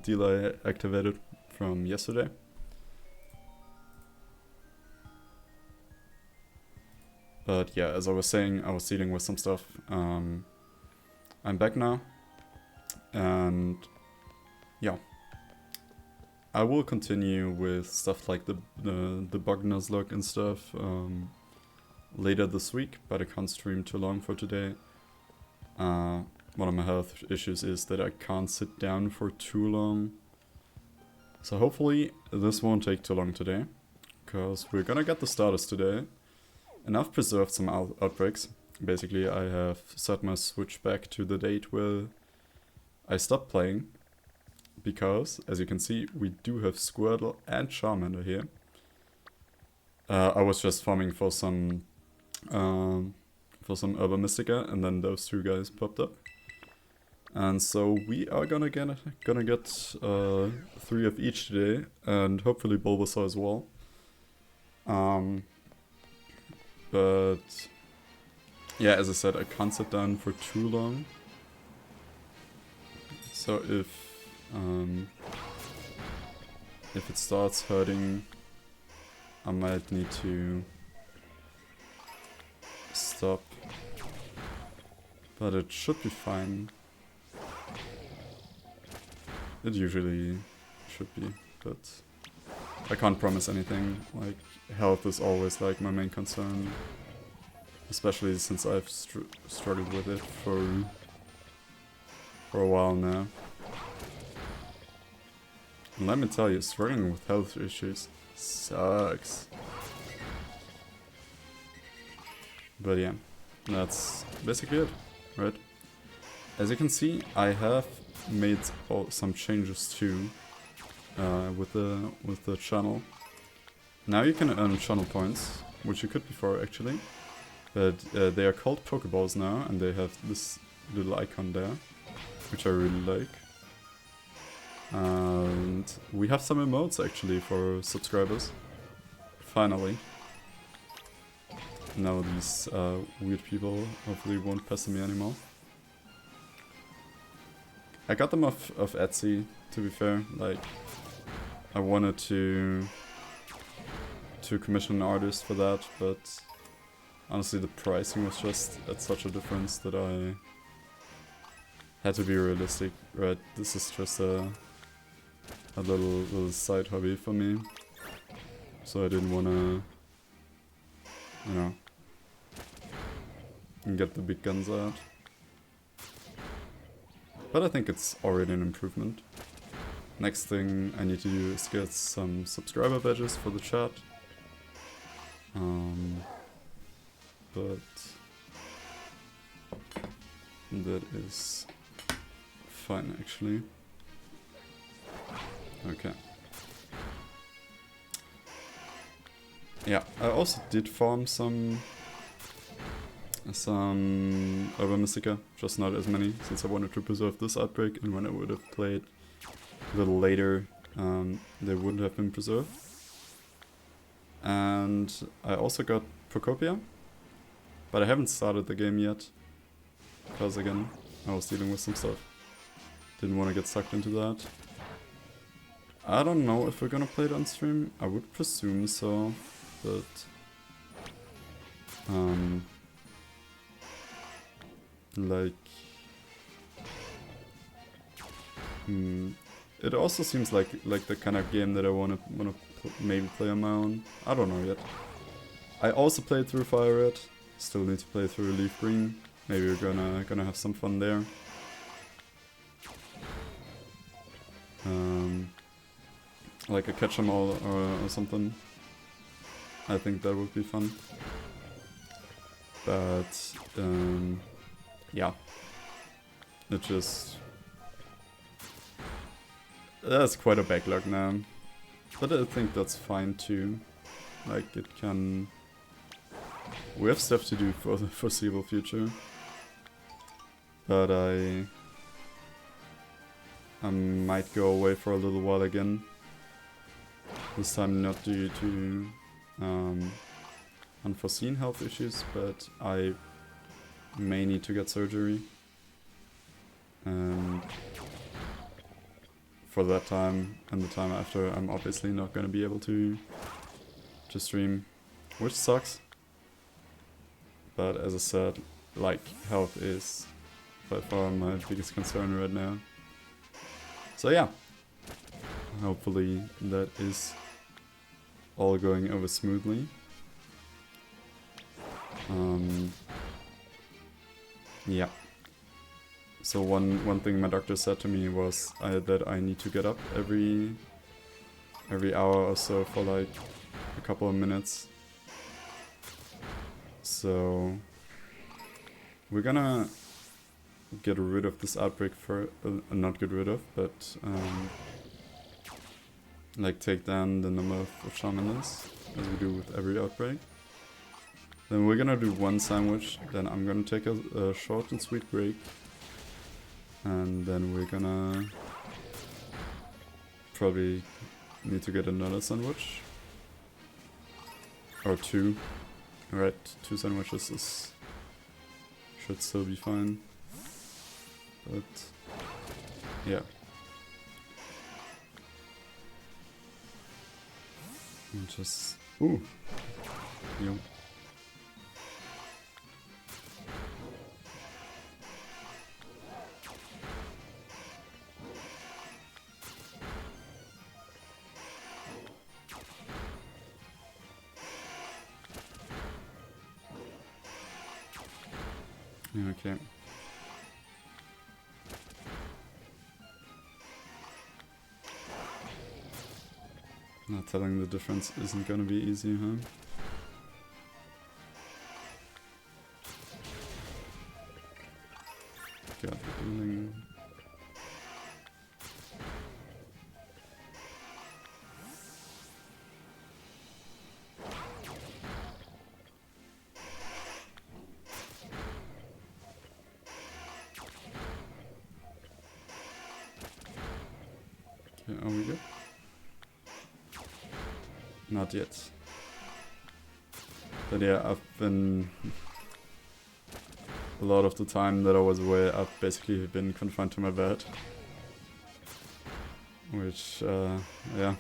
delay activated from yesterday. But yeah, as I was saying, I was dealing with some stuff. I'm back now, and yeah, I will continue with stuff like the bug Nuzlocke and stuff later this week, but I can't stream too long for today. One of my health issues is that I can't sit down for too long. So hopefully this won't take too long today, because we're gonna get the status today. And I've preserved some outbreaks. Basically, I have set my Switch back to the date where I stopped playing, because, as you can see, we do have Squirtle and Charmander here. I was just farming for some Urban Mystica, and then those two guys popped up. And so we are gonna get 3 of each today, and hopefully Bulbasaur as well. But yeah, as I said, I can't sit down for too long. So if it starts hurting, I might need to stop. But it should be fine. It usually should be, but I can't promise anything. Like, health is always like my main concern, especially since I've struggled with it for a while now. And let me tell you, struggling with health issues sucks. But yeah, that's basically it, right? As you can see, I have made some changes too with the channel. Now you can earn channel points, which you could before actually, but they are called Pokeballs now, and they have this little icon there, which I really like. And we have some emotes actually for subscribers. Finally. Now these weird people hopefully won't pester me anymore. I got them off Etsy, to be fair. Like, I wanted to commission an artist for that, but honestly the pricing was just at such a difference that I had to be realistic, right? This is just a little side hobby for me, so I didn't wanna, you know, get the big guns out. But I think it's already an improvement. Next thing I need to do is get some subscriber badges for the chat. But that is fine actually. Okay. Yeah, I also did farm some Urban Mystica, just not as many, since I wanted to preserve this outbreak, and when I would have played a little later, they wouldn't have been preserved. And I also got Procopia, but I haven't started the game yet, because again, I was dealing with some stuff. Didn't want to get sucked into that. I don't know if we're gonna play it on stream. I would presume so, but like, it also seems like the kind of game that I wanna maybe play on my own. I don't know yet. I also played through Fire Red. Still need to play through Leaf Green. Maybe we're gonna have some fun there. Like a catch 'em all or something. I think that would be fun. But yeah, it just, that's quite a backlog now. But I think that's fine too. Like, it can, we have stuff to do for the foreseeable future. But I might go away for a little while again. This time not due to unforeseen health issues, but I may need to get surgery. And for that time and the time after, I'm obviously not gonna be able to stream, which sucks. But as I said, like, health is by far my biggest concern right now. So yeah, hopefully that is all going over smoothly. Yeah. So one thing my doctor said to me was that I need to get up every hour or so for like a couple of minutes. So we're gonna get rid of this outbreak for not get rid of, but like take down the number of shamans as we do with every outbreak. Then we're gonna do one sandwich, then I'm gonna take a short and sweet break. And then we're gonna probably need to get another sandwich. Or two. Right, 2 sandwiches should still be fine. But yeah. And just ooh. Yo. Okay. Not telling the difference isn't gonna be easy, huh? Got the building. Okay, are we good? Not yet. But yeah, I've been... a lot of the time that I was away, I've basically been confined to my bed. Which, yeah.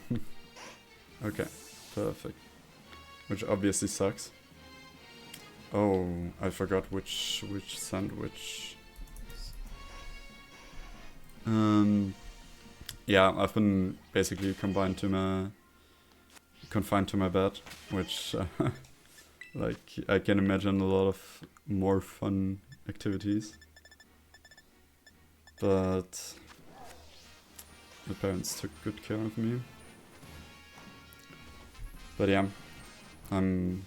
Okay, perfect. Which obviously sucks. Oh, I forgot which sandwich. Yeah, I've been basically confined to my bed, which, like, I can imagine a lot of more fun activities. But the parents took good care of me. But yeah, I'm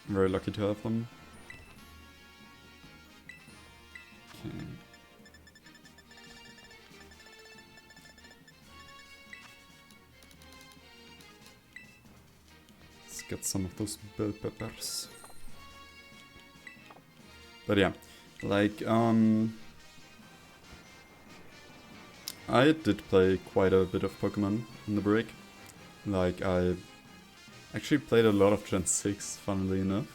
very lucky to have them. Okay. Let's get some of those bell peppers. But yeah, like, I did play quite a bit of Pokemon in the break. Like, I actually played a lot of Gen 6, funnily enough.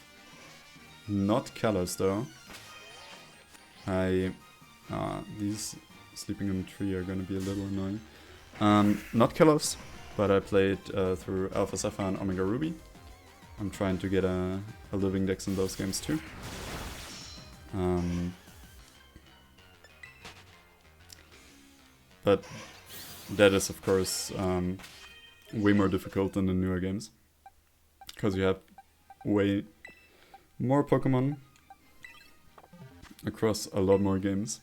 Not Kalos though. These sleeping in the tree are gonna be a little annoying. Not Kalos, but I played through Alpha Sapphire and Omega Ruby. I'm trying to get a living dex in those games too. But that is of course way more difficult than the newer games. Because you have way more Pokemon across a lot more games.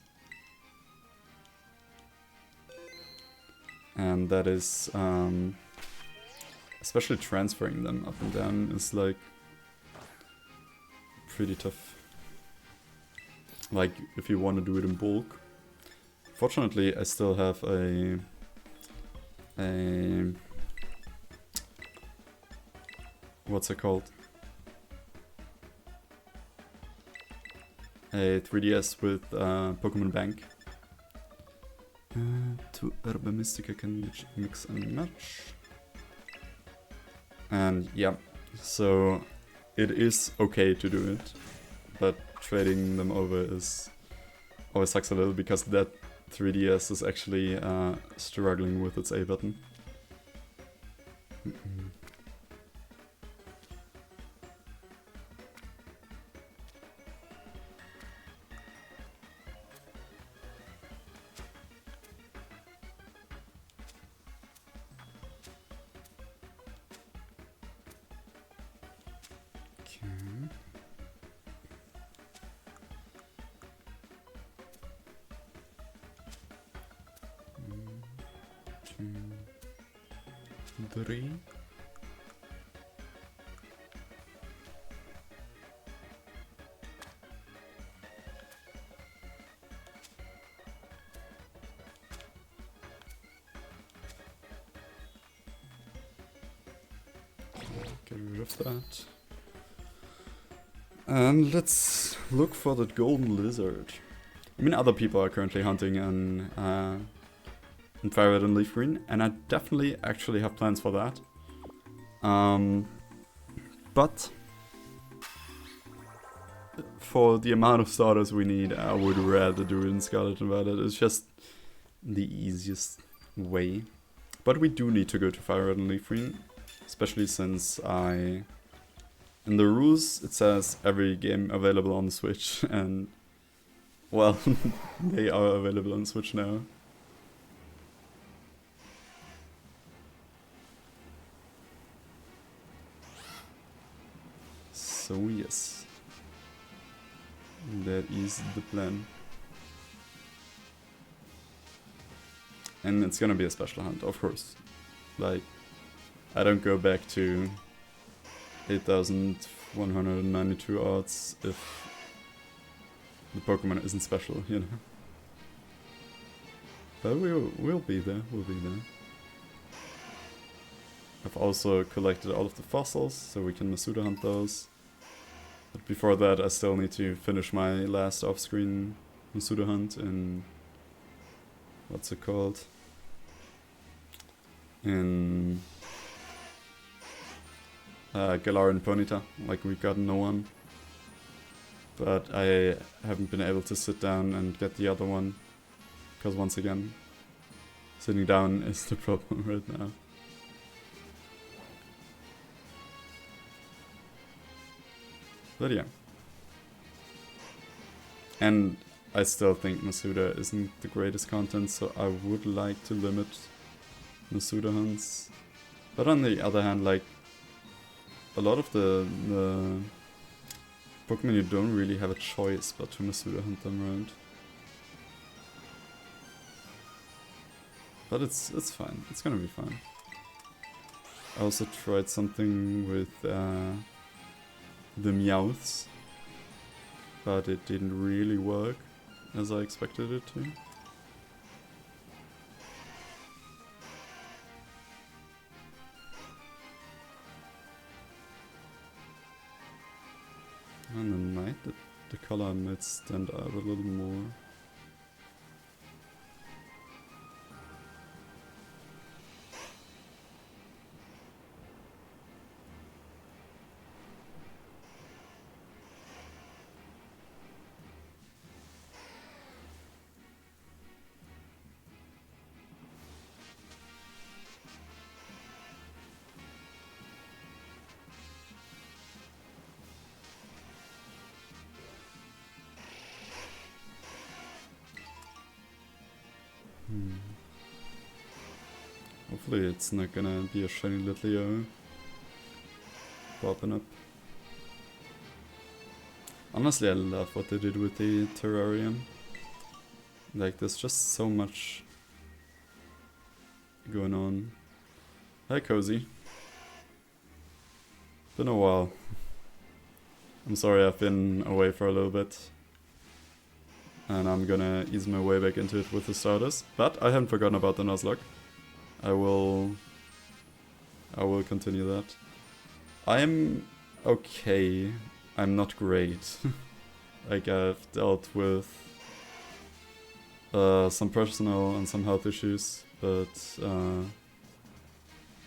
And that is, especially transferring them up and down is like pretty tough. Like if you want to do it in bulk. Fortunately, I still have a what's it called? A 3DS with Pokemon Bank. 2 Herba Mystica can mix and match. And yeah, so it is okay to do it, but trading them over is always sucks a little because that 3DS is actually struggling with its A button. Three. Get rid of that. And let's look for that golden lizard. I mean, other people are currently hunting in Fire Red and Leaf Green, and I definitely actually have plans for that. But for the amount of starters we need, I would rather do it in Scarlet and Violet. It's just the easiest way. But we do need to go to Fire Red and Leaf Green, especially since in the rules it says every game available on the Switch, and well, they are available on Switch now. So yes, that is the plan. And it's gonna be a special hunt, of course. Like, I don't go back to 8,192 odds if the Pokemon isn't special, you know. But we'll be there, we'll be there. I've also collected all of the fossils, so we can Masuda hunt those. But before that, I still need to finish my last off-screen Masuda hunt in... what's it called? In... Galar and Ponyta, like we got no one. But I haven't been able to sit down and get the other one. Because once again, sitting down is the problem right now. But yeah. And I still think Masuda isn't the greatest content, so I would like to limit Masuda hunts. But on the other hand, like, a lot of the Pokemon, you don't really have a choice but to Masuda hunt them around. But it's fine, it's gonna be fine. I also tried something with the Meowths, but it didn't really work as I expected it to. And the night, the color might stand out a little more. Hopefully it's not gonna be a shiny Litleo popping up. Honestly, I love what they did with the terrarium. Like, there's just so much going on. Hi, Cozy. Been a while. I'm sorry I've been away for a little bit. And I'm gonna ease my way back into it with the starters. But I haven't forgotten about the Nuzlocke. I will continue that. I'm okay. I'm not great. Like, I've dealt with some personal and some health issues, but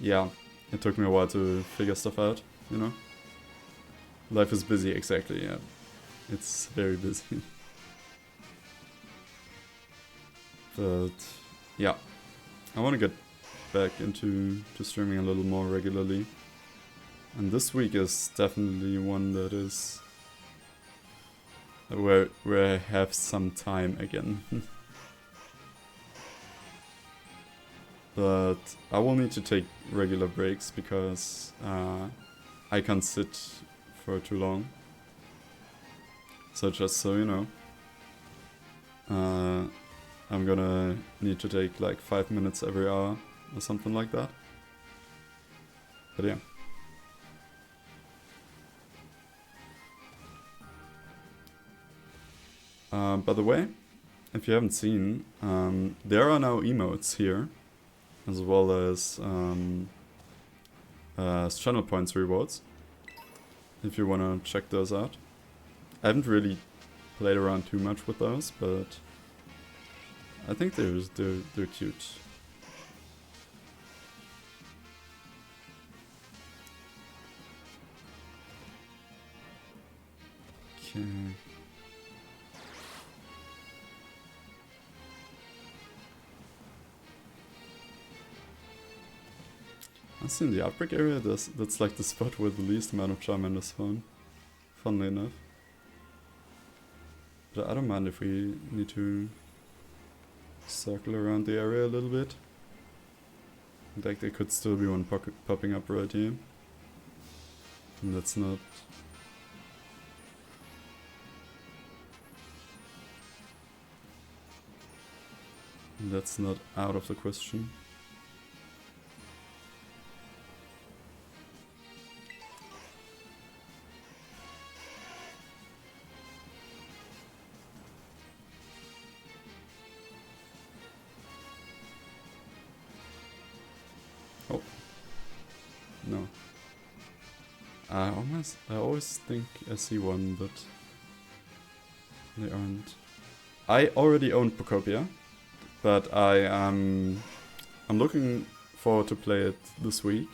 yeah, it took me a while to figure stuff out, you know? Life is busy, exactly, yeah. It's very busy. But yeah, I want to get back into streaming a little more regularly. And this week is definitely one that is where I have some time again. But I will need to take regular breaks because I can't sit for too long. So just so you know, I'm gonna need to take like 5 minutes every hour or something like that. But yeah. By the way, if you haven't seen, there are now emotes here, as well as channel points rewards, if you want to check those out. I haven't really played around too much with those, but I think they're cute. Okay. I see in the outbreak area, that's like the spot with the least amount of Charmanders found, funnily enough. But I don't mind if we need to circle around the area a little bit. Like there could still be one popping up right here. And that's not... That's not out of the question. Oh. No. I always think I see one, but they aren't. I already own Pocopia, but I'm looking forward to play it this week.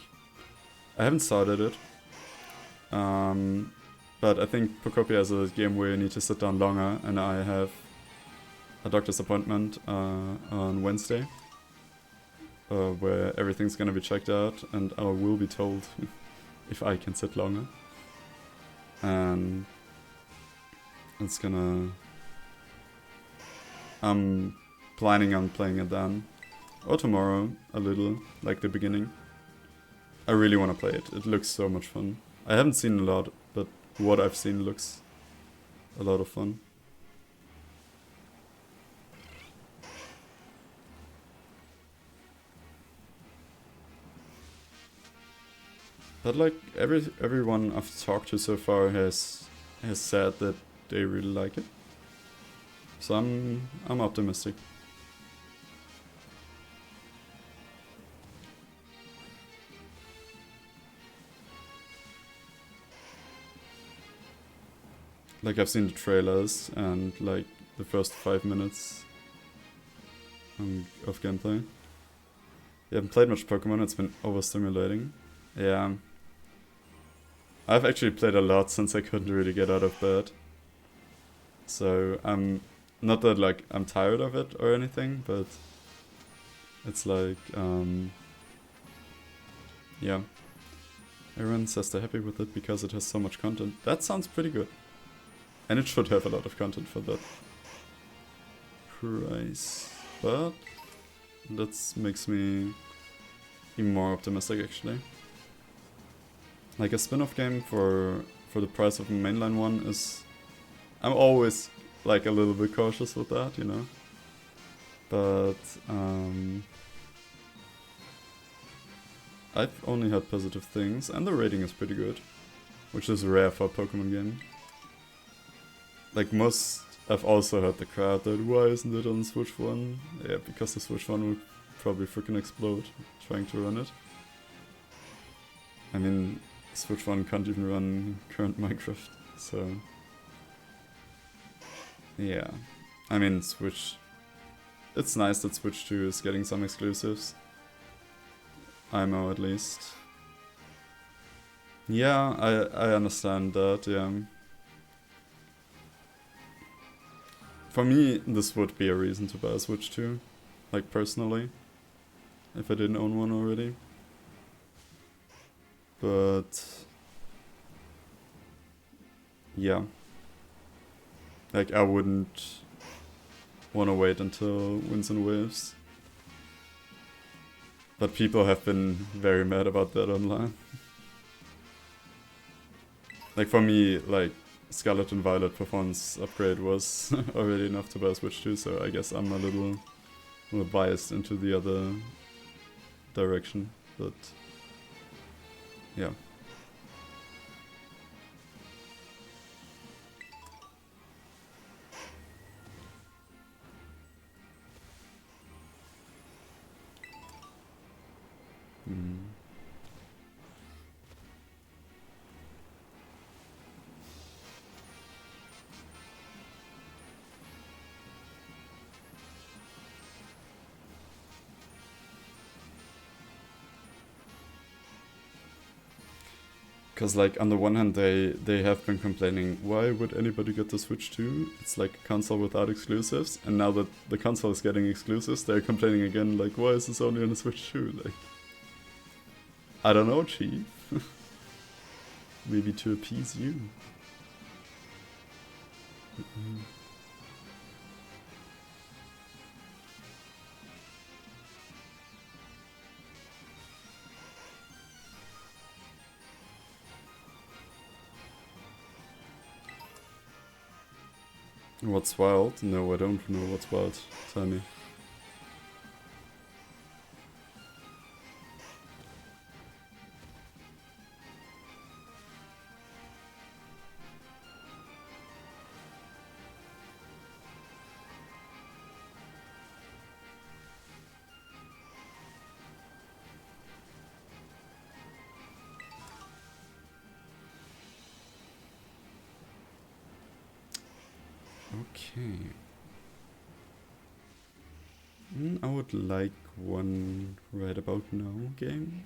I haven't started it, but I think Pocopia is a game where you need to sit down longer, and I have a doctor's appointment on Wednesday, where everything's gonna be checked out, and I will be told if I can sit longer. And it's gonna... I'm planning on playing it then, or tomorrow, a little, like the beginning. I really want to play it. It looks so much fun. I haven't seen a lot, but what I've seen looks a lot of fun. But like everyone I've talked to so far has said that they really like it. So I'm optimistic. Like I've seen the trailers and like the first 5 minutes of gameplay. I haven't played much Pokemon, it's been overstimulating. Yeah. I've actually played a lot since I couldn't really get out of bed. So I'm not that like I'm tired of it or anything, but it's like yeah. Everyone says they're happy with it because it has so much content. That sounds pretty good. And it should have a lot of content for that price. But that makes me even more optimistic actually. Like a spin-off game for the price of a mainline one is... I'm always like a little bit cautious with that, you know? But I've only heard positive things, and the rating is pretty good, which is rare for a Pokemon game. Like most, I've also heard the crowd that why isn't it on Switch 1? Yeah, because the Switch 1 would probably freaking explode trying to run it. I mean, Switch 1 can't even run current Minecraft, so... Yeah. I mean, Switch... It's nice that Switch 2 is getting some exclusives. IMO at least. Yeah, I understand that, yeah. For me, this would be a reason to buy a Switch 2. like personally, if I didn't own one already. But yeah, like I wouldn't want to wait until Winds and Waves. But people have been very mad about that online. Like for me, like Scarlet and Violet performance upgrade was already enough to buy a Switch 2, so I guess I'm a little biased into the other direction, but yeah. Mm. Because like on the one hand they have been complaining, why would anybody get the Switch 2? It's like a console without exclusives, and now that the console is getting exclusives, they're complaining again, like why is this only on the Switch 2? Like, I don't know, Chief. Maybe to appease you. What's wild? No, I don't know what's wild. Tell me. Okay. I would like one right about now game.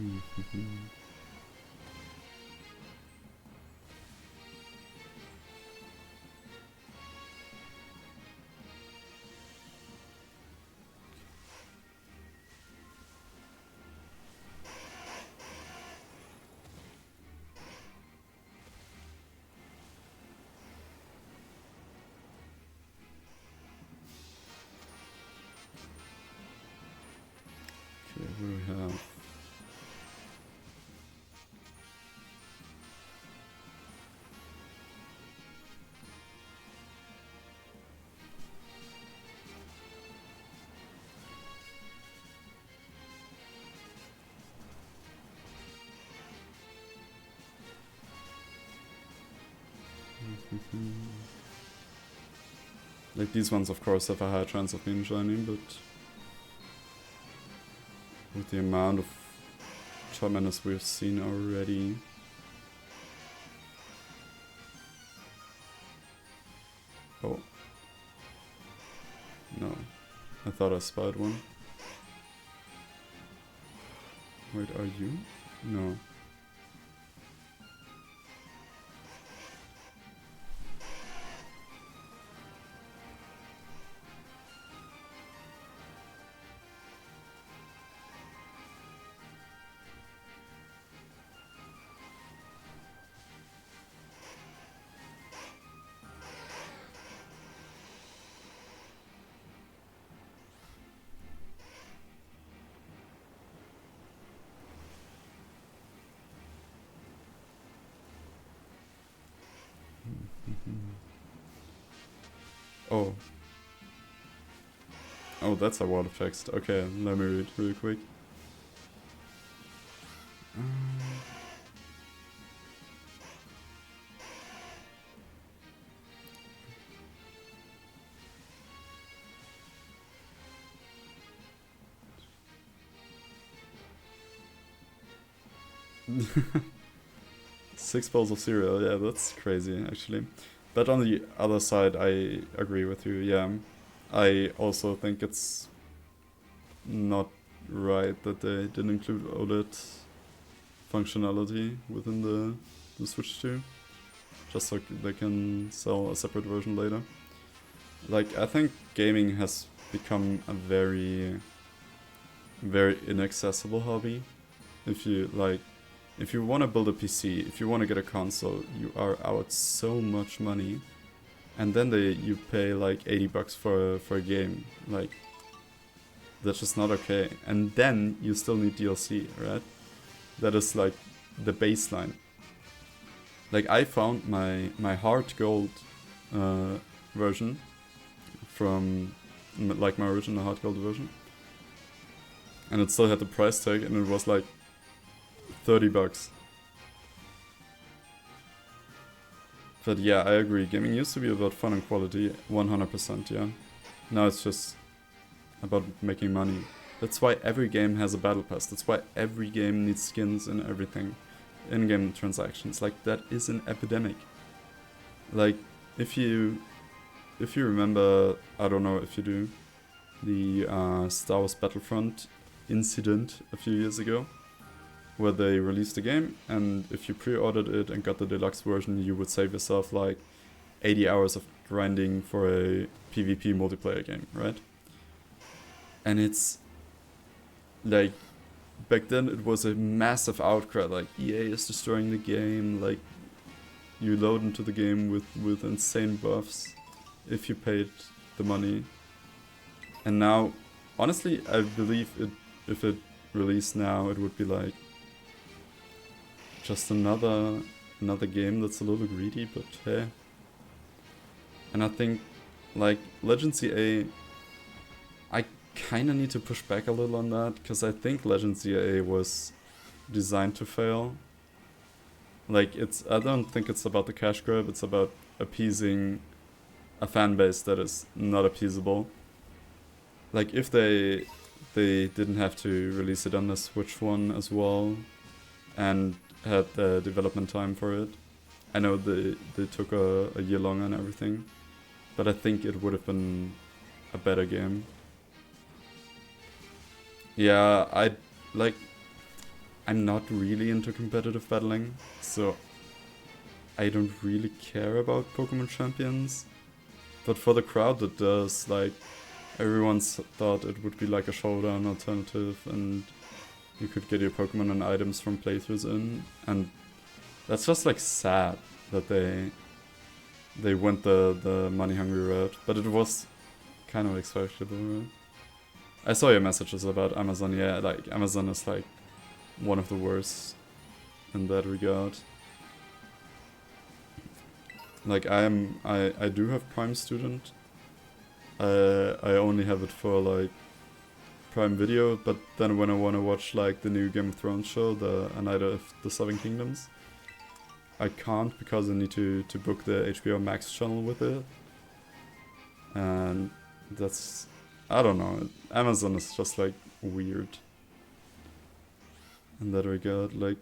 Okay, what do we have? Like these ones of course have a higher chance of being shiny, but with the amount of Charmanders we've seen already. Oh. No. I thought I spied one. Wait, are you? No. Oh. Oh, that's a wall of text. Okay, let me read real quick. Six bowls of cereal, yeah, that's crazy actually. But on the other side, I agree with you. Yeah, I also think it's not right that they didn't include OLED functionality within the Switch 2, just so they can sell a separate version later. Like, I think gaming has become a very, very inaccessible hobby. If you want to build a PC, if you want to get a console, you are out so much money, and then you pay like $80 for a game. Like, that's just not okay. And then you still need DLC, right? That is like the baseline. Like, I found my hard gold version from like my original hard gold version, and it still had the price tag, and it was like $30. But yeah, I agree. Gaming used to be about fun and quality, 100%. Yeah. Now it's just about making money. That's why every game has a battle pass. That's why every game needs skins and everything. In-game transactions. Like, that is an epidemic. Like, if you remember, I don't know if you do, the Star Wars Battlefront incident a few years ago, where they released a game, and if you pre-ordered it and got the deluxe version, you would save yourself like 80 hours of grinding for a PvP multiplayer game, right? And it's like, back then it was a massive outcry, like EA is destroying the game, like you load into the game with insane buffs if you paid the money. And now, honestly, I believe if it released now, it would be like just another game that's a little greedy, but hey. And I think, like, Legends EA, I kinda need to push back a little on that, because I think Legends EA was designed to fail. Like, I don't think it's about the cash grab, it's about appeasing a fan base that is not appeasable. Like, if they didn't have to release it on the Switch 1 as well, and had the development time for it. I know they took a year long and everything, but I think it would have been a better game. Yeah, I'm not really into competitive battling, so I don't really care about Pokemon Champions. But for the crowd that does, like, everyone's thought it would be like a showdown alternative, and you could get your Pokemon and items from playthroughs in, and that's just like sad that they went the money hungry route, but it was kind of expectable, right? I saw your messages about Amazon. Yeah, like, Amazon is like one of the worst in that regard. Like, I do have Prime Student. I only have it for like Prime Video, but then when I want to watch like the new Game of Thrones show, A Night of the Seven Kingdoms, I can't, because I need to book the HBO Max channel with it. And that's, I don't know, Amazon is just like weird in that regard. Like,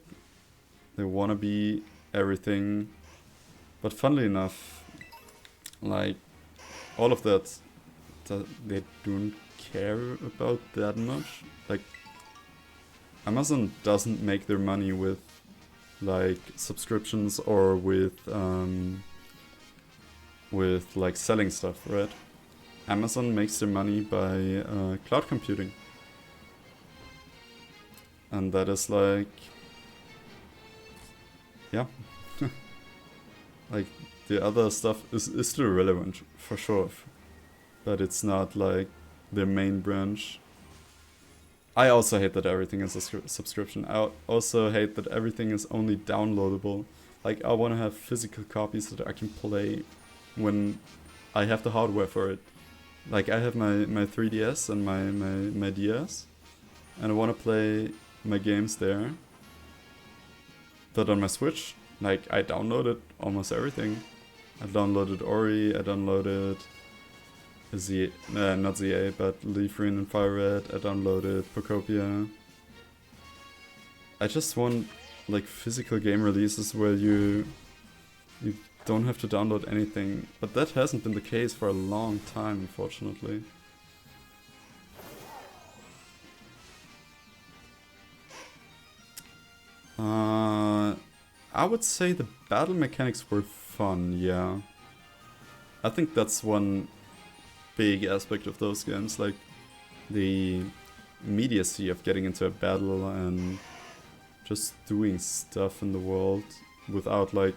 they want to be everything, but funnily enough, like, all of that they don't care about that much. Like, Amazon doesn't make their money with like subscriptions or with like selling stuff, right? Amazon makes their money by cloud computing, and that is like, yeah. Like, the other stuff is still relevant for sure, but it's not like their main branch. I also hate that everything is a subscription. I also hate that everything is only downloadable. Like, I want to have physical copies that I can play when I have the hardware for it. Like, I have my 3DS and my DS, and I want to play my games there. But on my Switch, like, I downloaded almost everything. I downloaded Ori, I downloaded not ZA, but Leaf Green and Fire Red, I downloaded Pocopia. I just want like physical game releases where you don't have to download anything, but that hasn't been the case for a long time, unfortunately. I would say the battle mechanics were fun, yeah. I think that's one big aspect of those games, like the immediacy of getting into a battle and just doing stuff in the world without like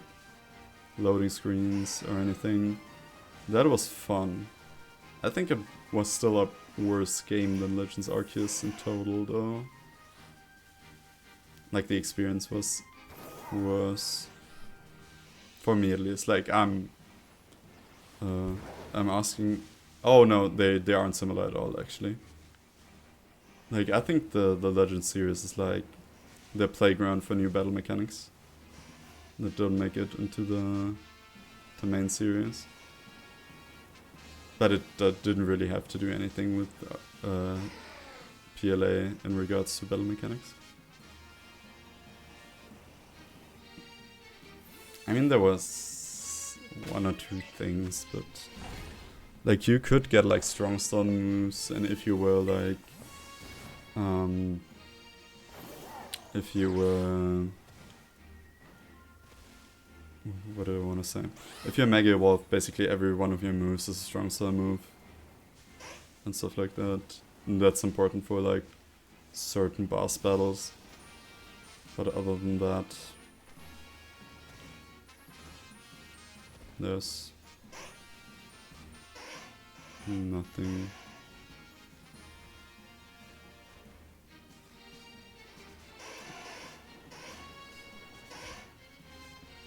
loading screens or anything. That was fun. I think it was still a worse game than Legends Arceus in total though. Like the experience was worse. For me at least. Like I'm asking. Oh no, they aren't similar at all actually. Like I think the Legend series is like the playground for new battle mechanics that don't make it into the main series. But it didn't really have to do anything with PLA in regards to battle mechanics. I mean, there was one or two things, but like you could get like strong stun moves, and if you were like, if you were, what do I want to say? If you're Mega Evolved, basically every one of your moves is a strong stun move, and stuff like that. And that's important for like certain boss battles. But other than that, there's nothing.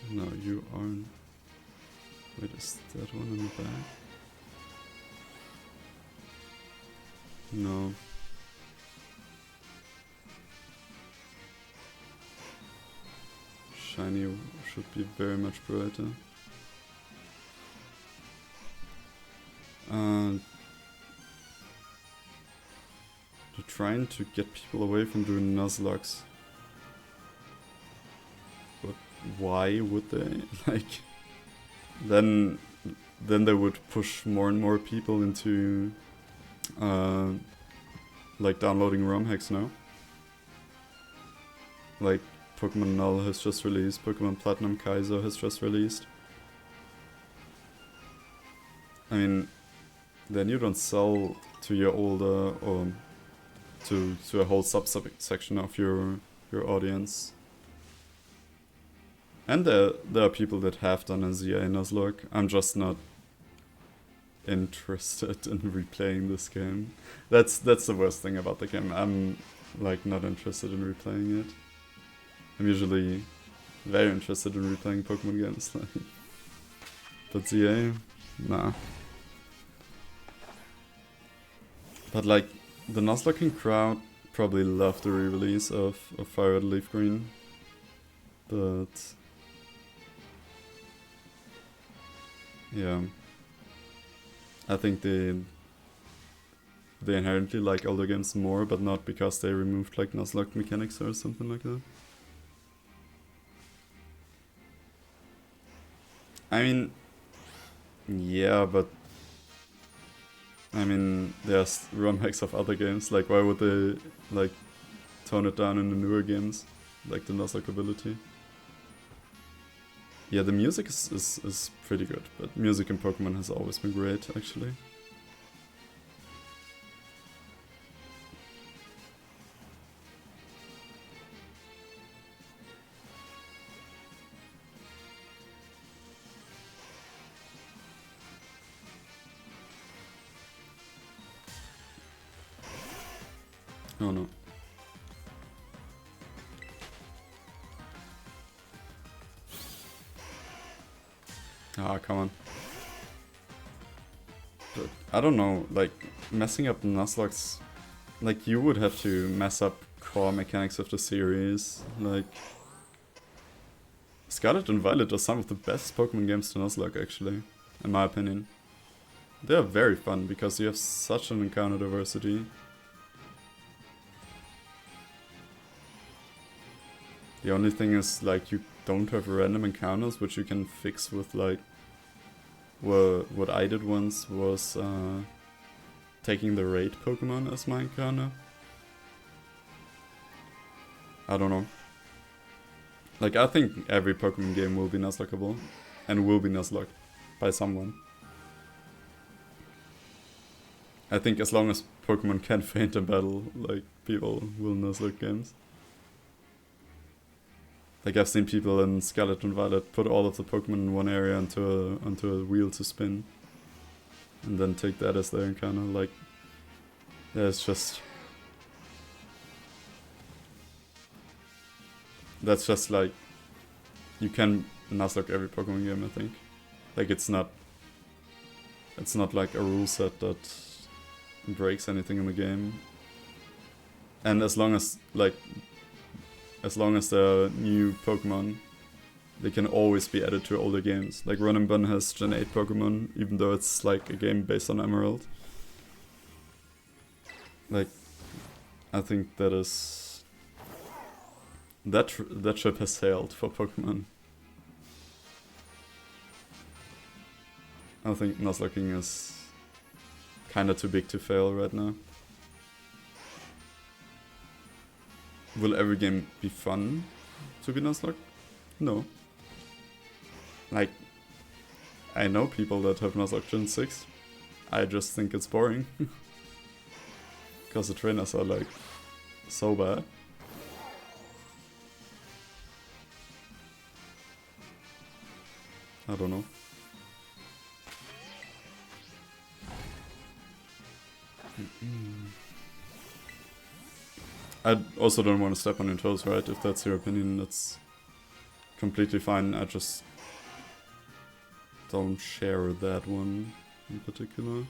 No, you aren't. Wait, is that one in the back? No. Shiny should be very much brighter. They're trying to get people away from doing Nuzlocke. But why would they? Like, then they would push more and more people into like downloading ROM hacks now. Like Pokemon Null has just released, Pokemon Platinum Kaizo has just released. I mean, then you don't sell to your older or to a whole subsection of your audience. And there are people that have done a ZA Nuzlocke. I'm just not interested in replaying this game. That's the worst thing about the game. I'm like not interested in replaying it. I'm usually very interested in replaying Pokemon games. Like, but ZA, nah. But like the Nuzlocking crowd probably loved the re-release of Fire Red Leaf Green, but yeah, I think they inherently like older games more, but not because they removed like Nuzlocke mechanics or something like that. I mean, yeah, but I mean, there's ROM hacks of other games. Like, why would they like tone it down in the newer games, like the Nuzlocke ability? Yeah, the music is pretty good, but music in Pokemon has always been great, actually. Oh no. Ah, come on. But I don't know, like, messing up Nuzlocke's... Like, you would have to mess up core mechanics of the series. Like... Scarlet and Violet are some of the best Pokemon games to Nuzlocke, actually. In my opinion. They are very fun, because you have such an encounter diversity. The only thing is, like, you don't have random encounters, which you can fix with, like, what I did once was taking the raid Pokemon as my encounter. I don't know. Like, I think every Pokemon game will be Nuzlockable, and will be Nuzlocked by someone. I think as long as Pokemon can faint in battle, like, people will Nuzlocke games. Like, I've seen people in Scarlet and Violet put all of the Pokemon in one area onto a wheel to spin. And then take that as their encounter. Like, yeah, it's just... That's just like... You can Nuzlocke every Pokemon game, I think. Like, it's not like a rule set that breaks anything in the game. And as long as, like... As long as there are new Pokemon, they can always be added to older games. Like Run and Gun has Gen 8 Pokemon, even though it's like a game based on Emerald. Like, I think that is... That ship has sailed for Pokemon. I think Nuzlocking is kinda too big to fail right now. Will every game be fun to be Nuzlocked? No. Like, I know people that have Nuzlocke Gen 6. I just think it's boring. Because the trainers are like so bad. I don't know. I also don't want to step on your toes, right? If that's your opinion, that's completely fine. I just don't share that one in particular.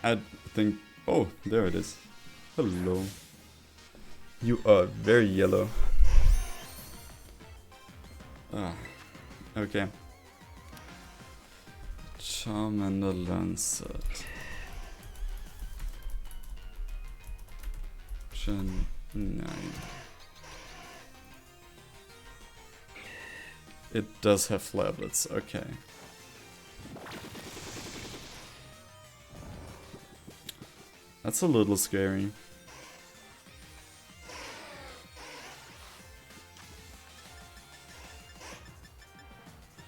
I think... Oh, there it is. Hello. You are very yellow. Ah, okay. Charmander Lancet. Gen 9. It does have flablets, okay. That's a little scary.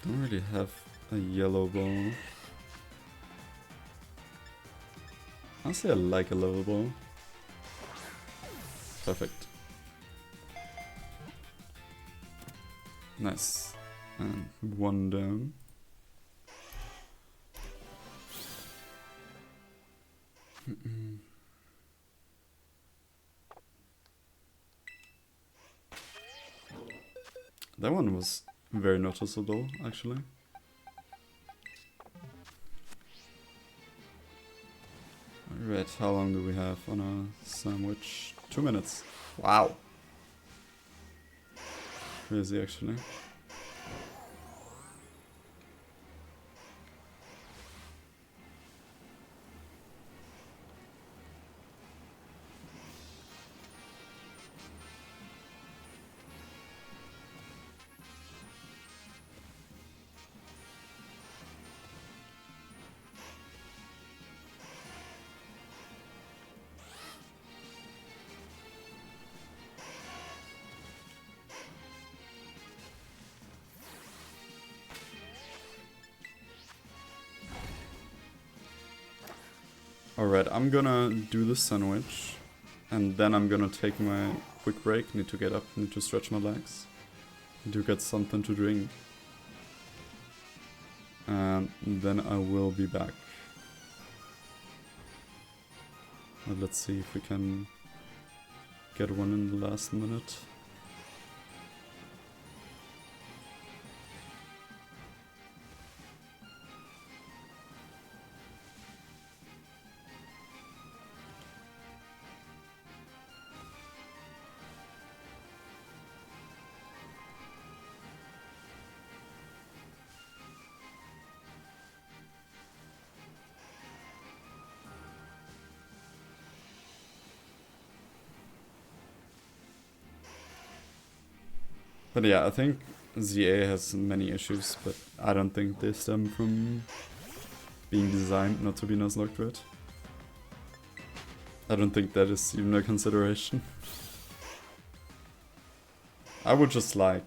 Don't really have a yellow ball. Honestly, I like a level ball. Perfect. Nice. And one down. That one was very noticeable, actually. Alright, how long do we have on a sandwich? 2 minutes. Wow. Crazy, actually. Alright, I'm gonna do the sandwich, and then I'm gonna take my quick break. Need to get up, need to stretch my legs, need to get something to drink. and then I will be back. Let's see if we can get one in the last minute. But yeah, I think ZA has many issues, but I don't think they stem from being designed not to be Nuzlocke red. I don't think that is even a consideration. I would just like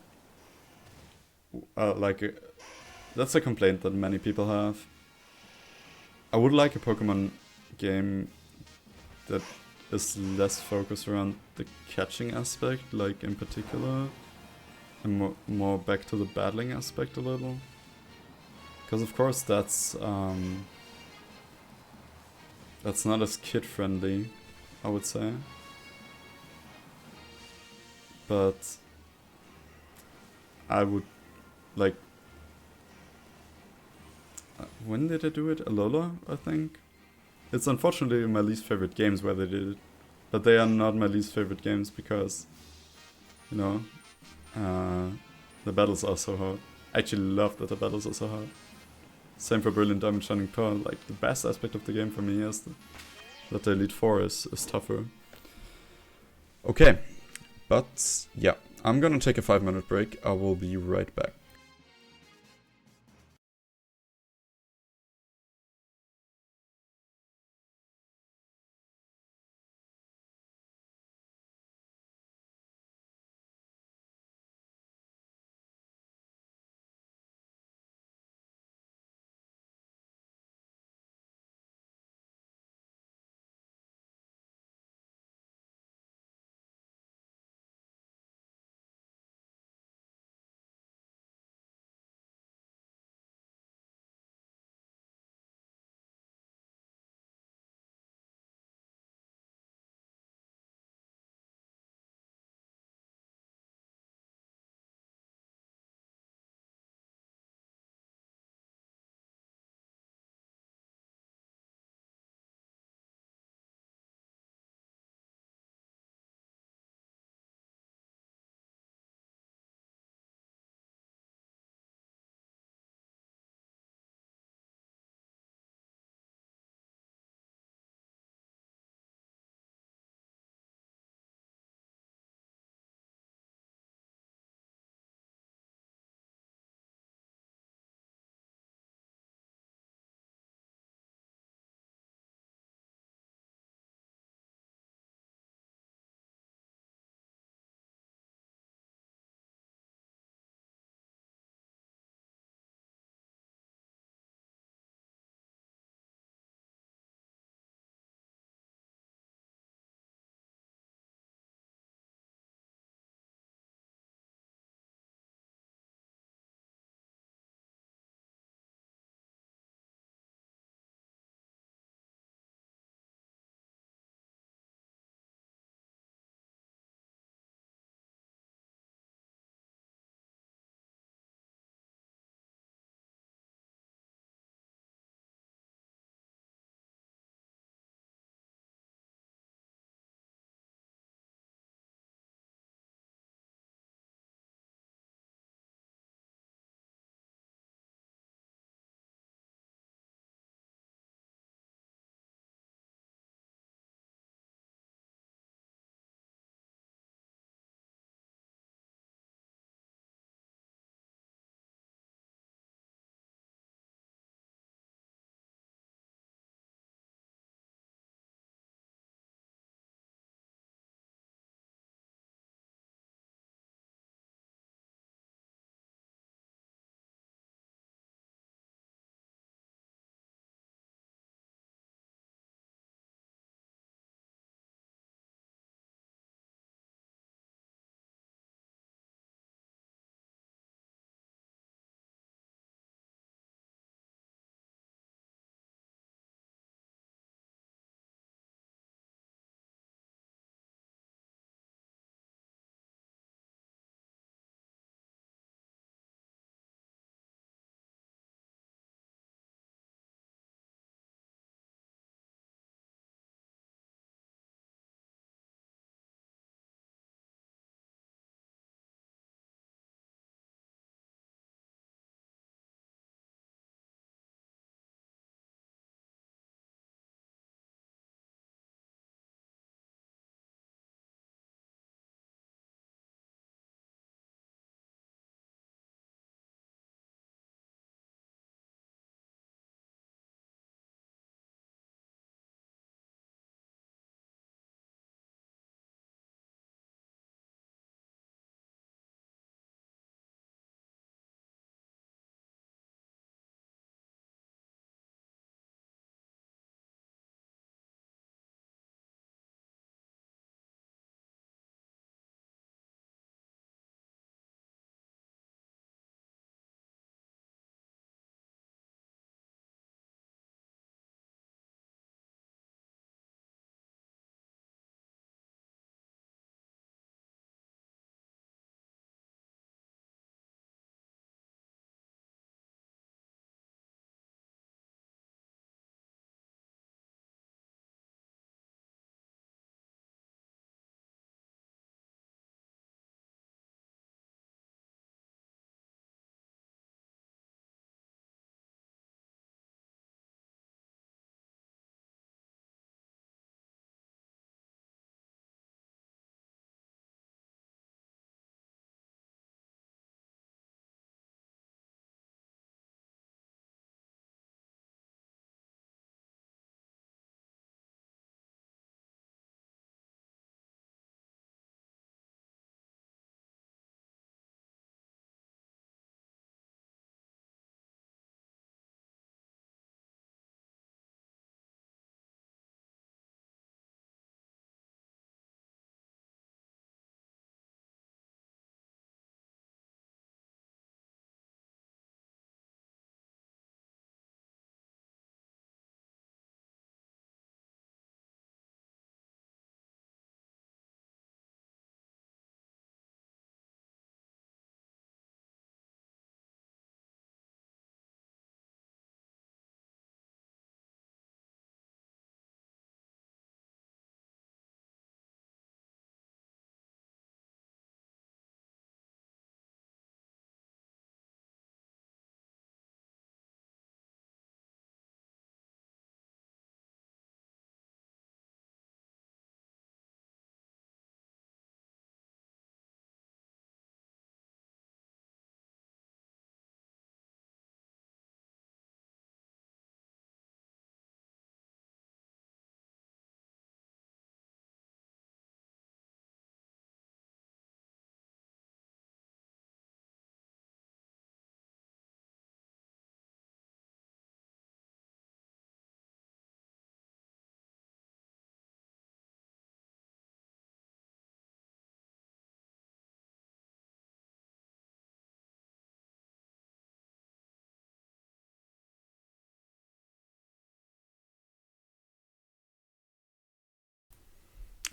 that's a complaint that many people have. I would like a Pokemon game that is less focused around the catching aspect, like in particular, and more back to the battling aspect a little. Because of course that's not as kid friendly, I would say. But I would like. When did I do it? Alola, I think. It's unfortunately my least favorite games where they did it, but they are not my least favorite games because, you know, the battles are so hard. I actually love that the battles are so hard. Same for Brilliant Diamond Shining Pearl. Like, the best aspect of the game for me is that the Elite Four is tougher. Okay, but yeah, I'm gonna take a 5-minute break. I will be right back.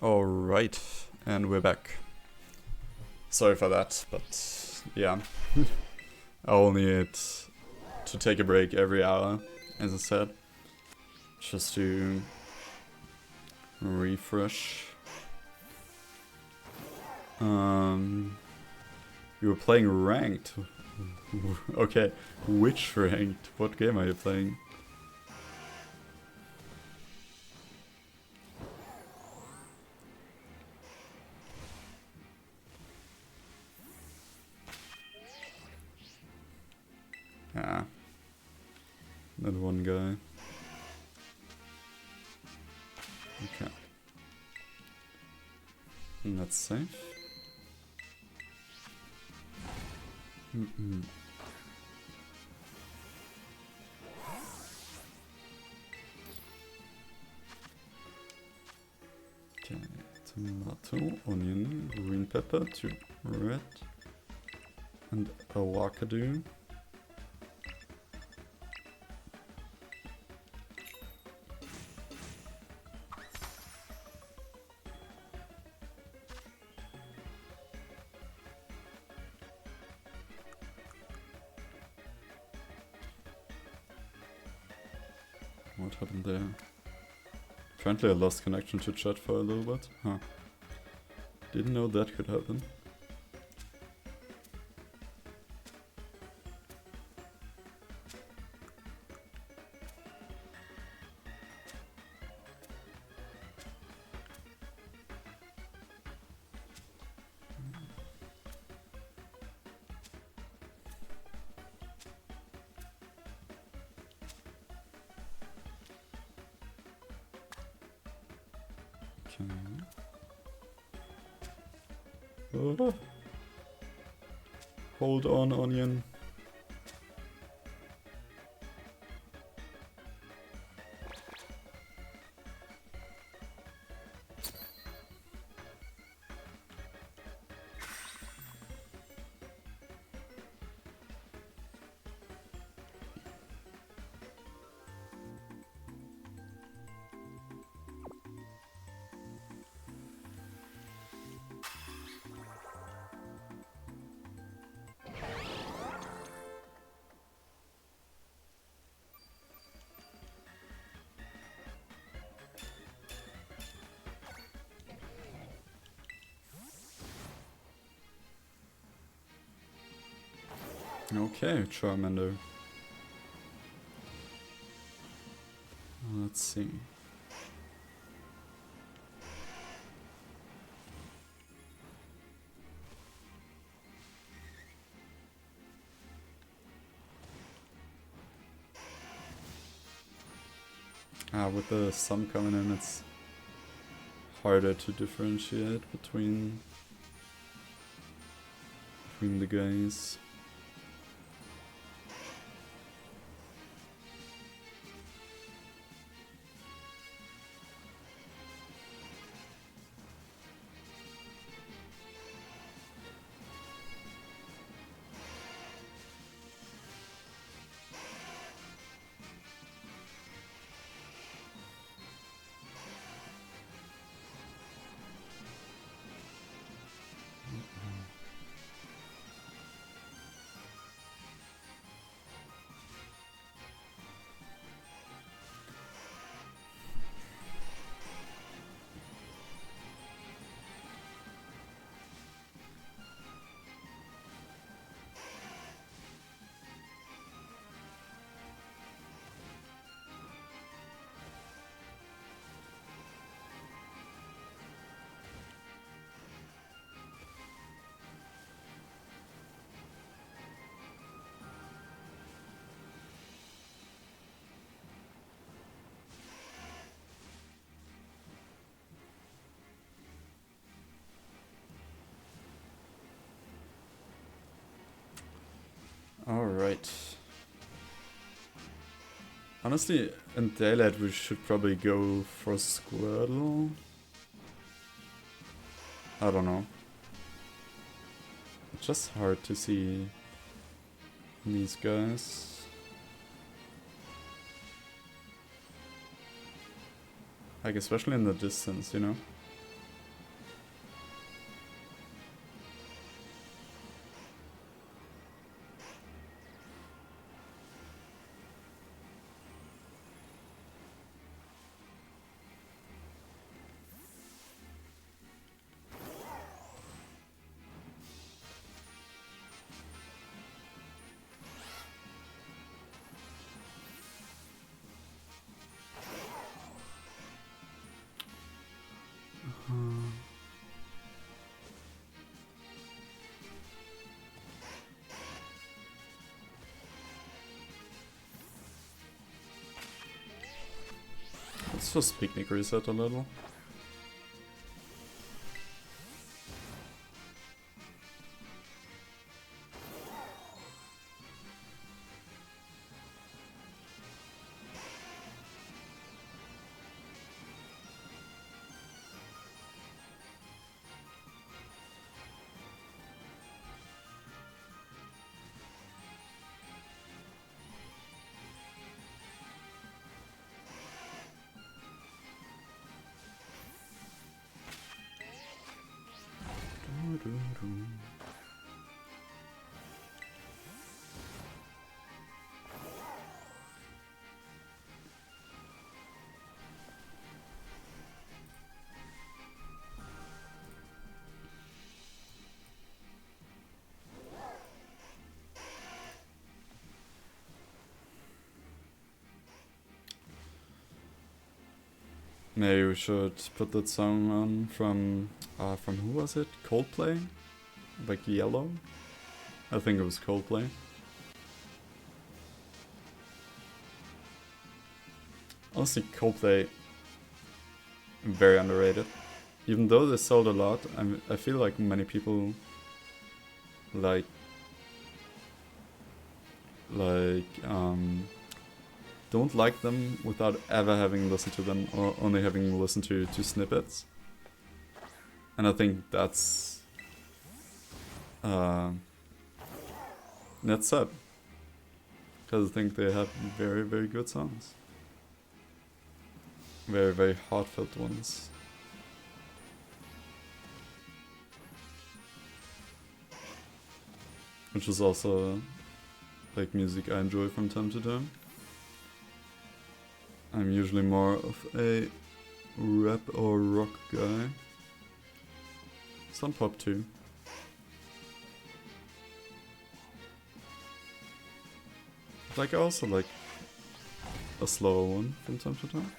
Alright, and we're back. Sorry for that, but yeah. I'll need to take a break every hour, as I said. Just to refresh. You were playing ranked. Okay, which ranked? What game are you playing? Ah, that one guy. Okay. And that's safe. Okay, tomato, onion, green pepper, 2 red, and a wakadu. What happened there? Apparently I lost connection to chat for a little bit. Huh. Didn't know that could happen. Okay. Hold on, onion. Okay, Charmander. Let's see. With the sun coming in, it's harder to differentiate between the guys. Alright. Honestly, in daylight we should probably go for Squirtle. I don't know. It's just hard to see these guys. Like, especially in the distance, you know? Let's just picnic reset a little. Maybe we should put that song on from who was it? Coldplay? Like Yellow? I think it was Coldplay. Honestly, Coldplay, very underrated. Even though they sold a lot, I feel like many people like don't like them without ever having listened to them or only having listened to snippets. And I think that's sad. Because I think they have very, very good songs. Very, very heartfelt ones. Which is also like music I enjoy from time to time. I'm usually more of a rap or rock guy. Some pop too. Like I also like a slower one from time to time.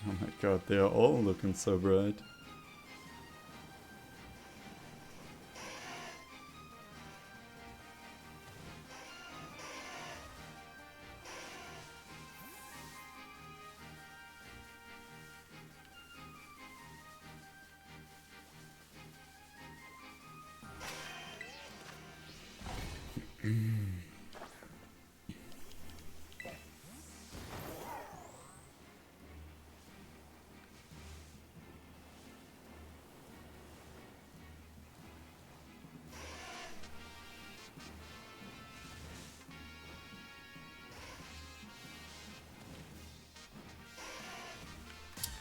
Oh my god, they are all looking so bright.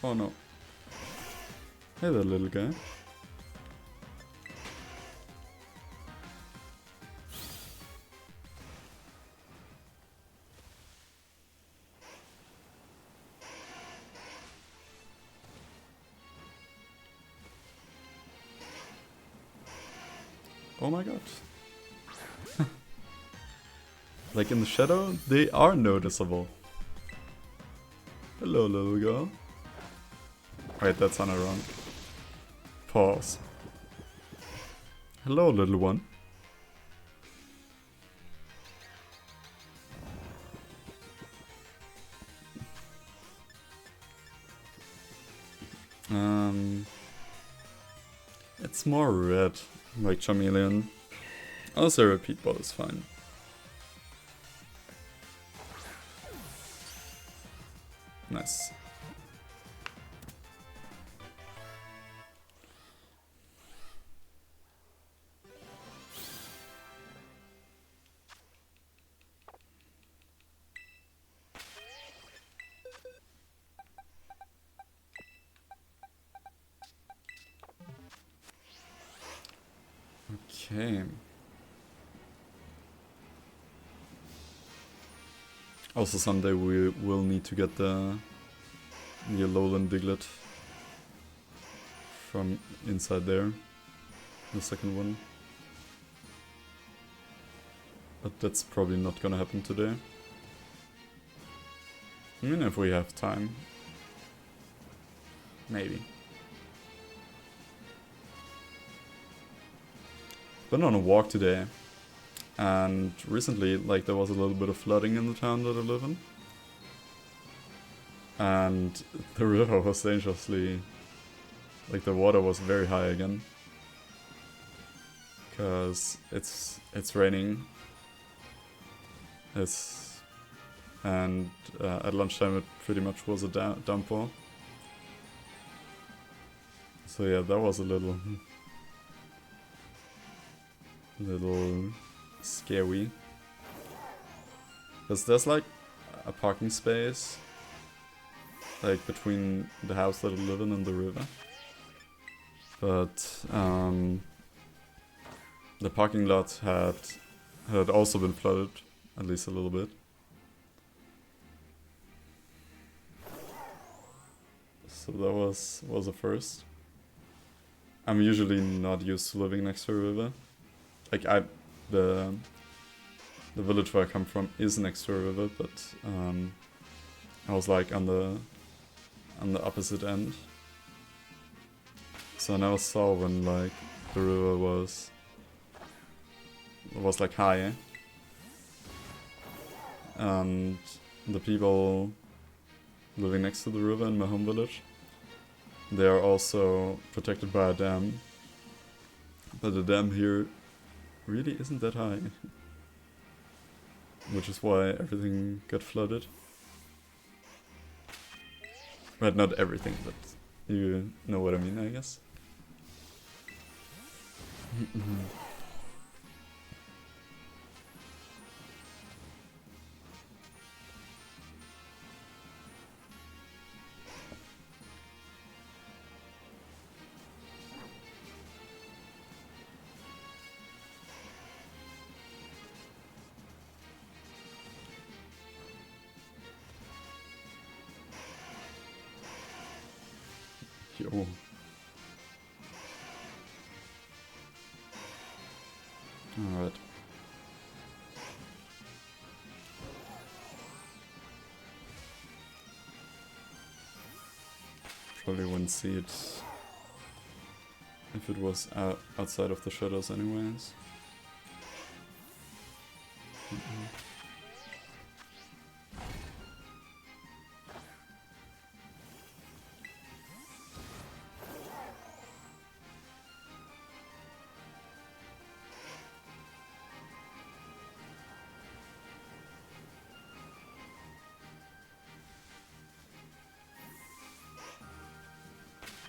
Oh no. Hey there, little guy. Oh my god. Like in the shadow, they are noticeable. Hello, little girl. Wait, that sounded wrong. Pause. Hello, little one. It's more red, like Charmeleon. Also, repeat ball is fine. Nice. Okay. Also, someday we will need to get the Alolan Diglett from inside there. The second one. But that's probably not gonna happen today. I mean, if we have time. Maybe. Been on a walk today. And recently, like, there was a little bit of flooding in the town that I live in. And the river was dangerously... Like, the water was very high again. Because it's raining. And at lunchtime it pretty much was a downpour. So yeah, that was a little scary. Because there's like a parking space like between the house that I live in and the river. But the parking lot had also been flooded, at least a little bit. So that was a first. I'm usually not used to living next to a river. Like the village where I come from is next to a river, but I was like on the opposite end. So I never saw when like the river was like high. And the people living next to the river in my home village, they are also protected by a dam. But the dam here really isn't that high. Which is why everything got flooded. But not everything, but you know what I mean, I guess. Yo. Alright. Probably wouldn't see it if it was outside of the shadows anyways.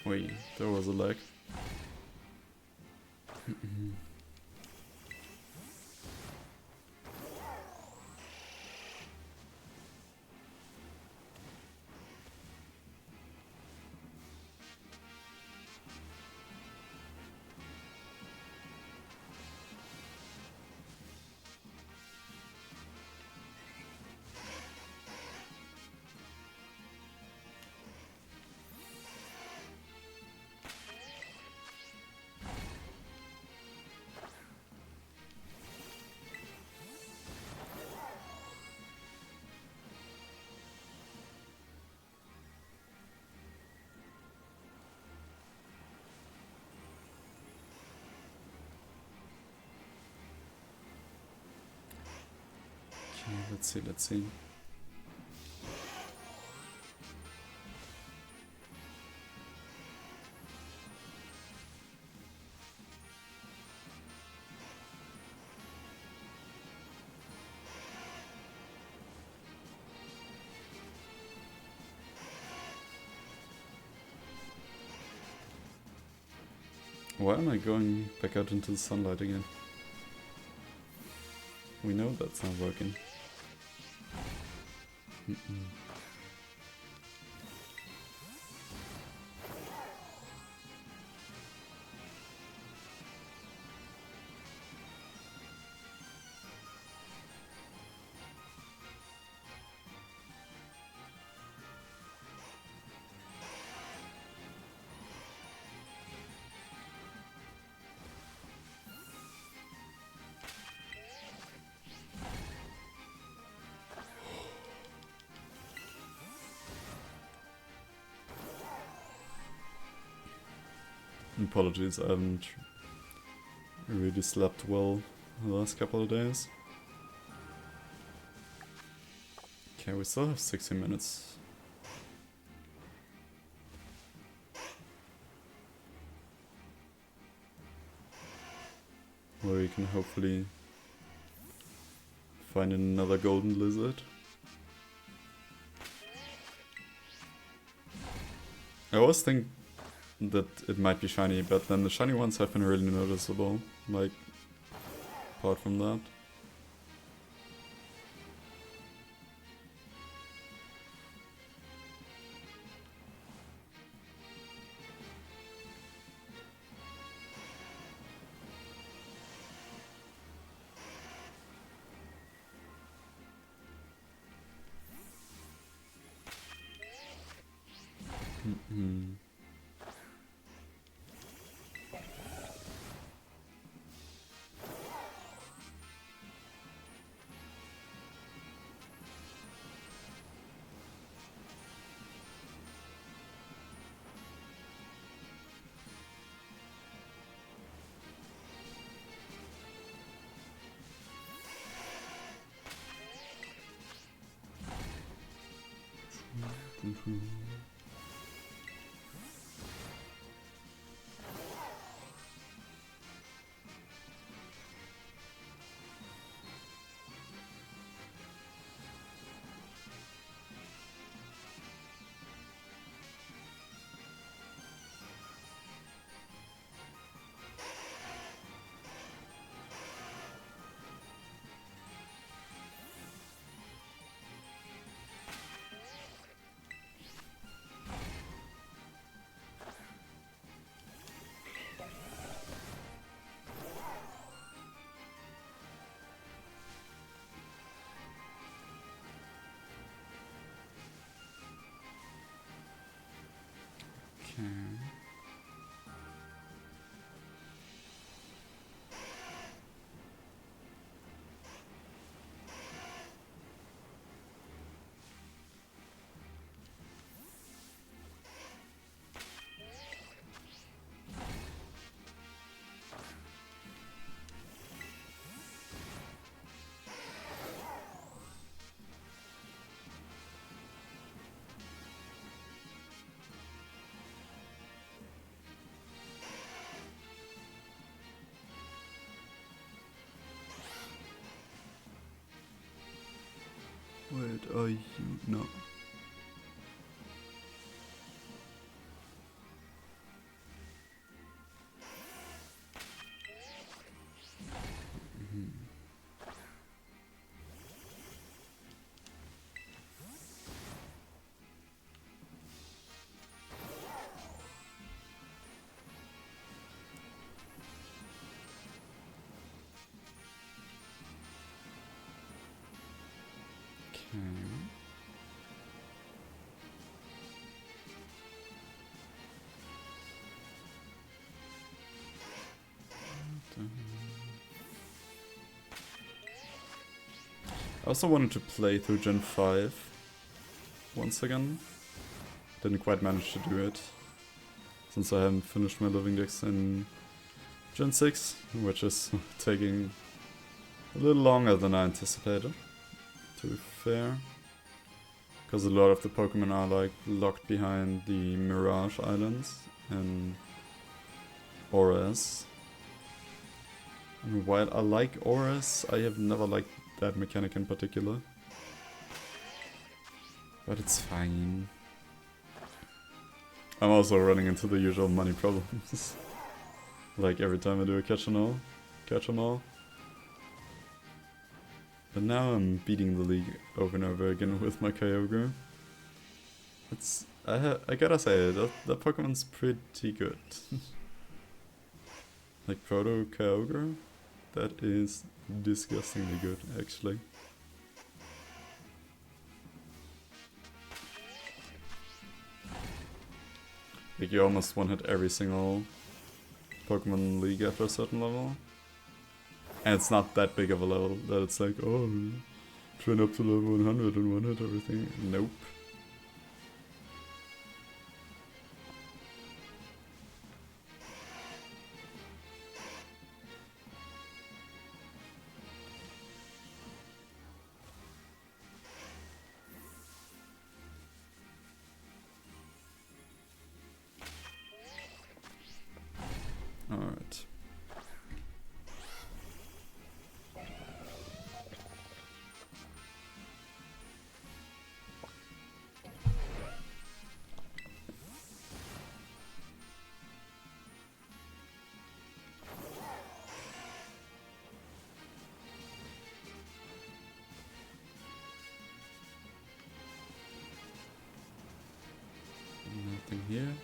Wait, there was a lag. Okay, let's see. Why am I going back out into the sunlight again? We know that's not working. Apologies, I haven't really slept well the last couple of days. Okay, we still have 60 minutes. Where we can hopefully find another golden lizard. I always think that it might be shiny, but then the shiny ones have been really noticeable, like, apart from that. Mm-hmm. Okay. Where are you? No. Mm-hmm. Okay. I also wanted to play through Gen 5 once again. Didn't quite manage to do it, since I haven't finished my living decks in Gen 6, which is taking a little longer than I anticipated, to be fair. Because a lot of the Pokemon are like locked behind the Mirage Islands and Auras. And while I like Auras, I have never liked that mechanic in particular. But it's fine. I'm also running into the usual money problems. Like every time I do a catch 'em all. But now I'm beating the league over and over again with my Kyogre. It's I gotta say that Pokemon's pretty good. Like Proto Kyogre, that is disgustingly good actually. Like you almost one-hit every single Pokemon League after a certain level. And it's not that big of a level that it's like, oh, train up to level 100 and one-hit everything. Nope. Nothing here.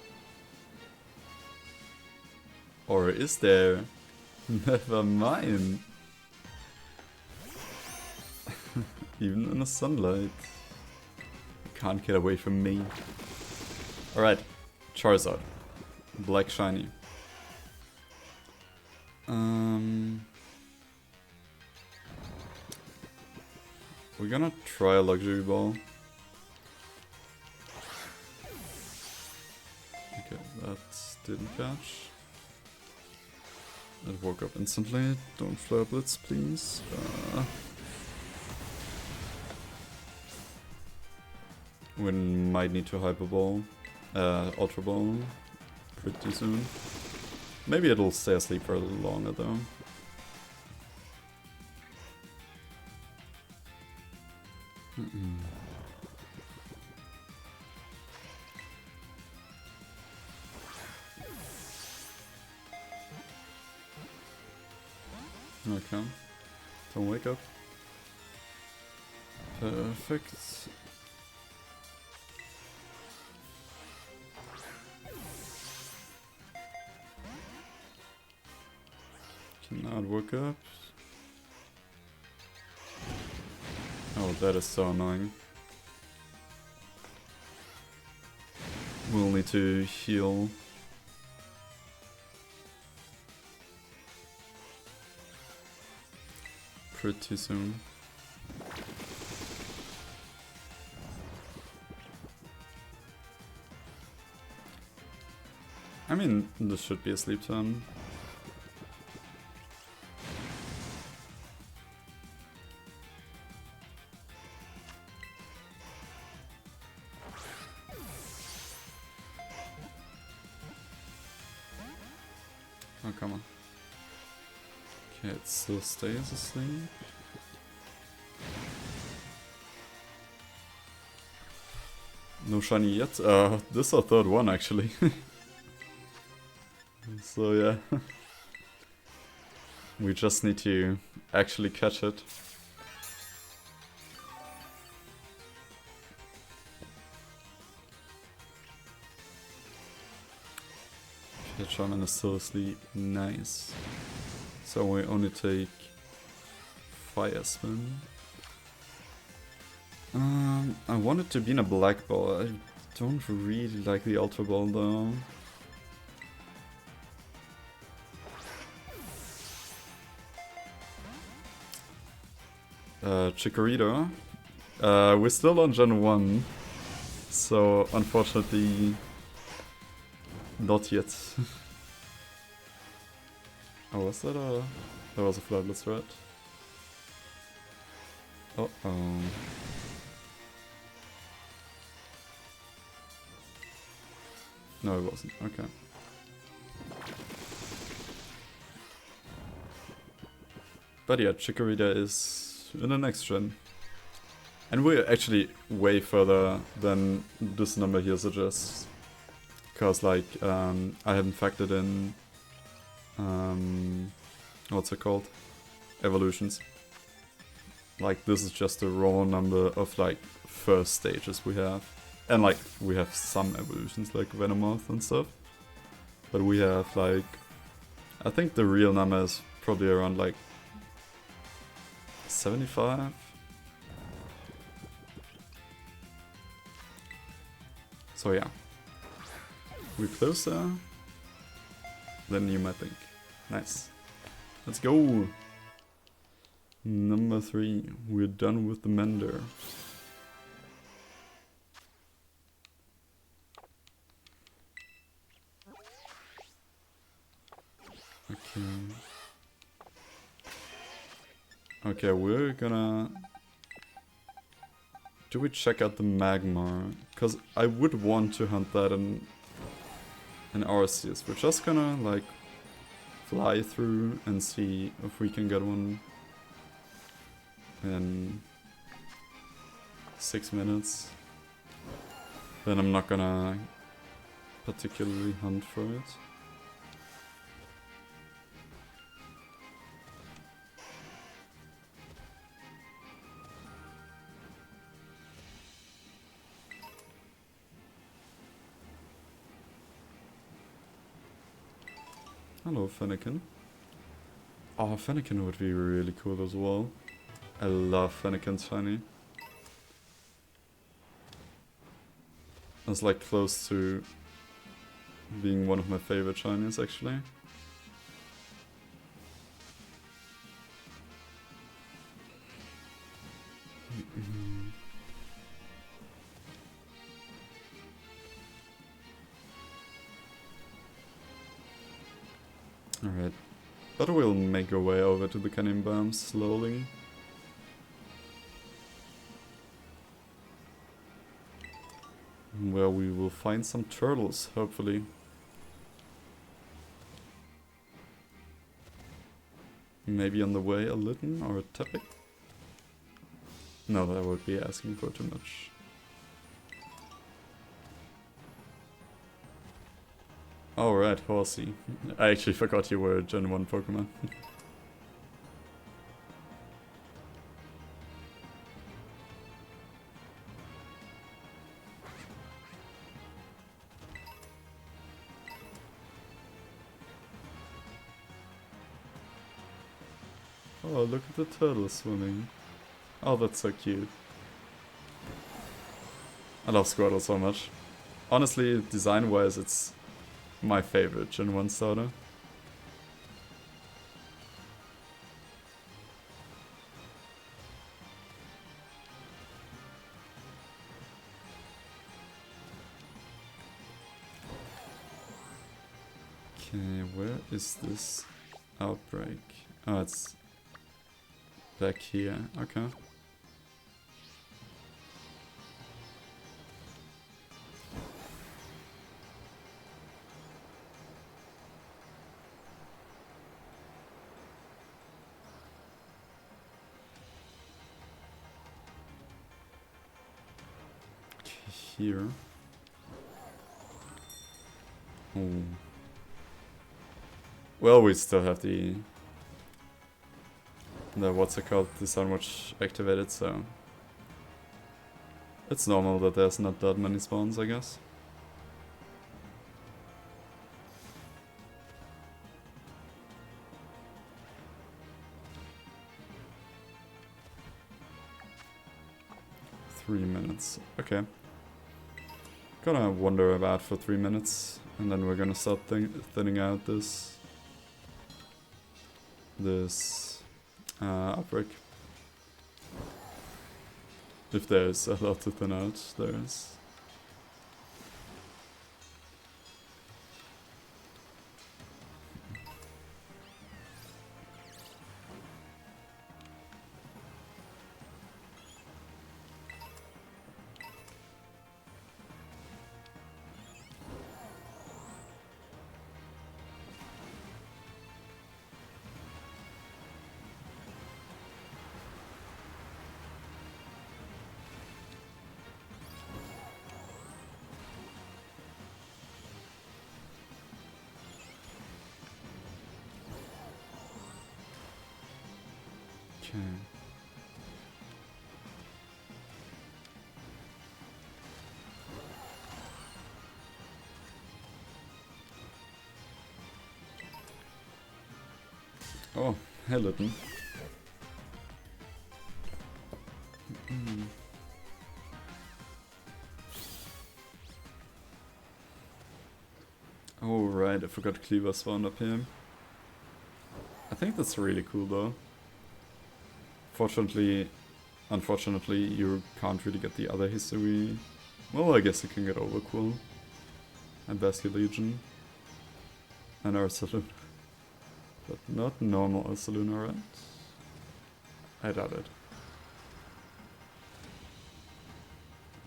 Or is there? Never mind. Even in the sunlight. You can't get away from me. Alright, Charizard. Black shiny. We're gonna try a luxury ball. Okay, that didn't catch. It woke up instantly. Don't flare blitz, please. We might need to hyper ball, ultra ball, pretty soon. Maybe it'll stay asleep for a little longer though. Okay. Don't wake up. Perfect. Cannot wake up. Oh, that is so annoying. We'll need to heal. Pretty soon. I mean, this should be a sleep turn. Oh, come on. Okay, it still stays asleep. No shiny yet. This is our third one actually. So yeah. We just need to actually catch it. Okay, Charmin is still asleep. Nice. So we only take Fire Spin. I want it to be in a black ball. I don't really like the Ultra Ball though. Chikorita. We're still on Gen 1. So unfortunately not yet. Oh, was that a... That was a Flightless threat. Uh-oh. No, it wasn't. Okay. But yeah, Chikorita is in the next gen. And we're actually way further than this number here suggests. Because, like, I haven't factored in... what's it called? Evolutions. Like, this is just a raw number of, like, first stages we have. And, like, we have some evolutions, like Venomoth and stuff. But we have, like... I think the real number is probably around, like... 75? So, yeah. We're closer than you might think. Nice. Let's go! Number 3. We're done with the Mender. Okay. Okay, we're gonna... Do we check out the Magmar? Because I would want to hunt that in Arceus. We're just gonna, like, fly through and see if we can get one in 6 minutes. Then I'm not gonna particularly hunt for it. Hello, Fennekin. Oh, Fennekin would be really cool as well. I love Fennekin's shiny. It's like close to being one of my favorite shinies actually. Alright. But we'll make our way over to the Canyon Biome slowly. Where we will find some turtles, hopefully. Maybe on the way a Litten or a Tepig? No, that would be asking for too much. Alright, Horsey. I actually forgot you were a Gen 1 Pokemon. Oh, look at the turtle swimming. Oh, that's so cute. I love Squirtle so much. Honestly, design-wise, it's my favorite Gen 1 starter. Okay, where is this outbreak? Oh, it's back here. Okay. Here. Oh. Well, we still have the what's it called, the Sunwatch activated, so it's normal that there's not that many spawns, I guess. Three minutes. Okay. Gonna wander about for 3 minutes, and then we're gonna start thinning out this outbreak. If there's a lot to thin out, there is. Okay. Oh, hey Litten. Oh right, I forgot Cleaver spawned up here. I think that's really cool though. Unfortunately, you can't really get the other history. Well, I guess you can get Overcool and Basculegion and Ursaluna. But not normal Ursaluna, right? I doubt it.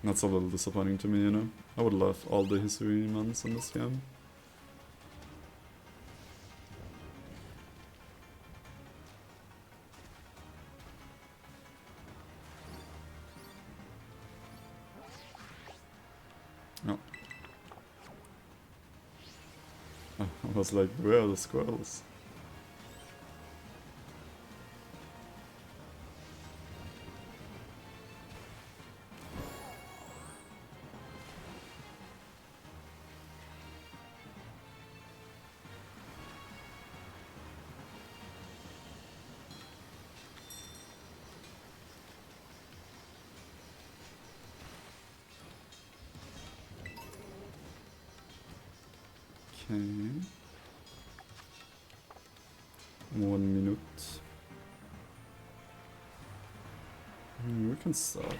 That's a little disappointing to me, you know? I would love all the history months in this game. Oh. I was like, where are the squirrels? Okay. 1 minute. We can start.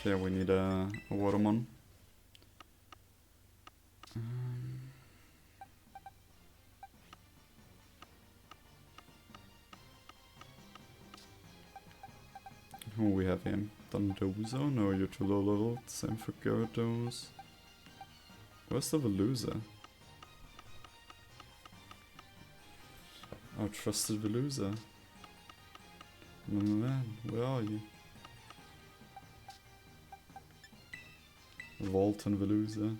Okay, we need a Watermon. Who we have here? Dondozo? No, you're too low level. Same for Gyarados. Where's the Veluza? Our trusted Veluza. Oh man, where are you? Volt and Veluza.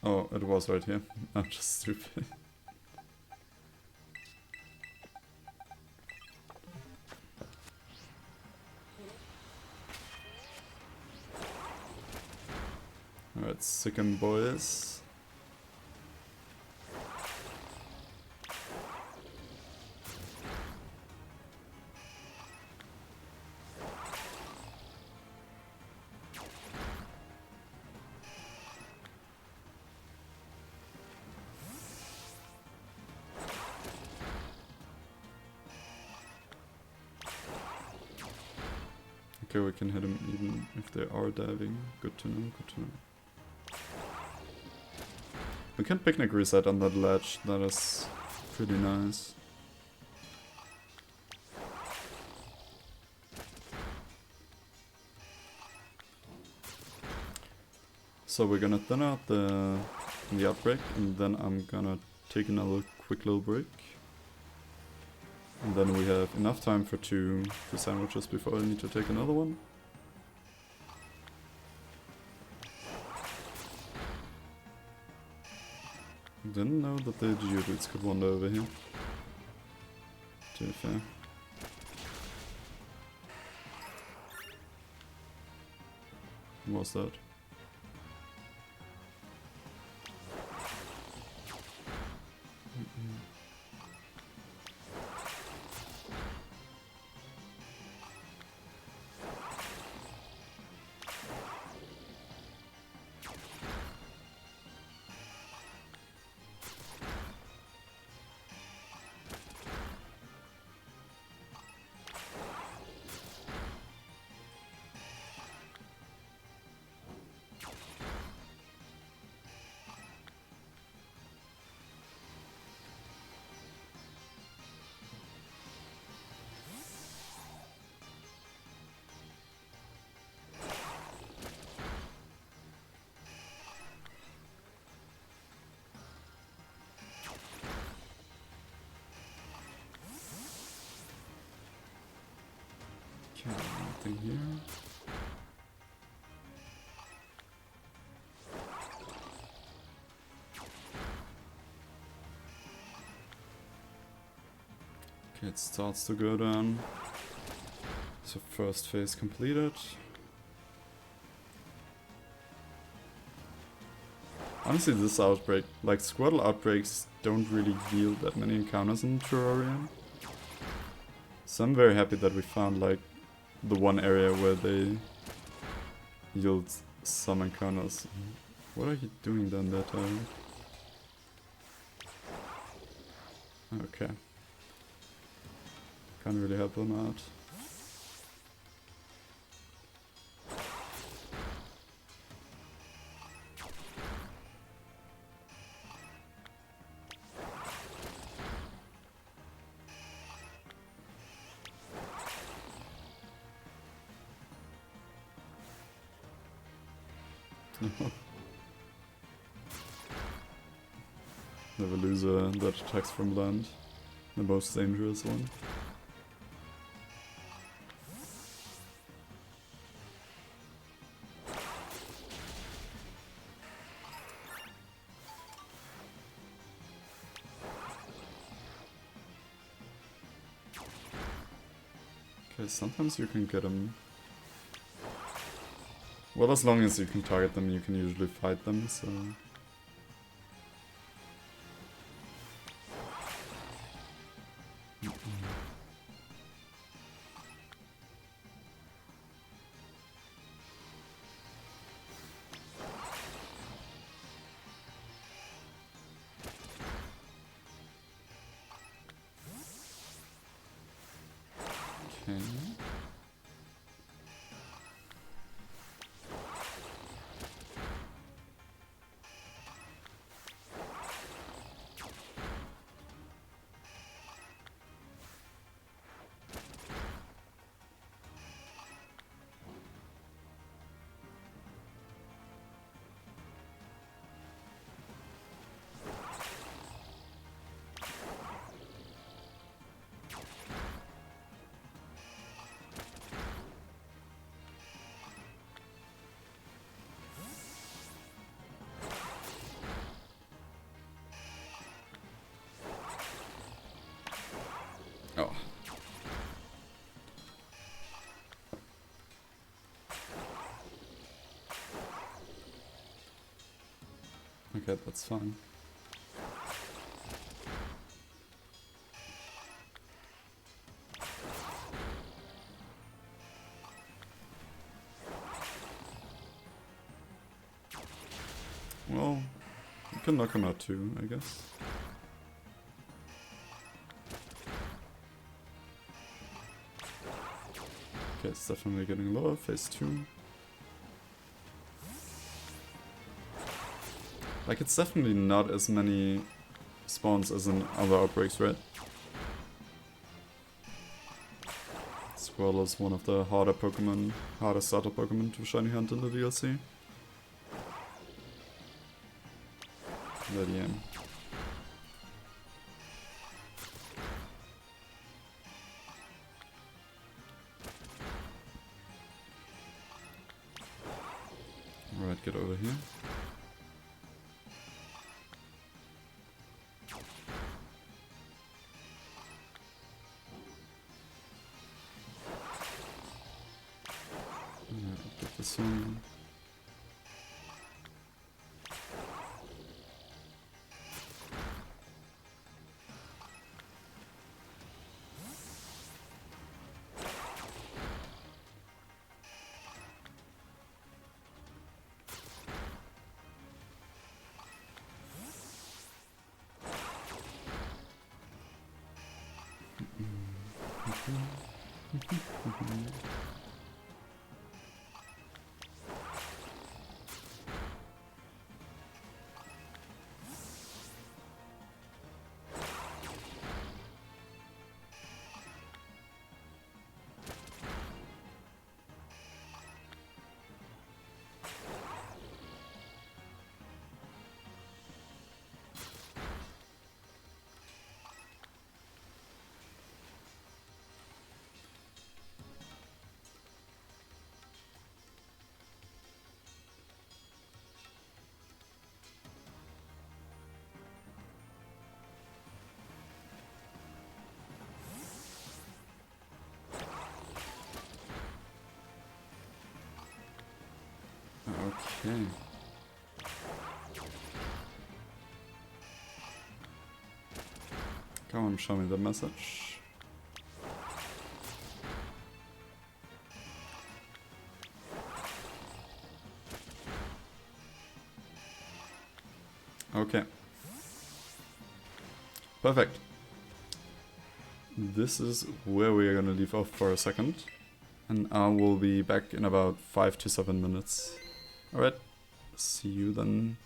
Oh, it was right here. I'm just stupid. Alright, sick 'em boys. Okay, we can hit him even if they are diving. Good to know, good to know. We can picnic reset on that ledge, that is pretty nice. So we're gonna thin out the outbreak, and then I'm gonna take another quick little break. And then we have enough time for two sandwiches before I need to take another one. Didn't know that the Geodudes could wander over here. To be fair. What was that? Okay, nothing here. Okay, it starts to go down. So first phase completed. Honestly, this outbreak, like Squirtle outbreaks, don't really yield that many encounters in Terrarium. So I'm very happy that we found like the one area where they yield some encounters. What are you doing down there, Tyler? Okay. Can't really help them out. Never lose that attacks from land. The most dangerous one. Okay, sometimes you can get them. Well, as long as you can target them, you can usually fight them, so... Okay. Oh. Okay, that's fine. Well, you can knock him out too, I guess. Okay, it's definitely getting lower. Phase 2. Like, it's definitely not as many spawns as in other outbreaks, right? Squirtle is one of the harder starter Pokemon to shiny hunt in the DLC. But yeah. Alright, get over here. Get this one. Okay. Come on, show me the message. Okay. Perfect. This is where we are gonna leave off for a second. And I will be back in about 5 to 7 minutes. Alright. See you then.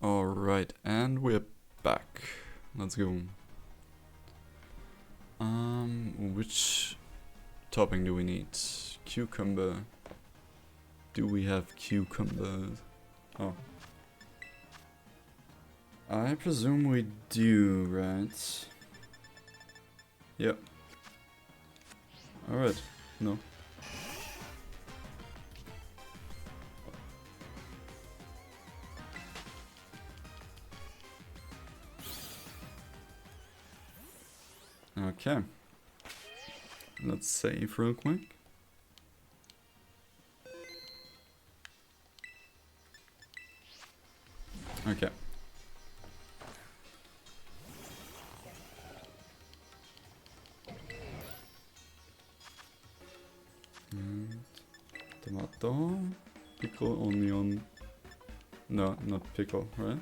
Alright, and we're back. Let's go. Which topping do we need? Cucumber. Do we have cucumbers? Oh. I presume we do, right? Yep. Alright, no. Okay. Let's save real quick. Okay. And tomato, pickle, onion. No, not pickle, right?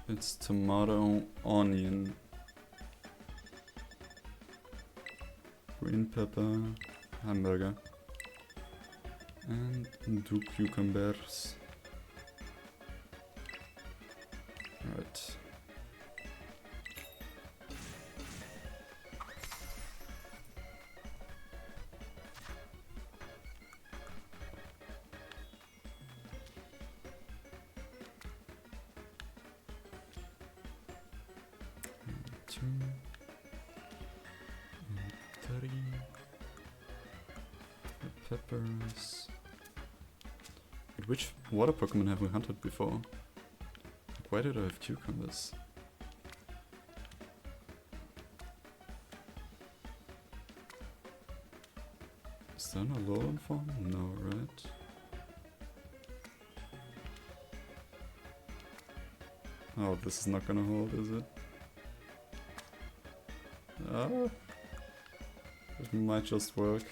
It's tomato, onion, green pepper, hamburger, and 2 cucumbers. Right. Two, and 30. The peppers. Wait, which water Pokemon have we hunted before? Like, why did I have cucumbers? Is there an Alolan form? No, right? Oh, this is not gonna hold, is it? Ah, it might just work.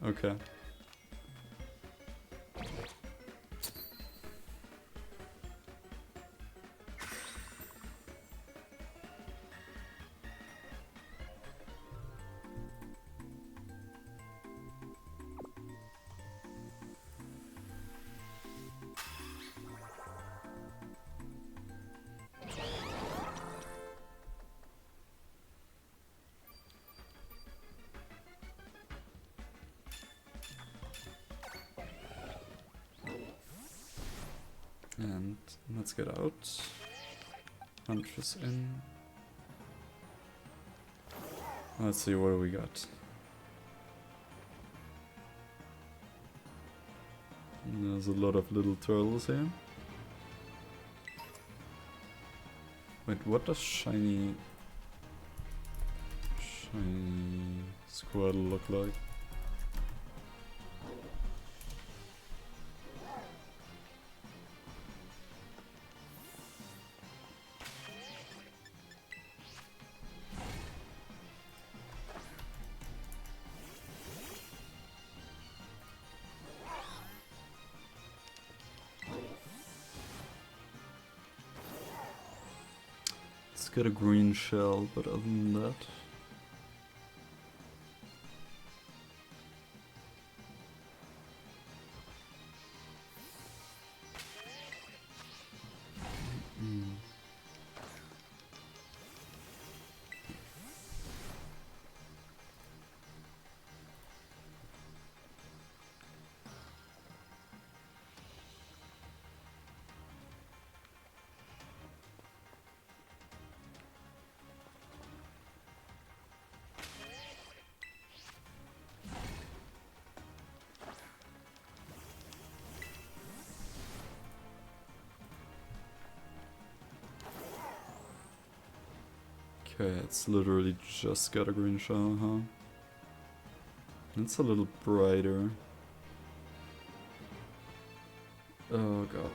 Okay. And let's get out. Huntress in. Let's see what do we got. There's a lot of little turtles here. Wait, what does shiny Squirtle look like? It's got a green shell, but other than that... Okay, it's literally just got a green shell, huh? It's a little brighter. Oh god.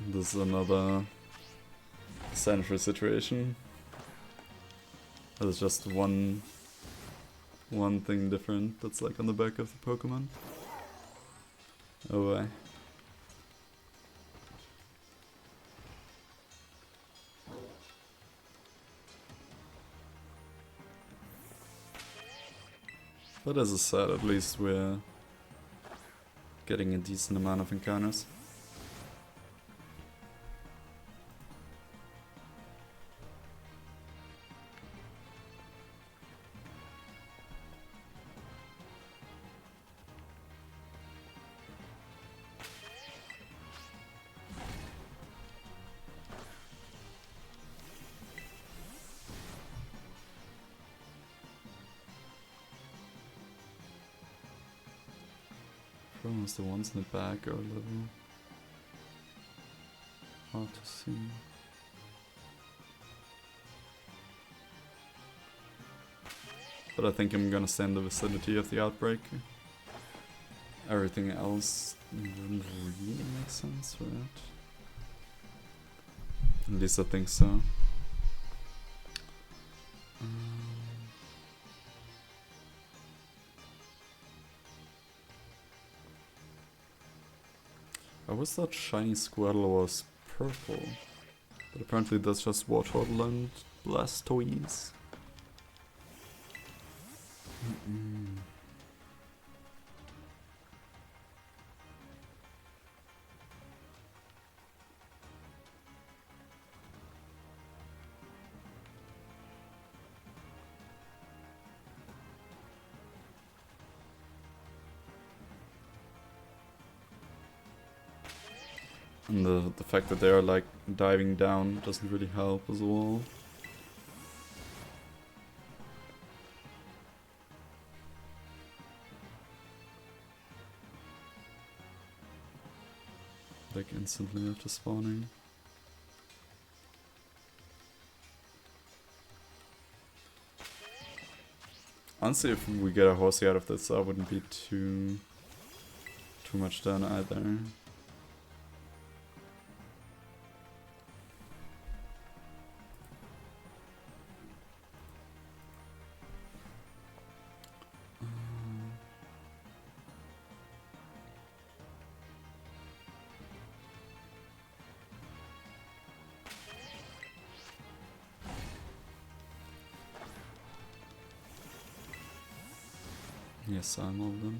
This is another Sandshrew situation. There's just one thing different that's like on the back of the Pokemon. Oh boy. But as I said, at least we're getting a decent amount of encounters. Almost the ones in the back are a little hard to see. But I think I'm gonna stay in the vicinity of the outbreak. Everything else wouldn't really make sense for it. At least I think so. I always thought Shiny Squirtle was purple, but apparently that's just Wartortle and Blastoise. And the fact that they are like diving down doesn't really help as well. Like instantly after spawning. Honestly, if we get a Horsey out of this, that wouldn't be too much done either. Yes, I'm all them.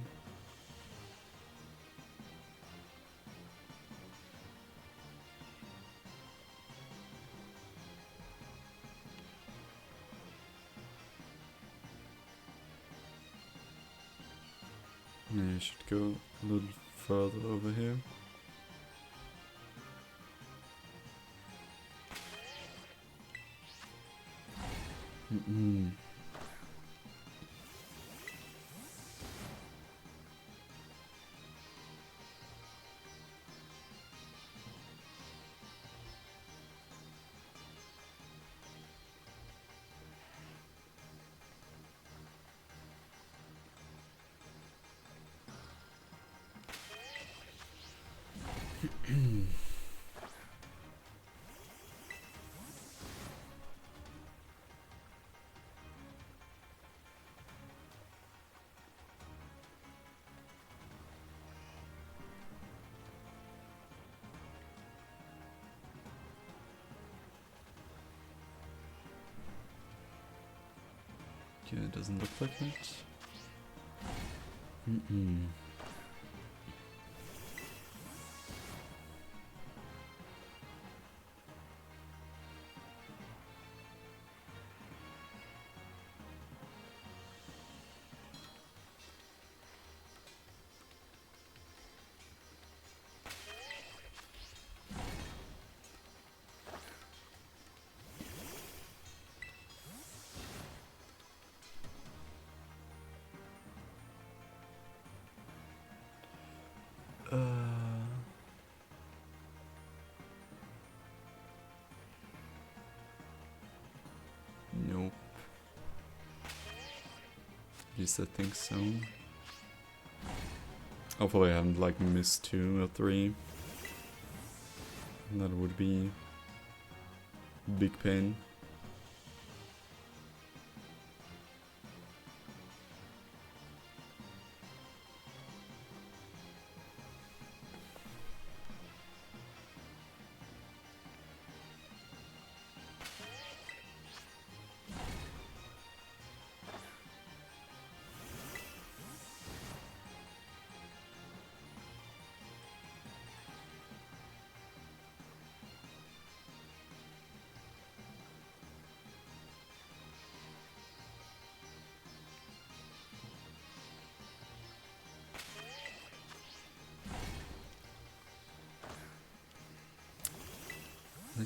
Yeah, you should go a little further over here. Okay, it doesn't look like it. Nope. At least I think so. Hopefully I haven't like missed 2 or 3. That would be big pain.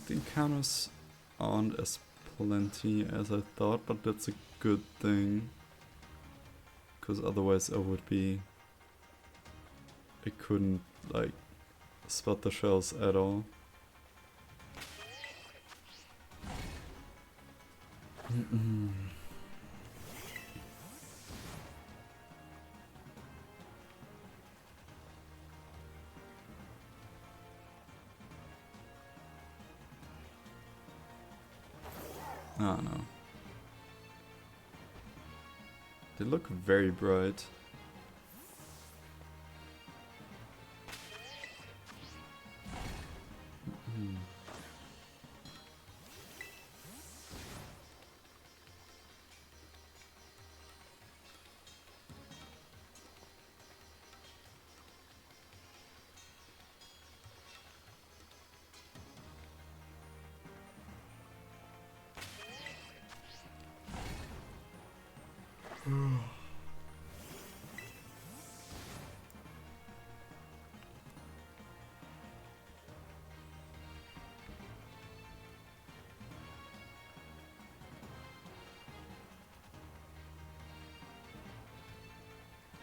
the encounters aren't as plenty as I thought, but that's a good thing. Because otherwise I couldn't, like, spot the shells at all. Oh no. They look very bright.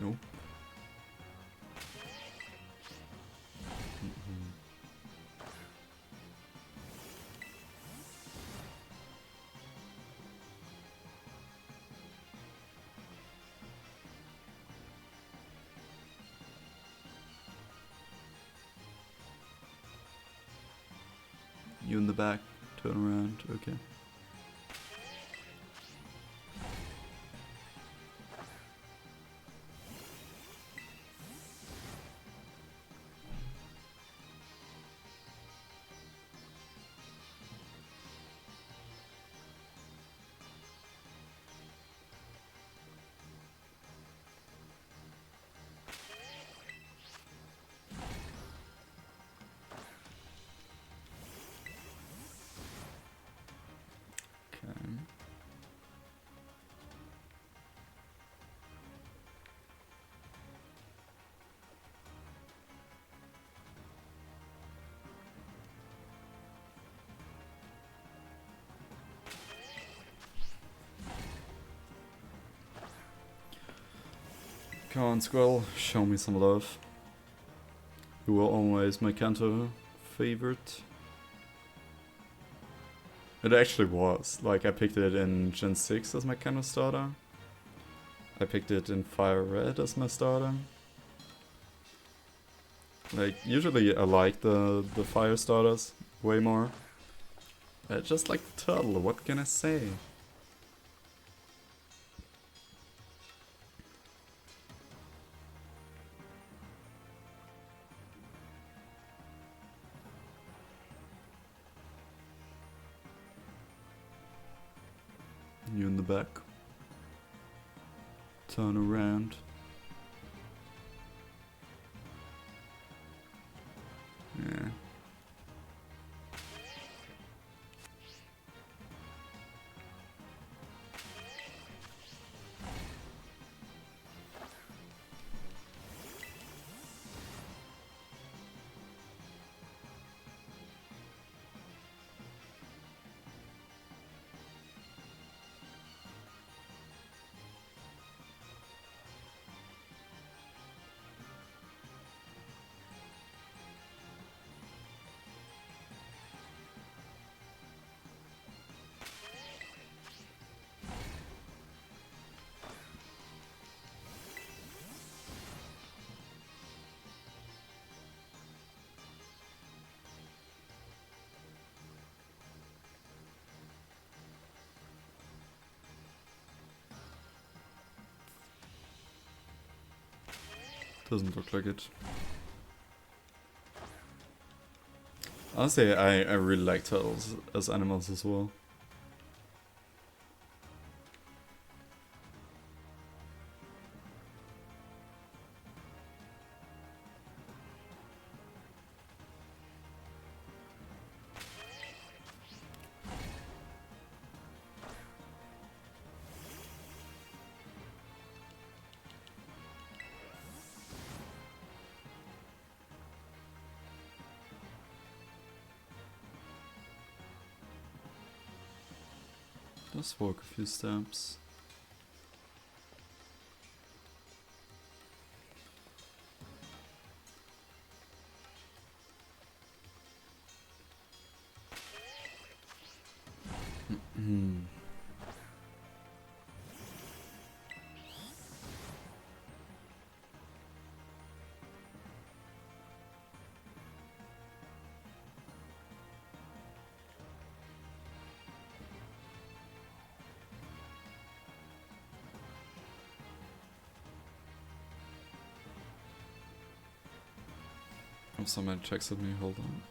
Nope. You in the back, turn around, okay. Okay. Come on, Squirrel, show me some love. You were always my Kanto favorite. It actually was. Like, I picked it in Gen 6 as my Kanto starter. I picked it in Fire Red as my starter. Like, usually I like the fire starters way more. I just like the turtle, what can I say? You in the back. Turn around. Yeah. Doesn't look like it. Honestly, I really like turtles as animals as well. Let's walk a few steps. Oh, someone checks at me, hold on.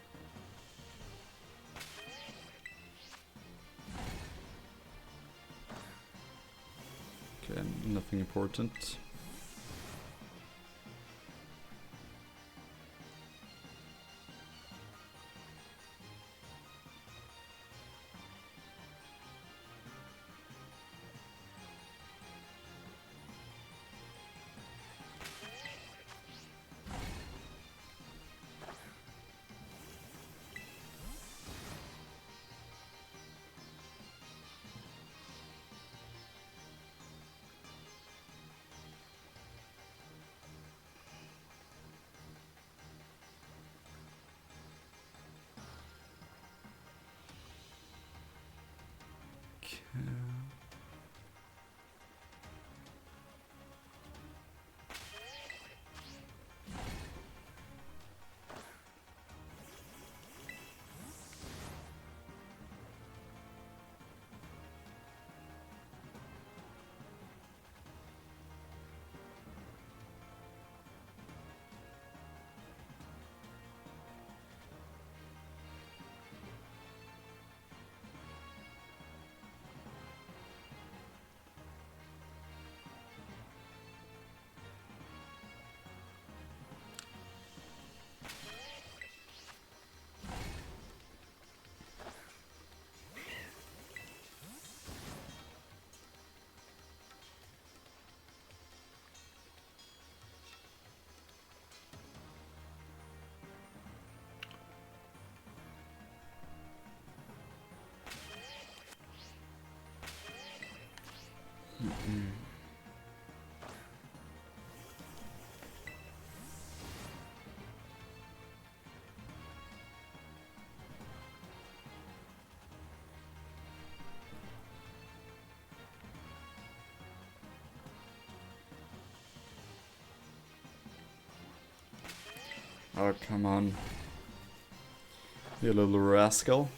Okay, nothing important. Oh, come on. You little rascal.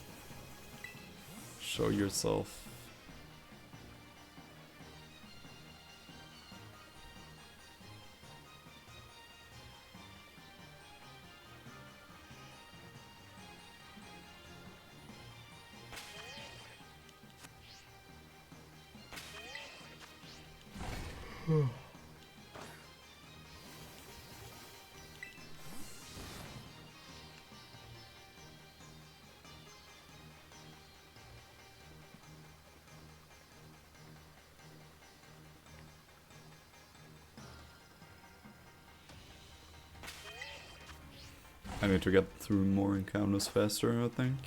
Show yourself. I need to get through more encounters faster, I think.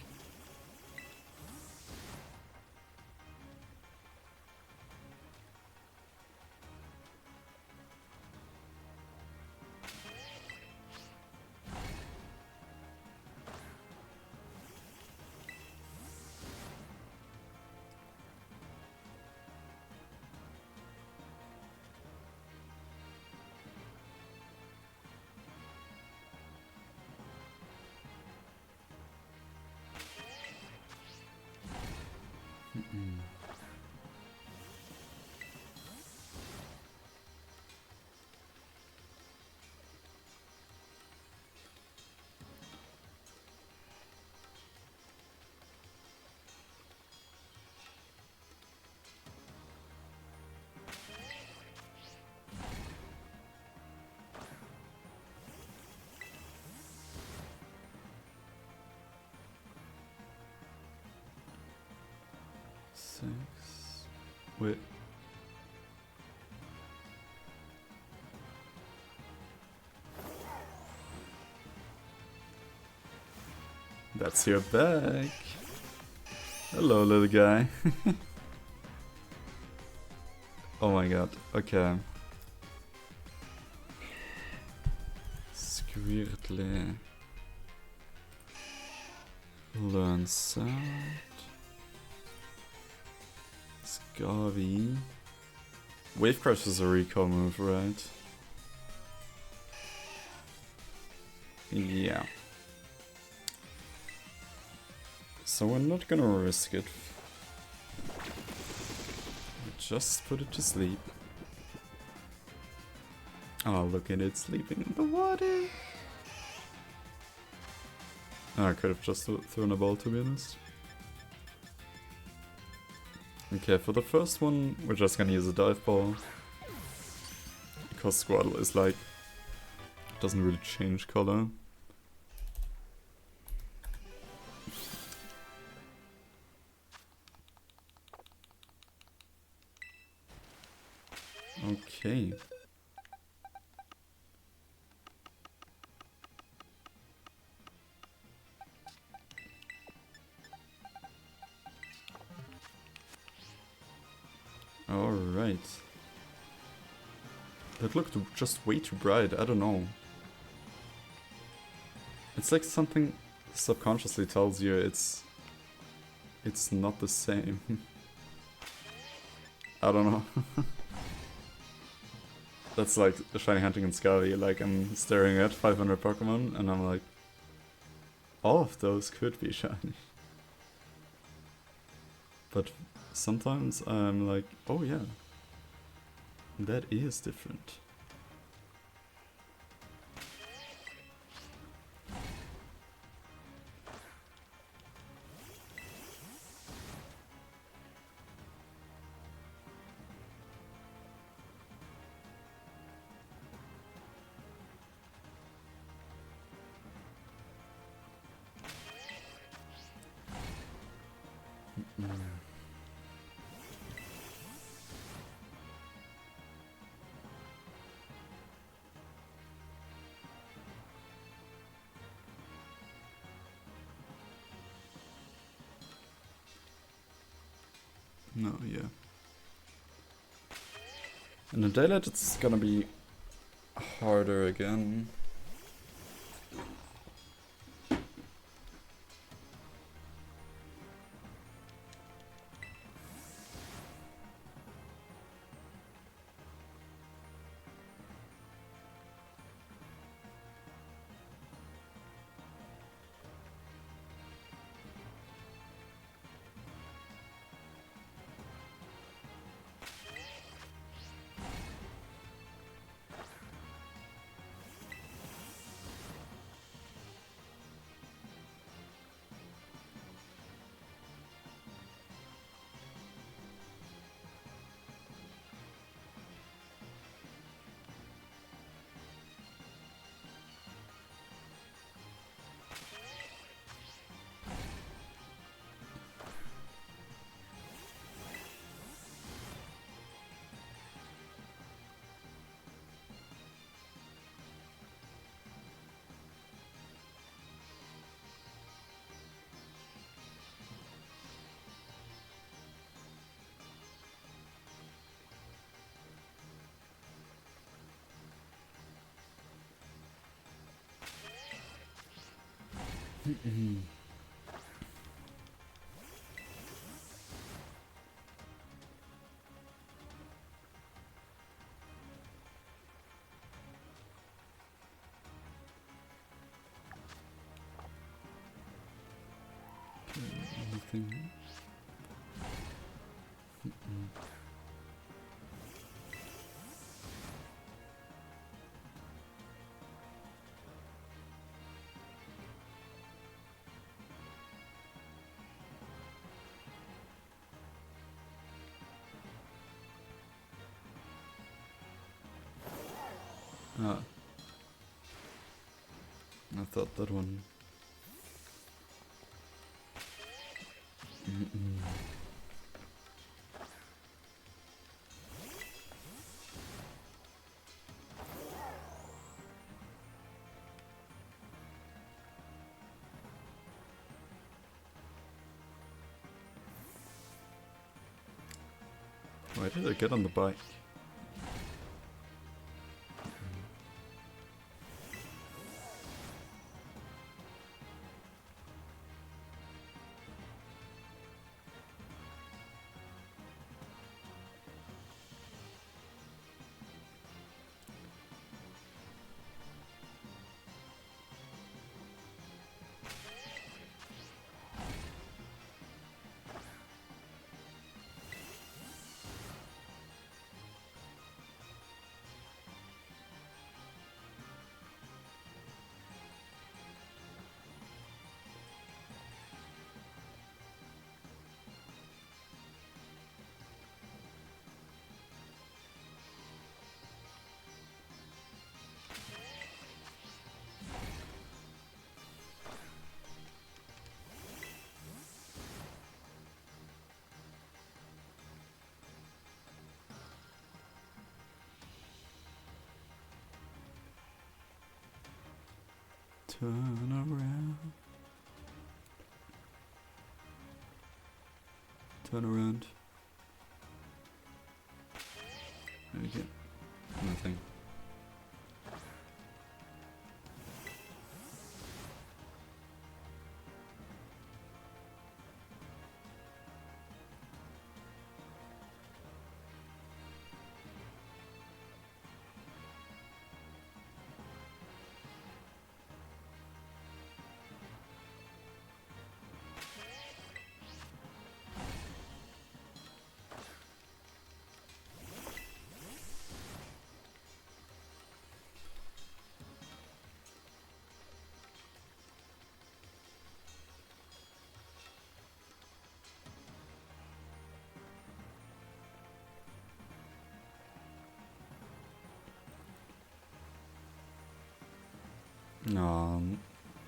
Wait. That's your back. Hello, little guy. Oh my god, okay. Squirtle. Learn sound. Scavi. Wave Crash is a recall move, right? Yeah. So we're not gonna risk it. Just put it to sleep. Oh, look at it sleeping in the water. Oh, I could have just thrown a ball, to be honest. Okay, for the first one, we're just gonna use a dive ball. Because Squirtle is like, doesn't really change color. Okay. Alright. That looked just way too bright, I don't know. It's like something subconsciously tells you it's not the same. I don't know. That's like Shiny Hunting and Scavi, like I'm staring at 500 Pokemon and I'm like, all of those could be shiny. But sometimes I'm like, oh yeah, that is different. No, yeah. In the daylight it's gonna be harder again. Anything? Ah. I thought that one. Why did I get on the bike? Turn around. Turn around. Okay. Nothing.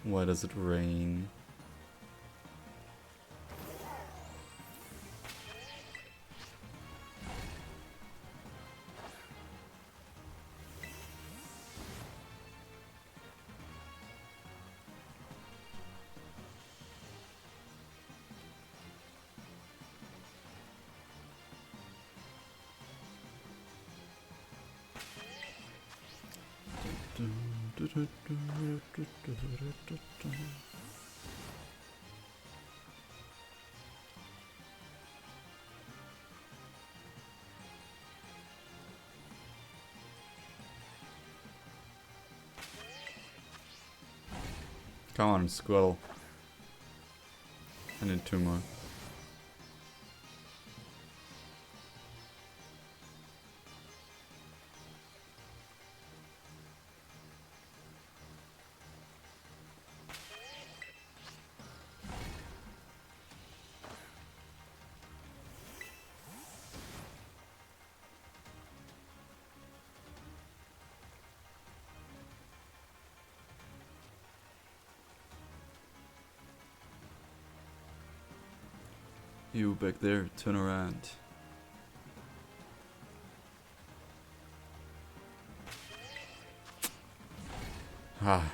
Why does it rain? Come on, squirrel. I need 2 more. You back there, turn around. Ah.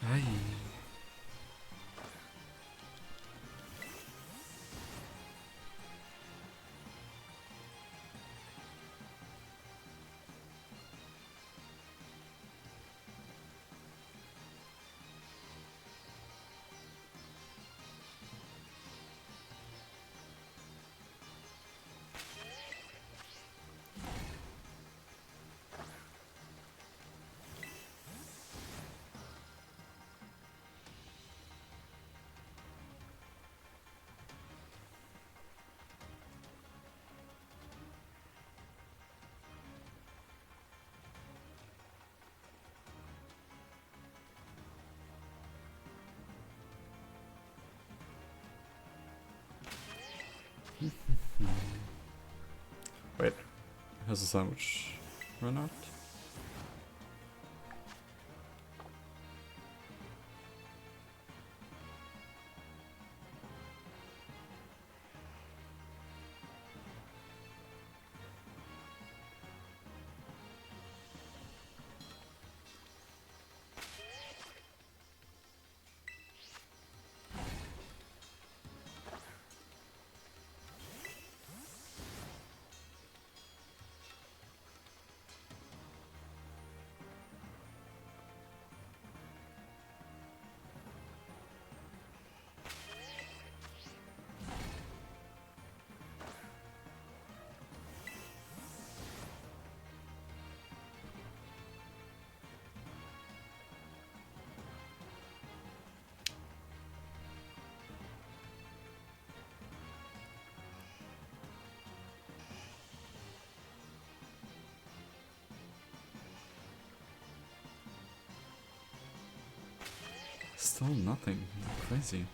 Hi. Wait. Has the sandwich run out? Still nothing. Crazy.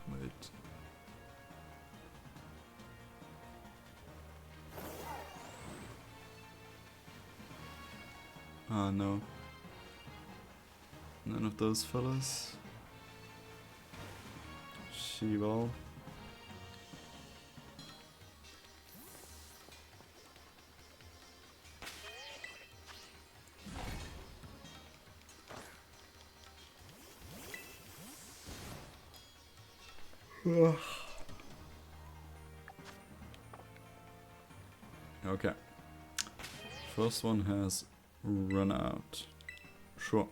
Wait. Ah, no. None of those fellas. She-Ball. Okay. First one has run out. Sure.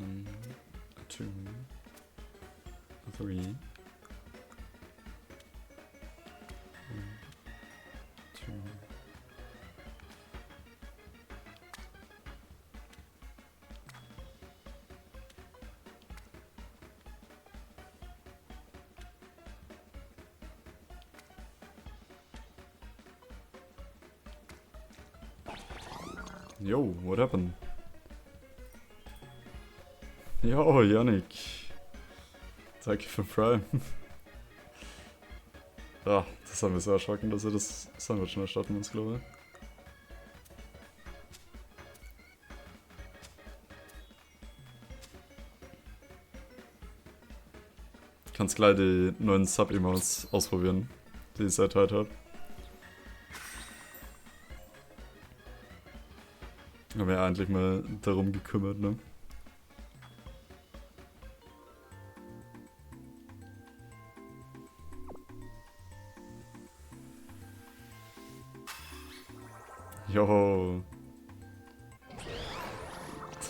A 2, a 3, 1, 2. Yo, what happened? Yo, Yannick. Danke für Prime. Ah, das haben wir sehr erschrocken, dass er das Sandwich schnell starten muss, glaube ich. Kannst gleich die neuen Sub-Emotes ausprobieren, die ich seit heute habe. Ich habe mich ja eigentlich mal darum gekümmert, ne? Jo.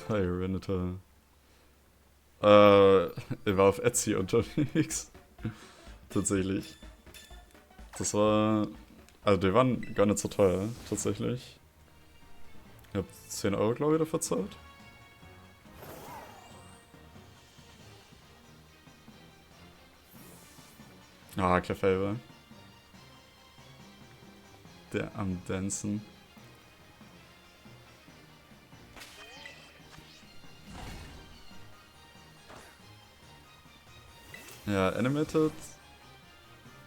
Tyranitar. Er war auf Etsy unterwegs. Tatsächlich. Das war Also die waren gar nicht so teuer, tatsächlich. Ich hab 10 Euro, glaube ich, dafür zahlt. Ah, Café, der am Dancen. Ja, Animated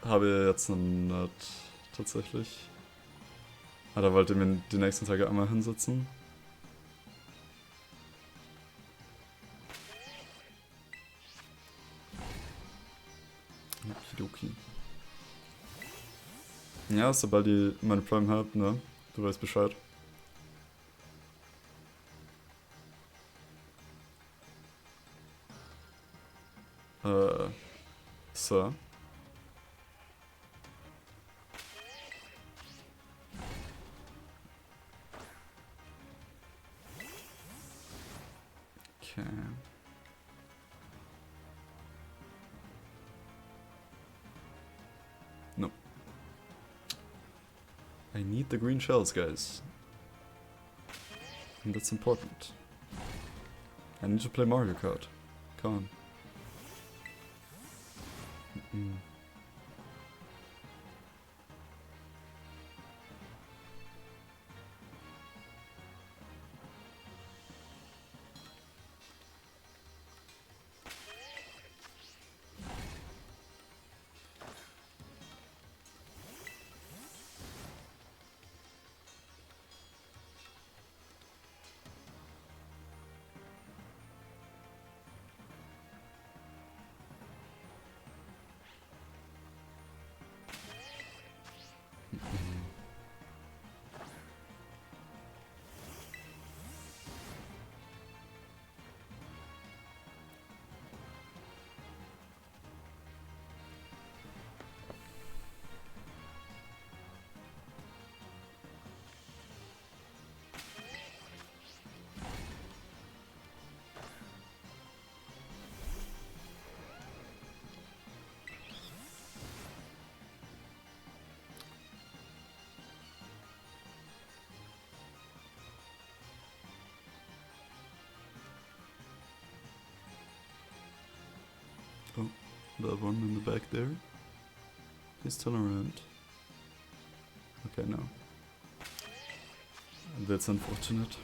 habe ich jetzt noch nicht tatsächlich. Ah, da wollte ich mir die nächsten Tage einmal hinsetzen. Okidoki. Ja, sobald ich meine Prime habt, ne? Du weißt Bescheid. So. Okay. No. I need the green shells, guys. And that's important. I need to play Mario Kart. Come on. Mm. Oh, that one in the back there. Please turn around. Okay, no. That's unfortunate.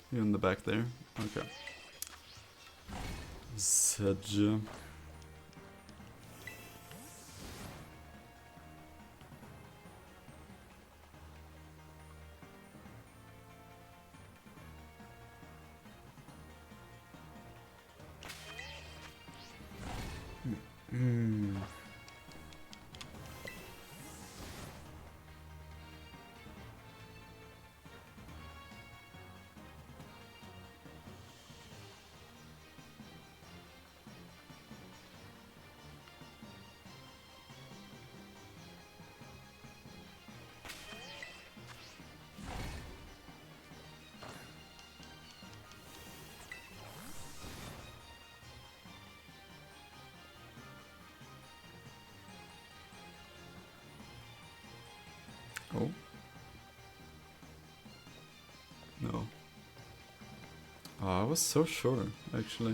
You're in the back there? Okay. Sedge. Hmm. Oh. No. Oh, I was so sure, actually.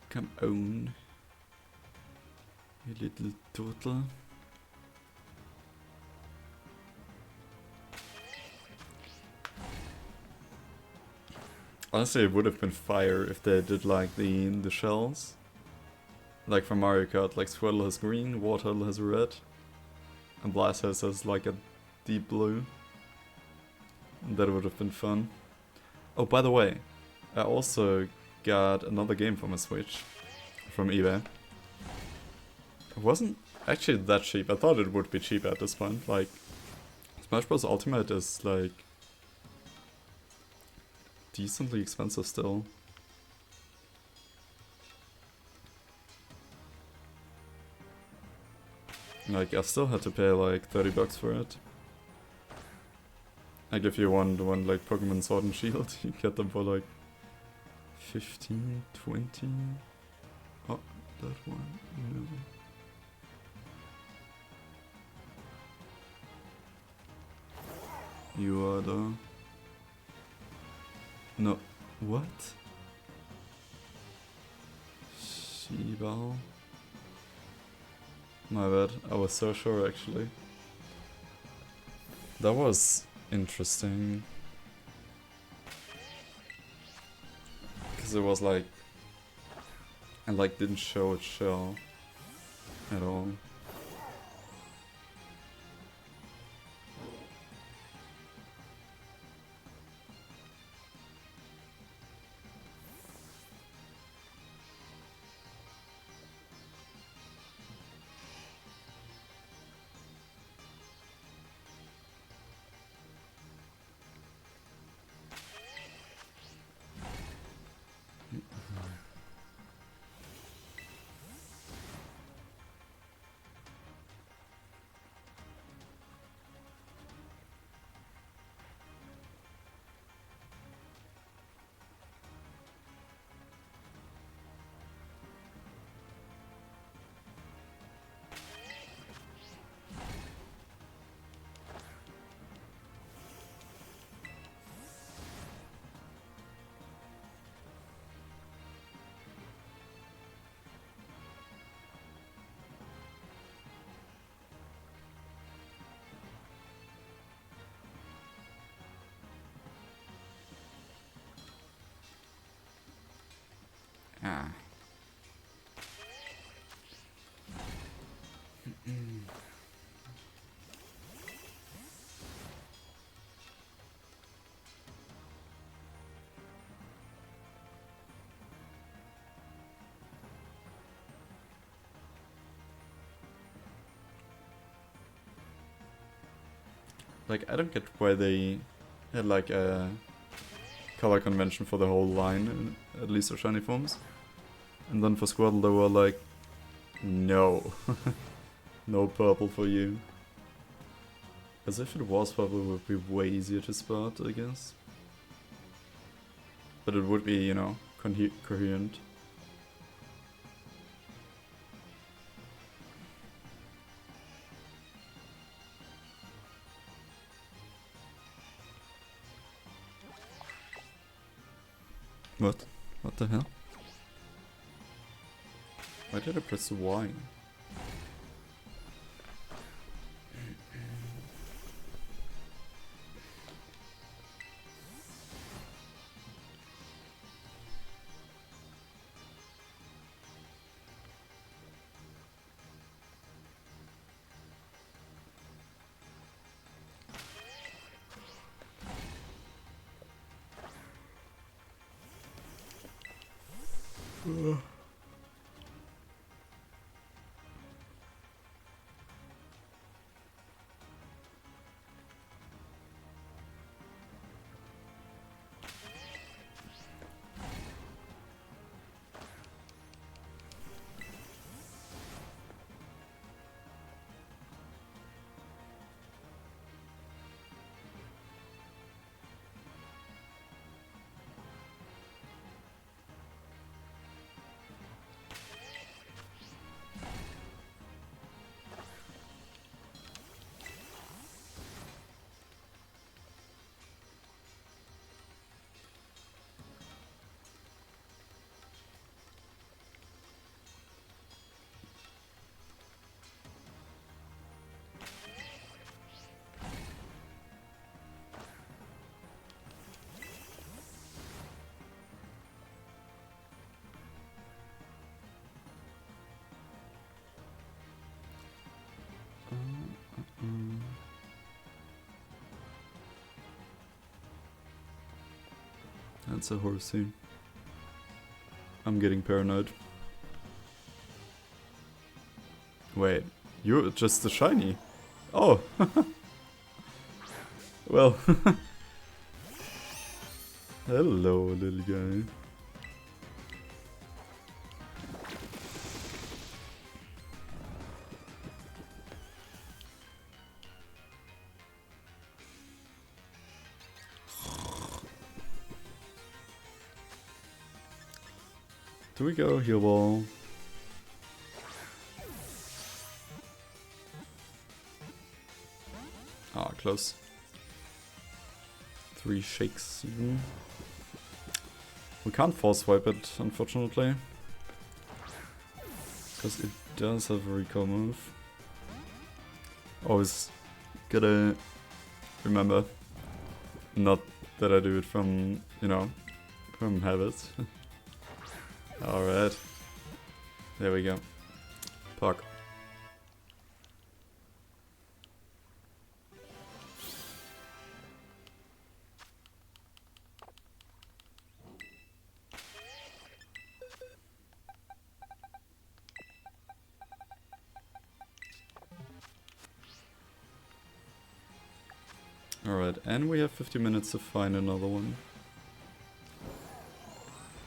Come on, you little turtle. Honestly, it would have been fire if they did like the shells. Like from Mario Kart, like Squirtle has green, Wartortle has red, and Blastoise has like a deep blue. That would have been fun. Oh, by the way, I also got another game for my Switch from eBay. It wasn't actually that cheap. I thought it would be cheap at this point. Like, Smash Bros. Ultimate is like decently expensive still. Like, I still had to pay like 30 bucks for it. Like, if you want one like Pokemon Sword and Shield, you get them for like 15, 20. Oh, that one. No. You are the... No. What? Shibal? My bad. I was so sure actually. That was interesting. Because it was like... I like didn't show its shell at all. Ah. Like, I don't get why they had like a color convention for the whole line, at least for shiny forms. And then for Squirtle they were like, no. No purple for you. As if it was purple, it would be way easier to spot, I guess. But it would be, you know, coherent. What? What the hell? Why did I press Y? That's a horsey. I'm getting paranoid. Wait, you're just a shiny. Oh! Well. Hello, little guy. Do we go heal ball? Ah, close. 3 shakes even. We can't force swipe it, unfortunately. Because it does have a recall move. Always gotta remember. Not that I do it from, you know, from habit. Alright. There we go. Puck. Alright, and we have 50 minutes to find another one.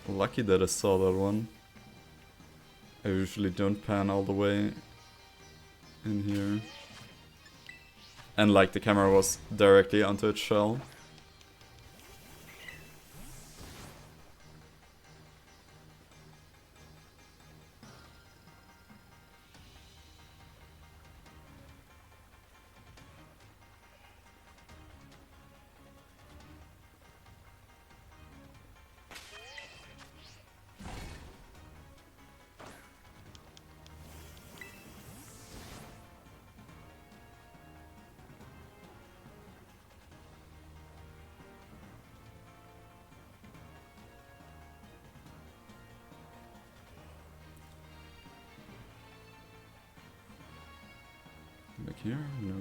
Lucky that I saw that one. I usually don't pan all the way in here. And like the camera was directly onto its shell. Back here? No.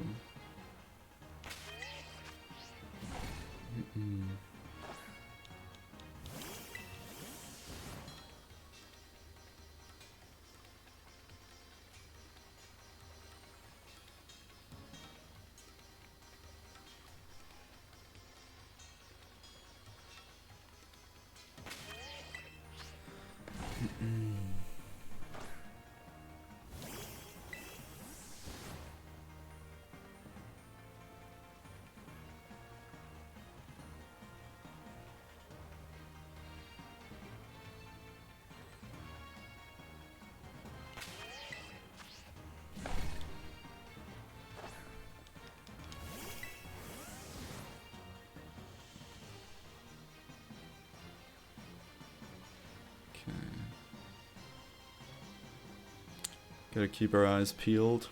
Gotta keep our eyes peeled.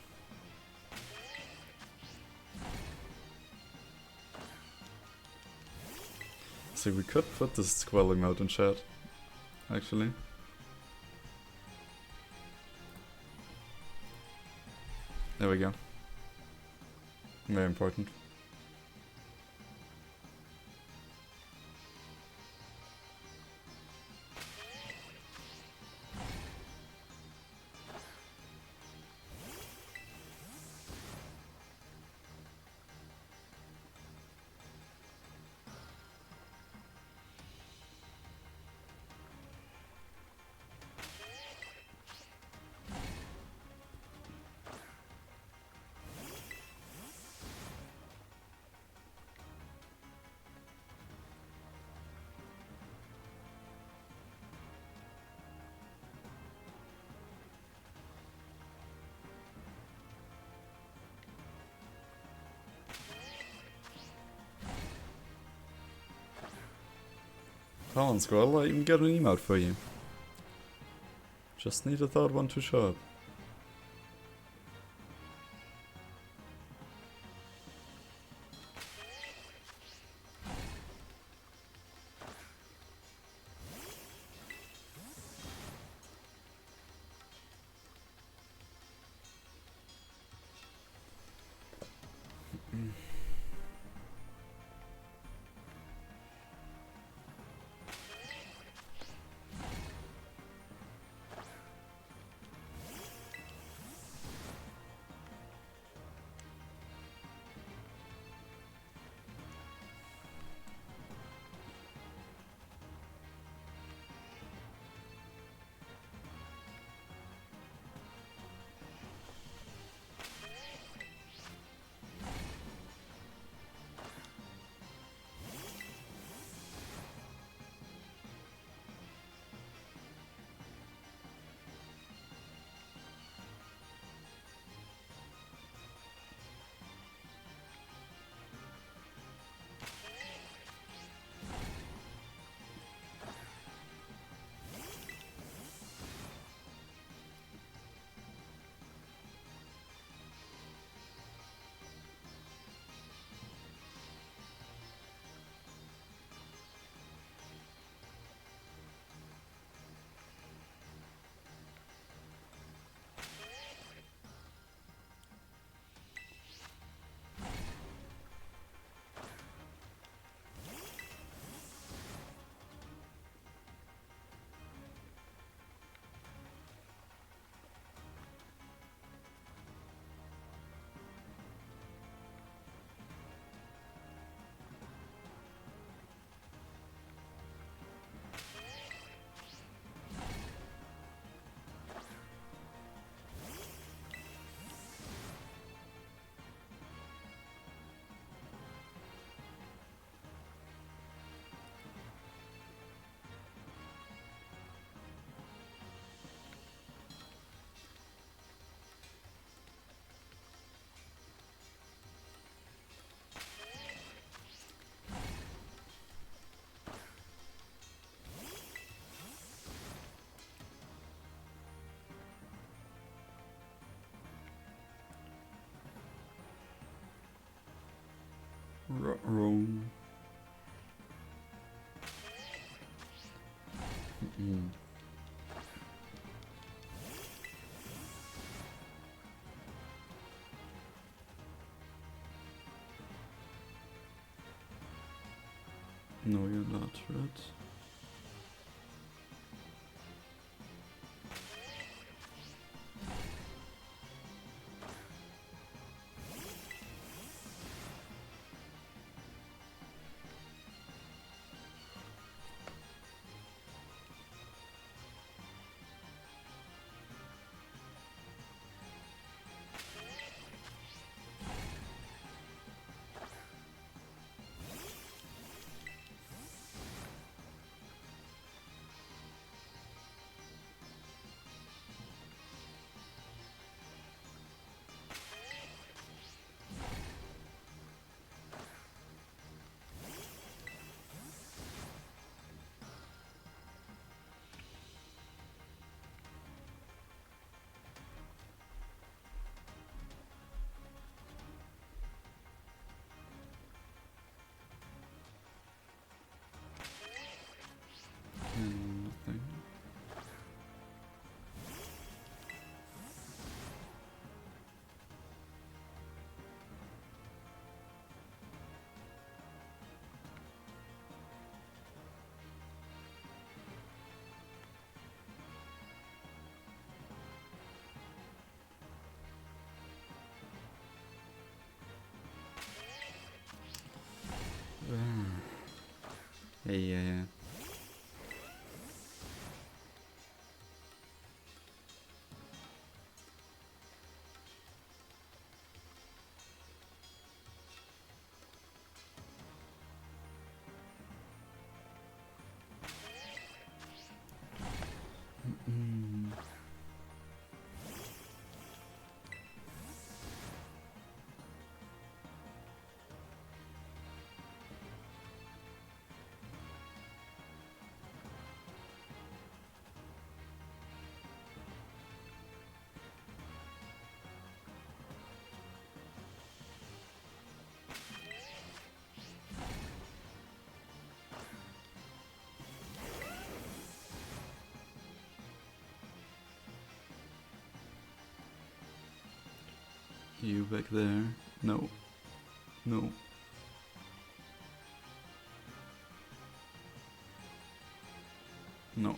See, we could put this squelling mode in chat, actually. There we go. Very important. Come on, Squirrel, I even got an emote for you. Just need a third one to show up. Wrong. No, you're not, right? Nothing. Yeah. You back there? No. No. No.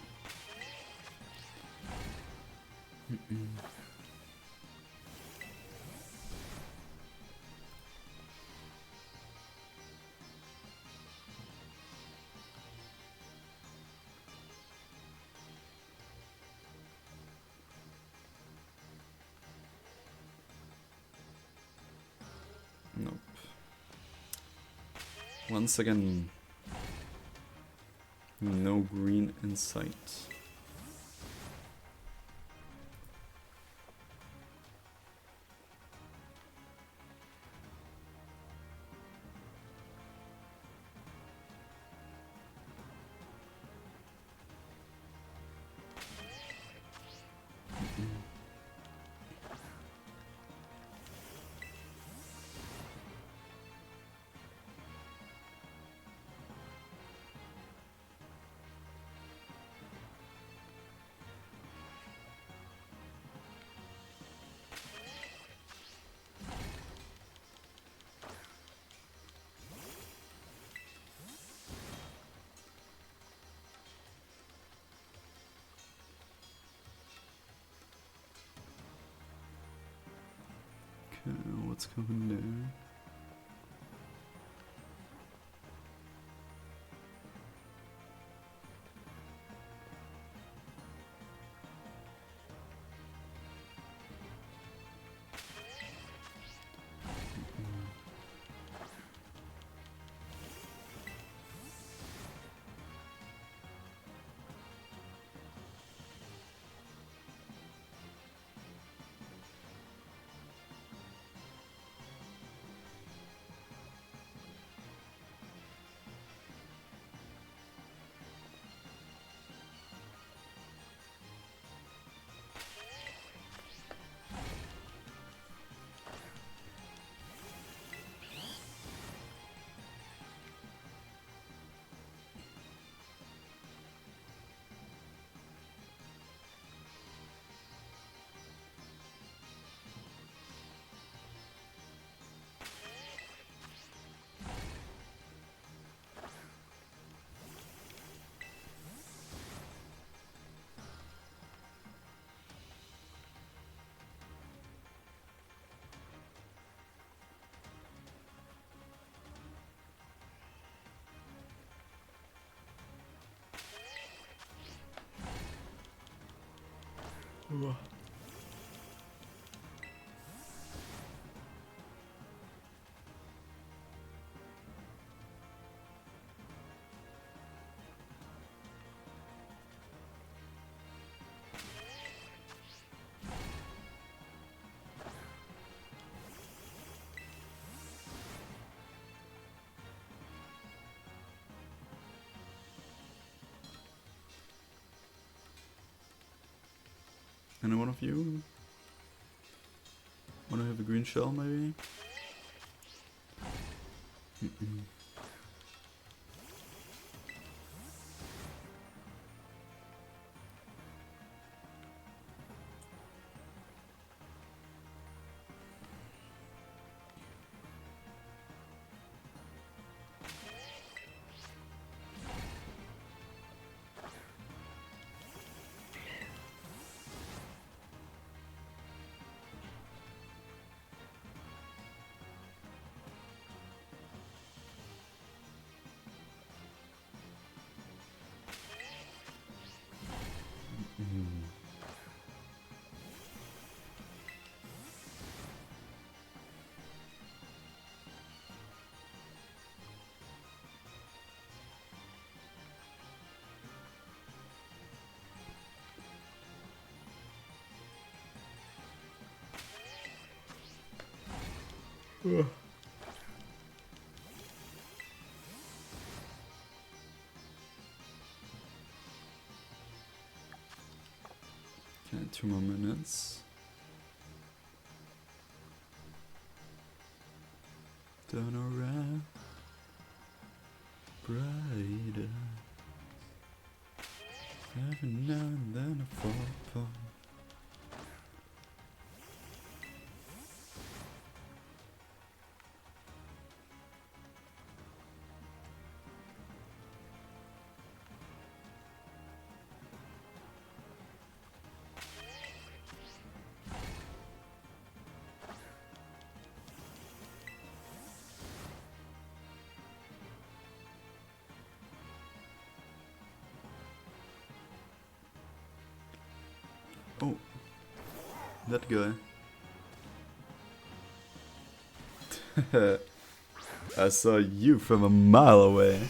Nope. Once again, no green in sight. What's going there? Any one of you wanna have a green shell, maybe? Okay, 2 more minutes. Turn around, brighter. Every now and then I fall apart. Oh, that guy. I saw you from a mile away.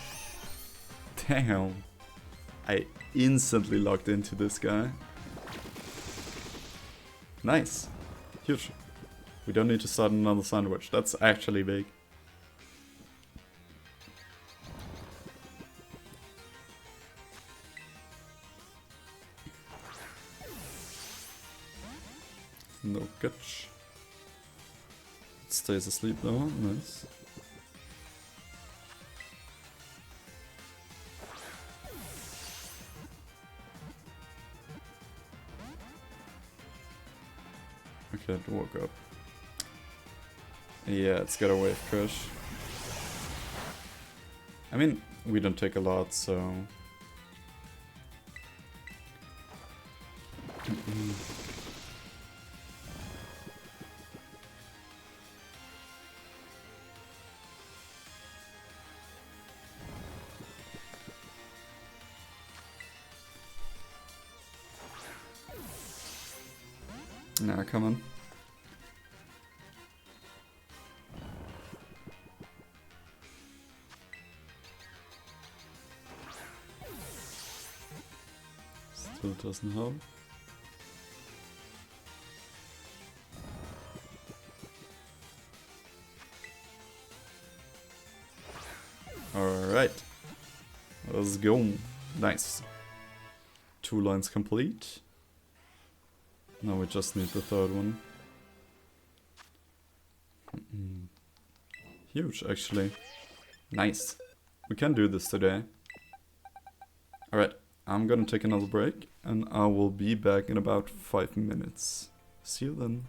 Damn. I instantly locked into this guy. Nice. Huge. We don't need to start another sandwich. That's actually big. No catch. It stays asleep though. Nice. Okay, it woke up. Yeah, it's got a wave push. I mean, we don't take a lot, so... Nah, come on. Still doesn't help. Alright. Let's go. Nice. 2 lines complete. Now we just need the third one. Huge, actually. Nice. We can do this today. Alright, I'm gonna take another break, and I will be back in about 5 minutes. See you then.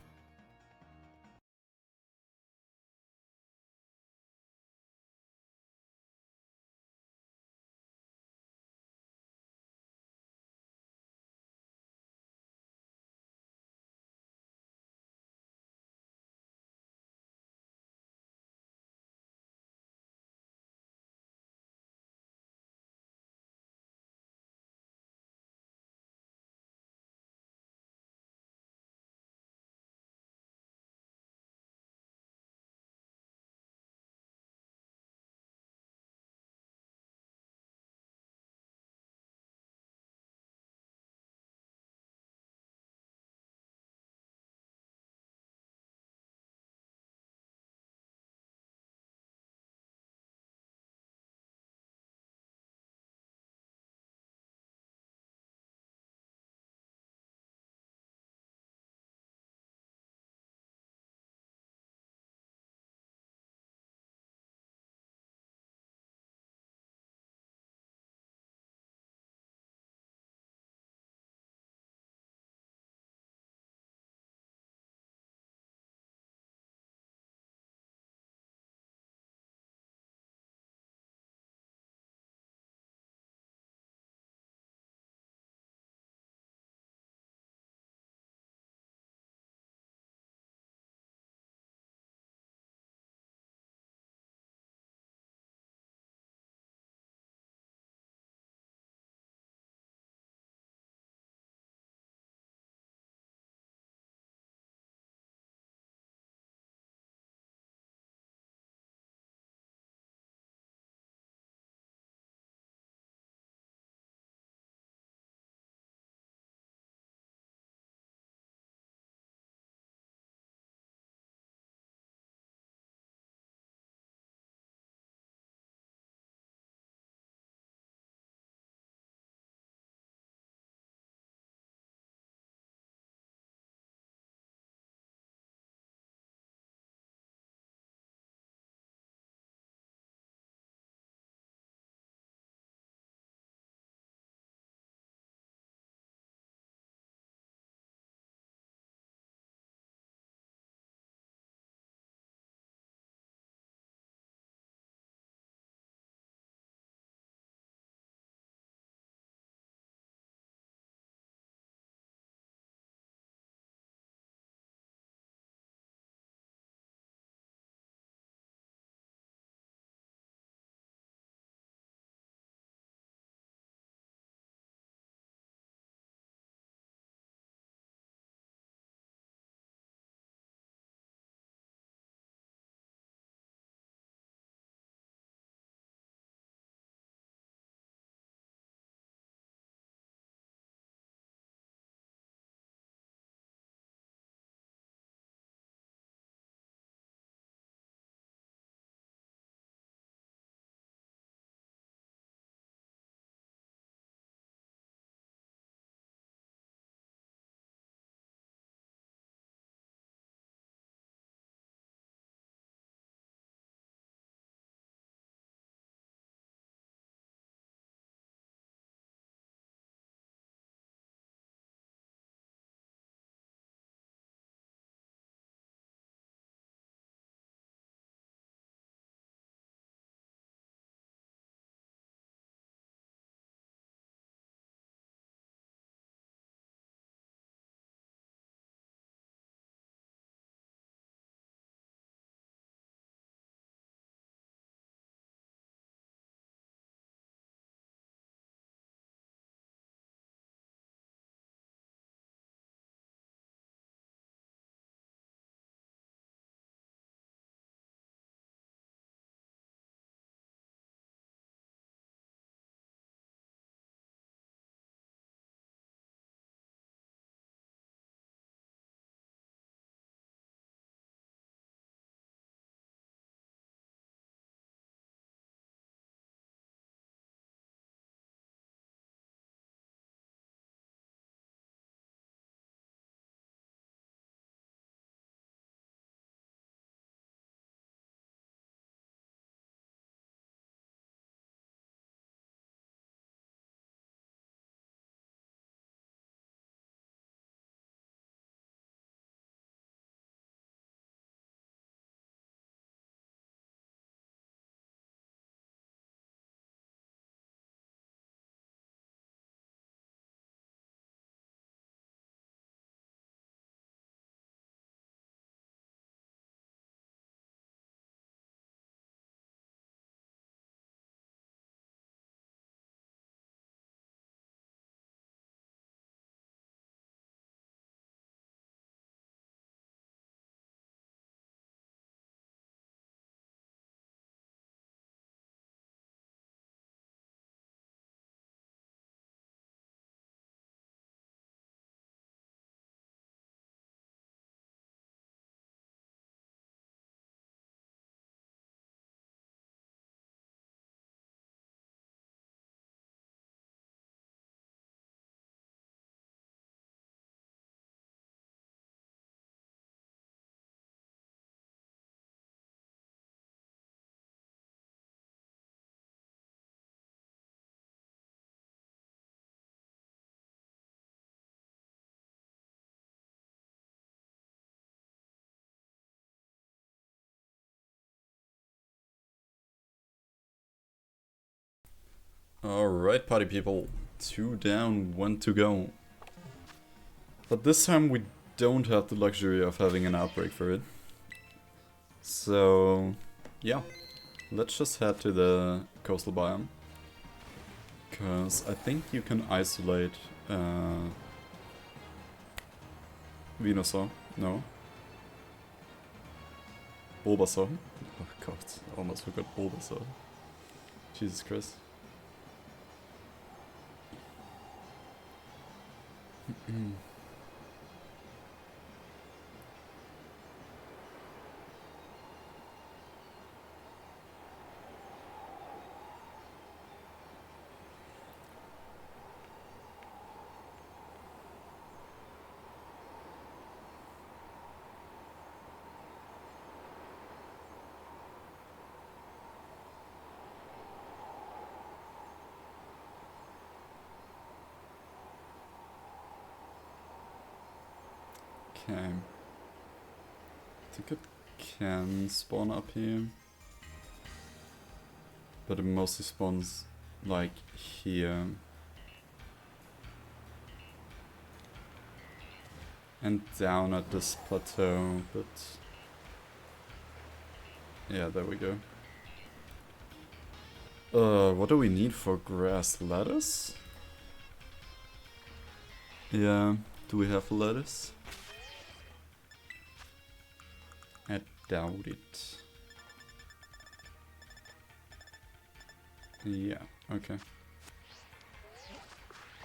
Alright, party people. 2 down, 1 to go. But this time we don't have the luxury of having an outbreak for it. So, yeah. Let's just head to the coastal biome. Because I think you can isolate Venusaur. No. Bulbasaur. Oh god, I almost forgot Bulbasaur. Jesus Christ. Okay. I think it can spawn up here. But it mostly spawns like here. And down at this plateau, but yeah, there we go. What do we need for grass? Lettuce? Yeah, do we have lettuce? I doubt it. Yeah, okay.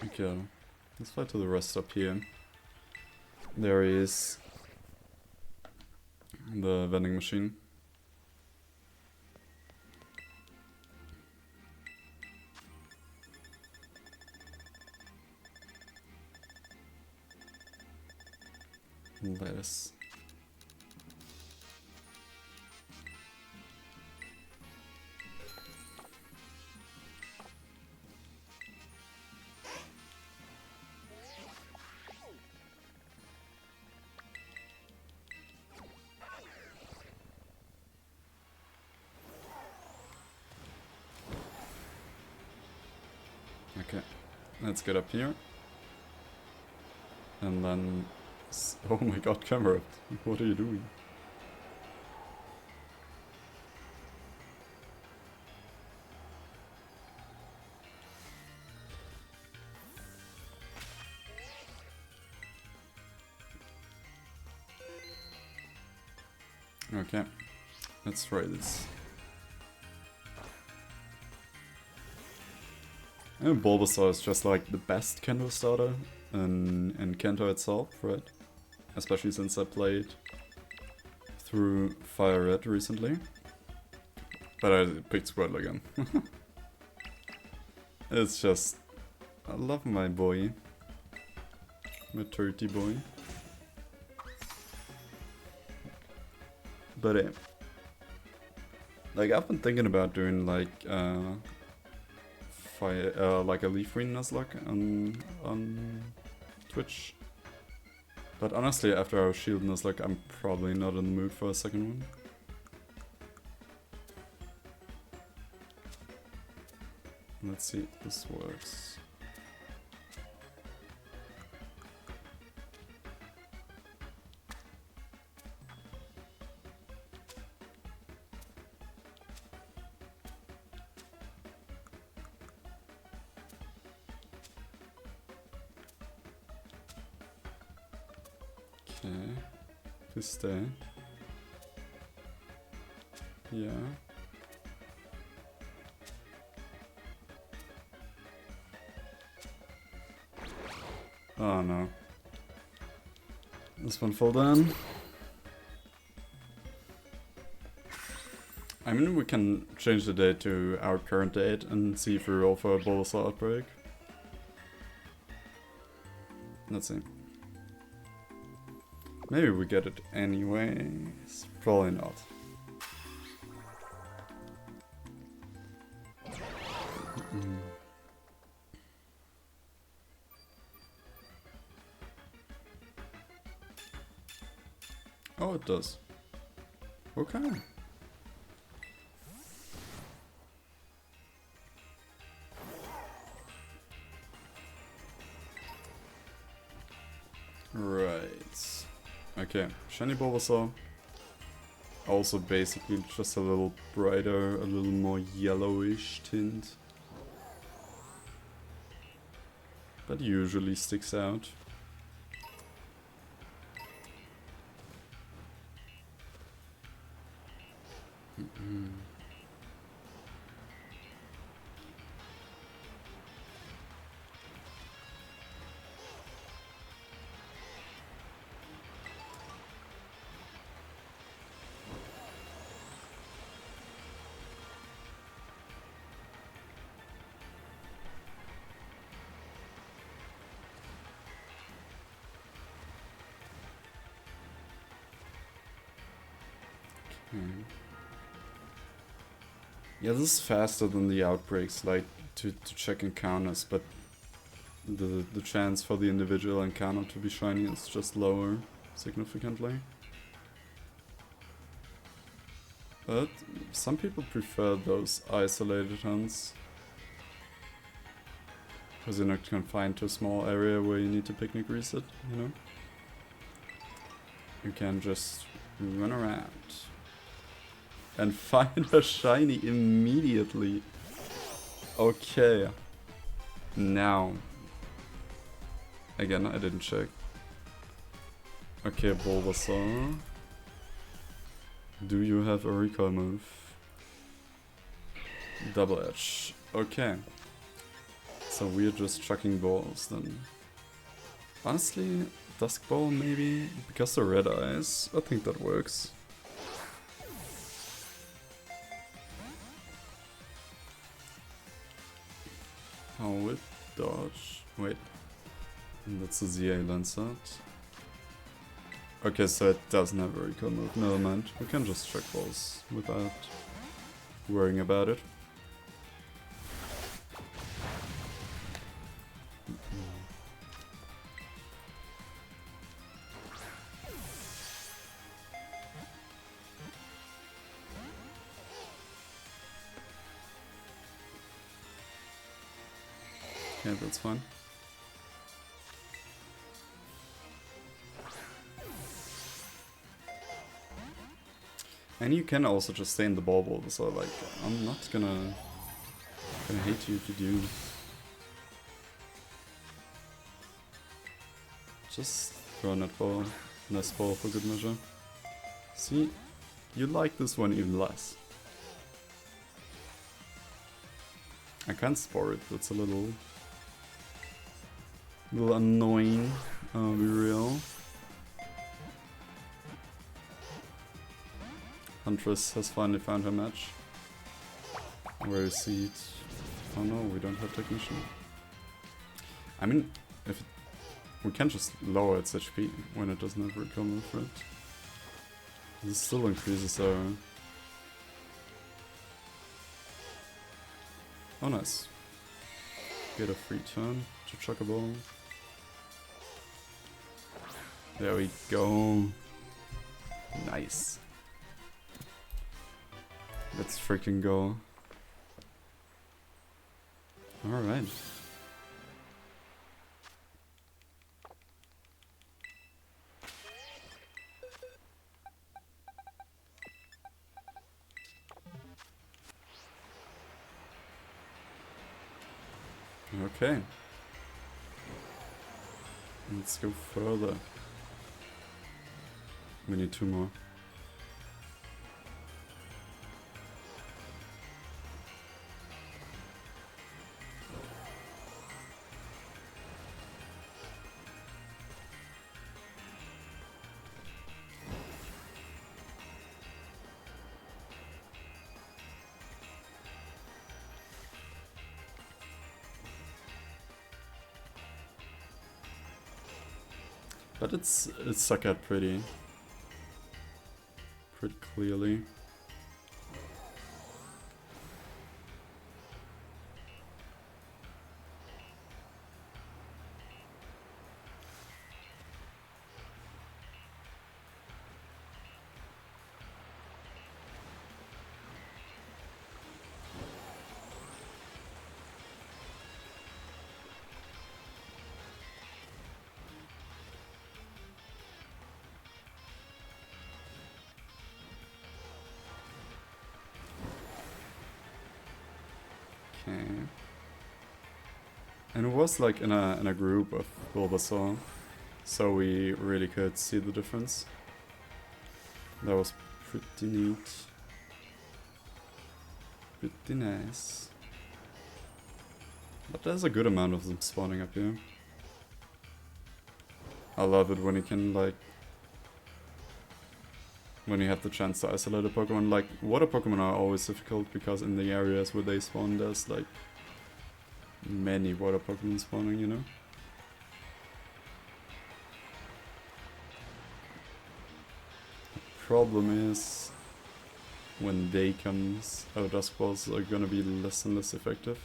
Okay, let's fly to the rest up here. There is the vending machine. Lettuce. Okay, let's get up here. And then... Oh my god, camera! What are you doing? Okay, let's try this. And Bulbasaur is just like the best Kanto starter in Kanto itself, right? Especially since I played through Fire Red recently. But I picked Squirtle again. It's just... I love my boy. My turkey boy. But like I've been thinking about doing like like a Leaf Green Nuzlocke on Twitch. But honestly, after our Shield Nuzlocke, I'm probably not in the mood for a second one. Let's see if this works. Okay, please stay. Yeah. Oh no. This one fall down. I mean, we can change the date to our current date and see if we roll for a Bulbasaur outbreak. Let's see. Maybe we get it anyways. Probably not. Oh, it does. Okay. Right. Okay, shiny Bulbasaur. Also basically just a little brighter, a little more yellowish tint. But usually sticks out. Yeah, this is faster than the outbreaks, like to check encounters, but the chance for the individual encounter to be shiny is just lower significantly. But some people prefer those isolated hunts, because you're not confined to a small area where you need to picnic reset, you know? You can just run around and find a shiny immediately. Okay. Now. Again, I didn't check. Okay, Bulbasaur. Do you have a recall move? Double Edge. Okay. So we're just chucking balls then. Honestly, Dusk Ball maybe? Because the red eyes, I think that works. How with dodge? Wait. That's a ZA Lancet. Okay, so it doesn't have a recall move. Never mind. We can just chuck balls without worrying about it. Yeah, that's fine. And you can also just stay in the ball, so like, I'm not gonna hate you if you do. Just throw a netball, nest ball for good measure. See, you like this one even less. I can't spore it, that's a little annoying, I'll be real. Huntress has finally found her match. Where is it? Oh no, we don't have Technician. I mean, if it, we can just lower its HP when it doesn't have recall move, right? This still increases our... Oh nice. Get a free turn to chuck a ball. There we go. Nice. Let's freaking go. Alright. Okay. Let's go further. We need 2 more. But it's stuck out pretty clearly. And it was like in a group of Bulbasaur, so we really could see the difference. That was pretty neat. Pretty nice. But there's a good amount of them spawning up here. I love it when you can, like, when you have the chance to isolate a Pokemon. Like, water Pokemon are always difficult because in the areas where they spawn there's like many water Pokemon spawning, you know? The problem is when day comes, our Dusk Balls are gonna be less and less effective.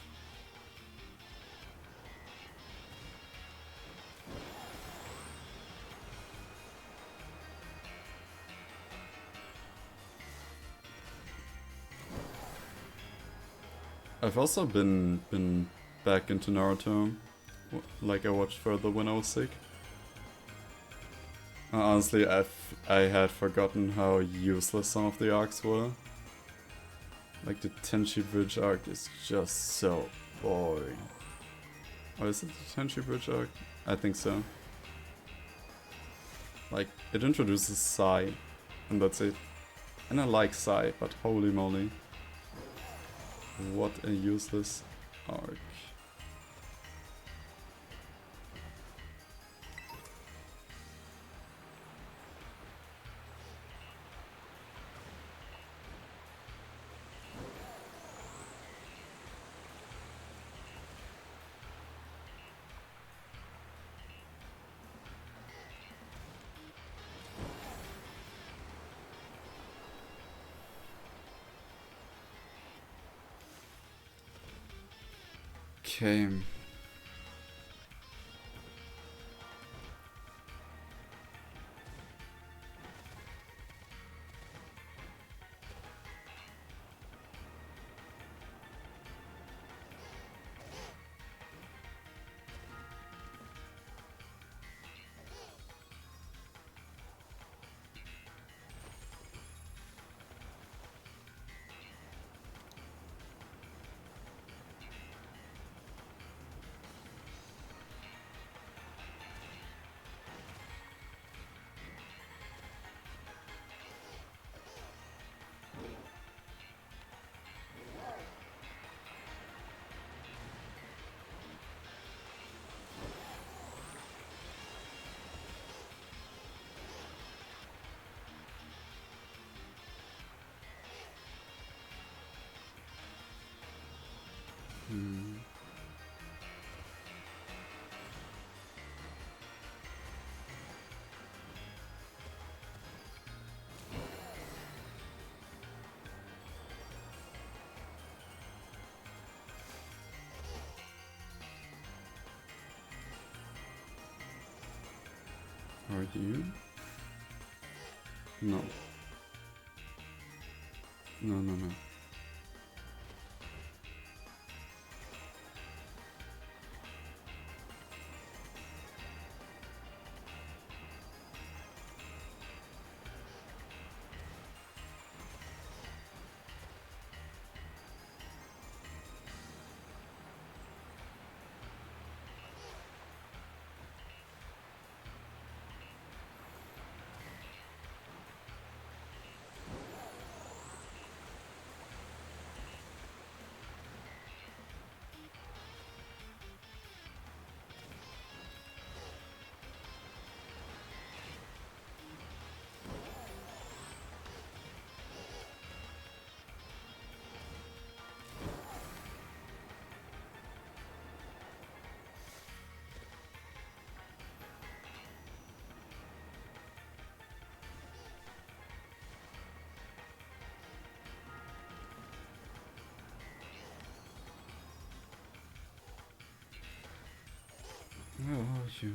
I've also been back into Naruto, like I watched further when I was sick. Honestly, I had forgotten how useless some of the arcs were. Like the Tenchi Bridge arc is just so boring. Or is it the Tenchi Bridge arc? I think so. Like, it introduces Sai, and that's it. And I like Sai, but holy moly. What a useless arc. Okay. Are you? No. No. Where are you?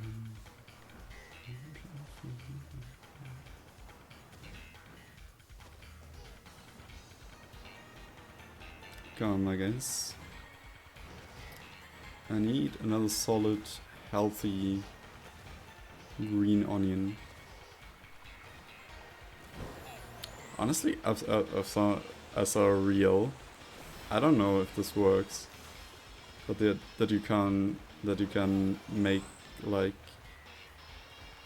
Come, I guess. I need another solid, healthy green onion. Honestly, I saw a reel. I don't know if this works, but that you can that you can make like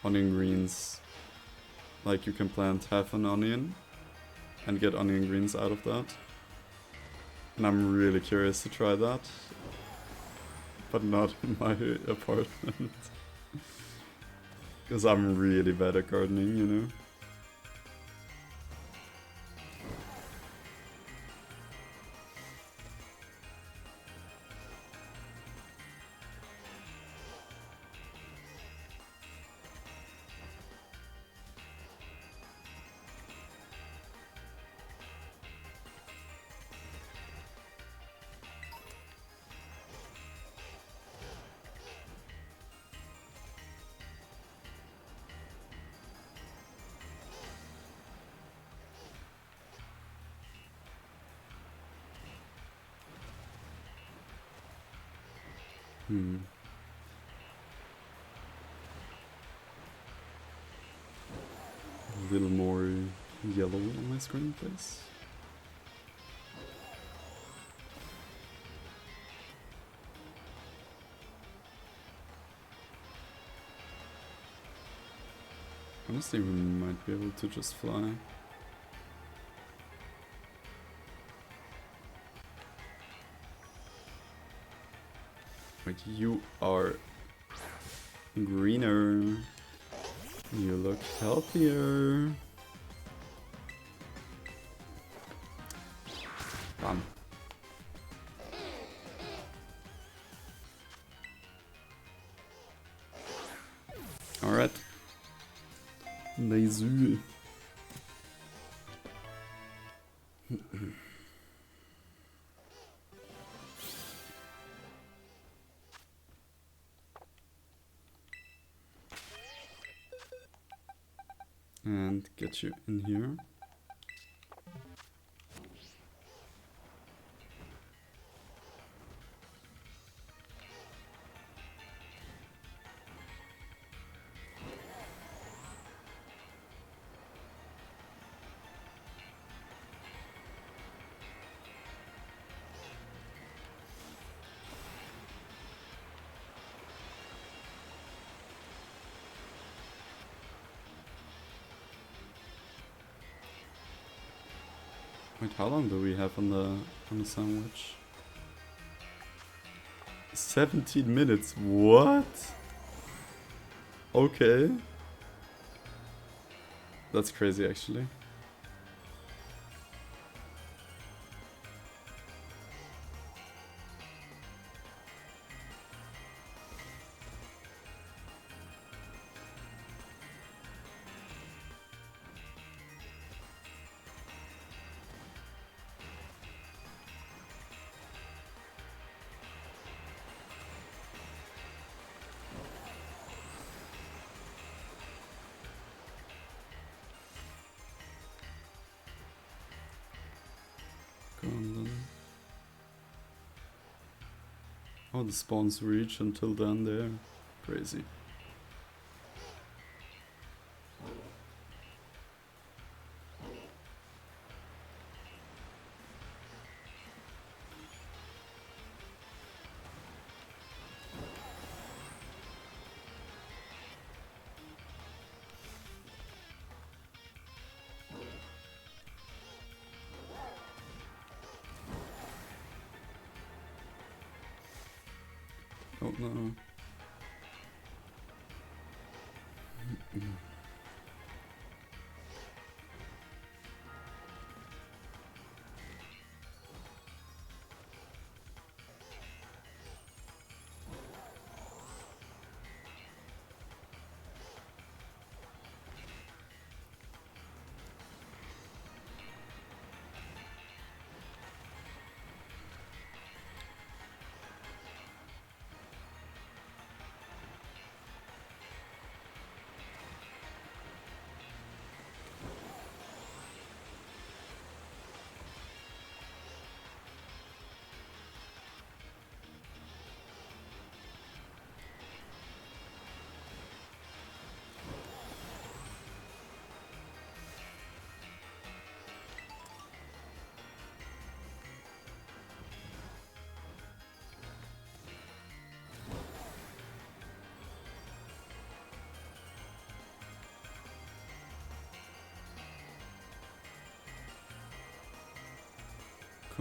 onion greens. Like you can plant half an onion and get onion greens out of that. And I'm really curious to try that. But not in my apartment. Because I'm really bad at gardening, you know? A little more yellow on my screen, please. Honestly, we might be able to just fly. Wait, you are greener. You look healthier. Bam. Alright. Nice. And get you in here. Wait, how long do we have on the sandwich? 17 minutes. What? Okay. That's crazy, actually. Go on then. Oh, the spawns reach until then there. Crazy. Oh no.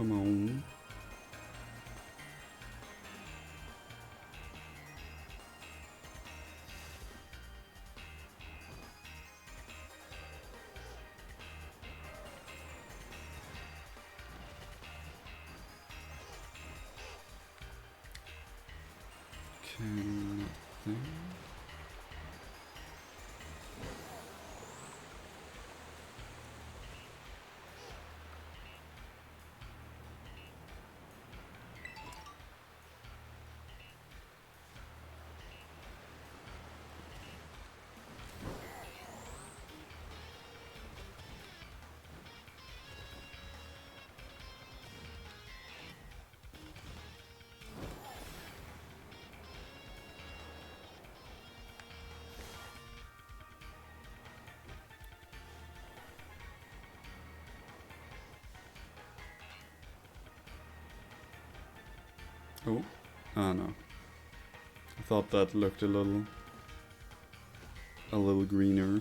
Come on. Okay, nothing. Oh, ah no. I thought that looked a little greener.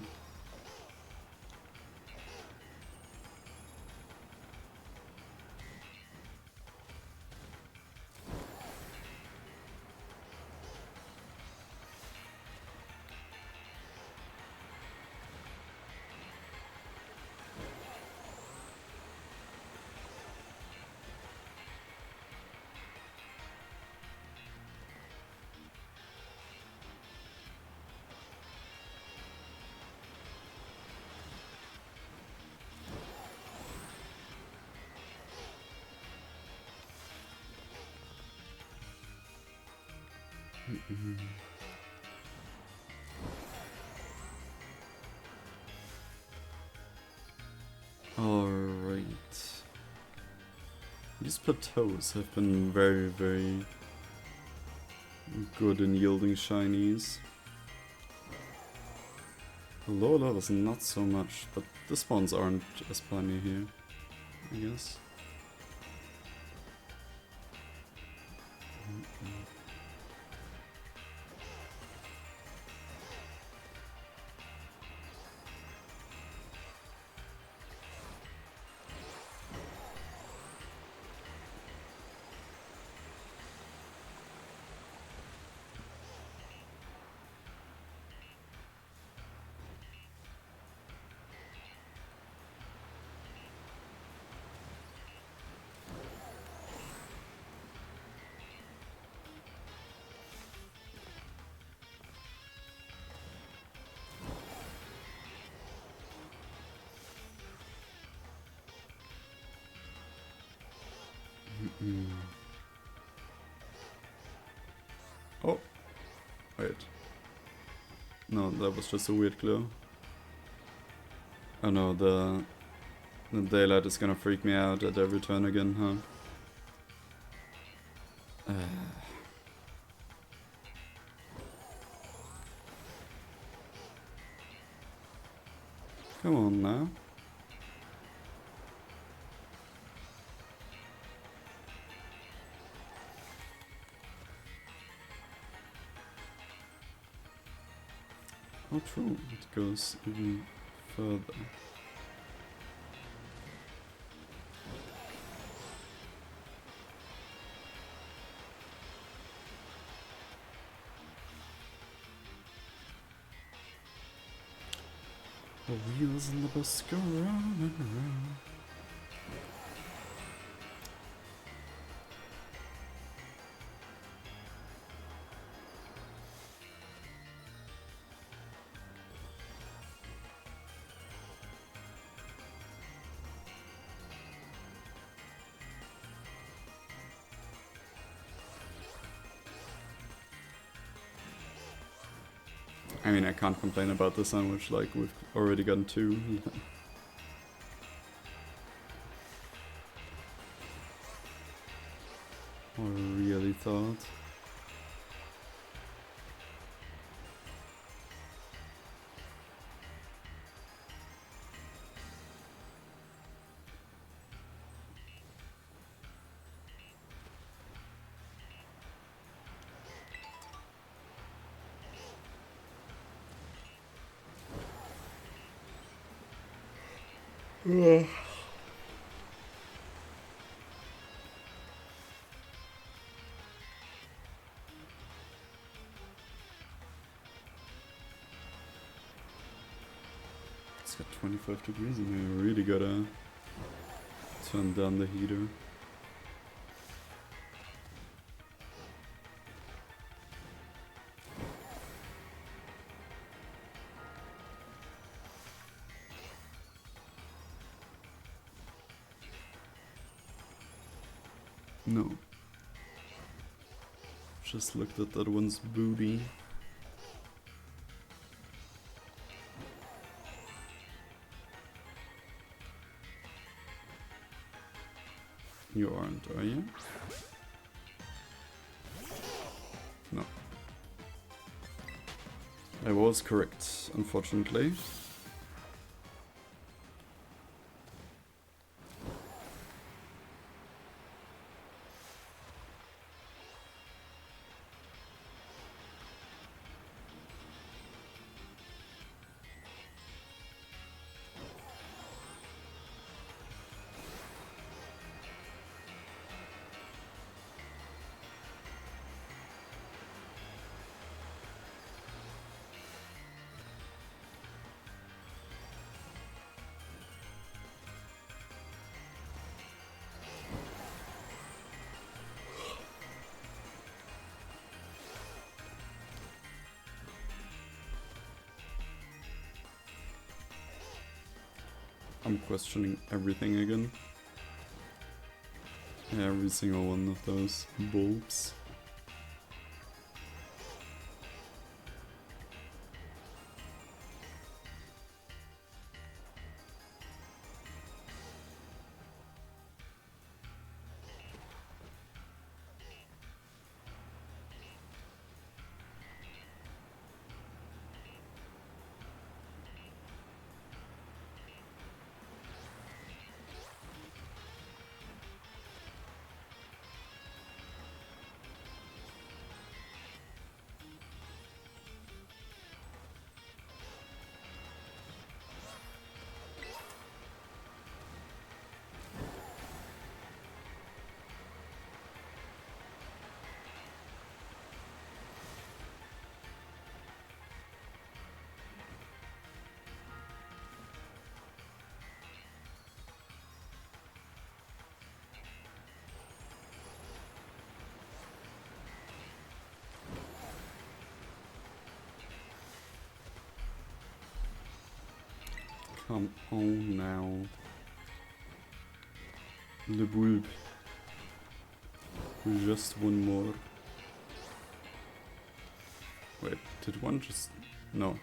Alright. These plateaus have been very, very good in yielding shinies. The lower levels not so much, but the spawns aren't as plenty here, I guess. Oh, wait. No, that was just a weird glow. Oh no, the daylight is gonna freak me out at every turn again, huh? Come on now. Oh true, it goes even further. The wheels on the bus go round and round. I mean, I can't complain about the sandwich, like, we've already gotten 2. I really thought. 25 degrees in here. Really gotta turn down the heater. No. Just looked at that one's booty. You aren't, are you? No. I was correct, unfortunately. I'm questioning everything again. Every single one of those bulbs. Come on now. Le bulb. Just one more. Wait, did one just... No.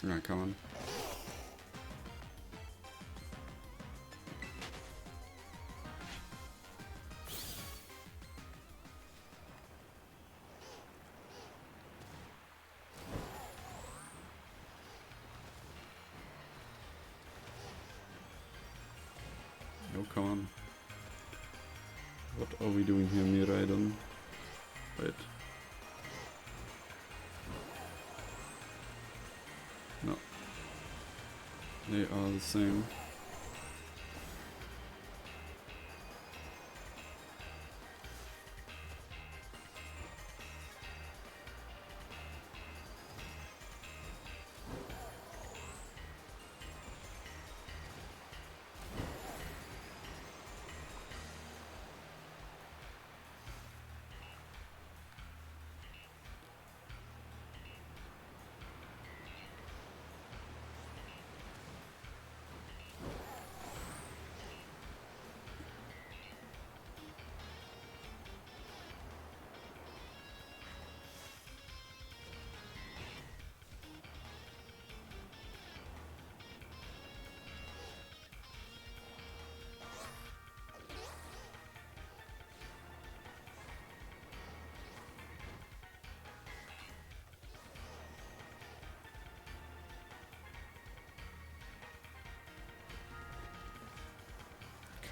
Alright, come on. Oh, come on. What are we doing here, Miraidon? Wait. No. They are the same.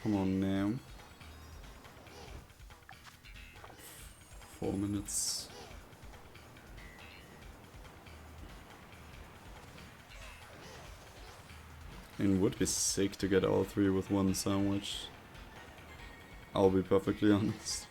Come on now. 4 minutes. It would be sick to get all three with one sandwich. I'll be perfectly honest.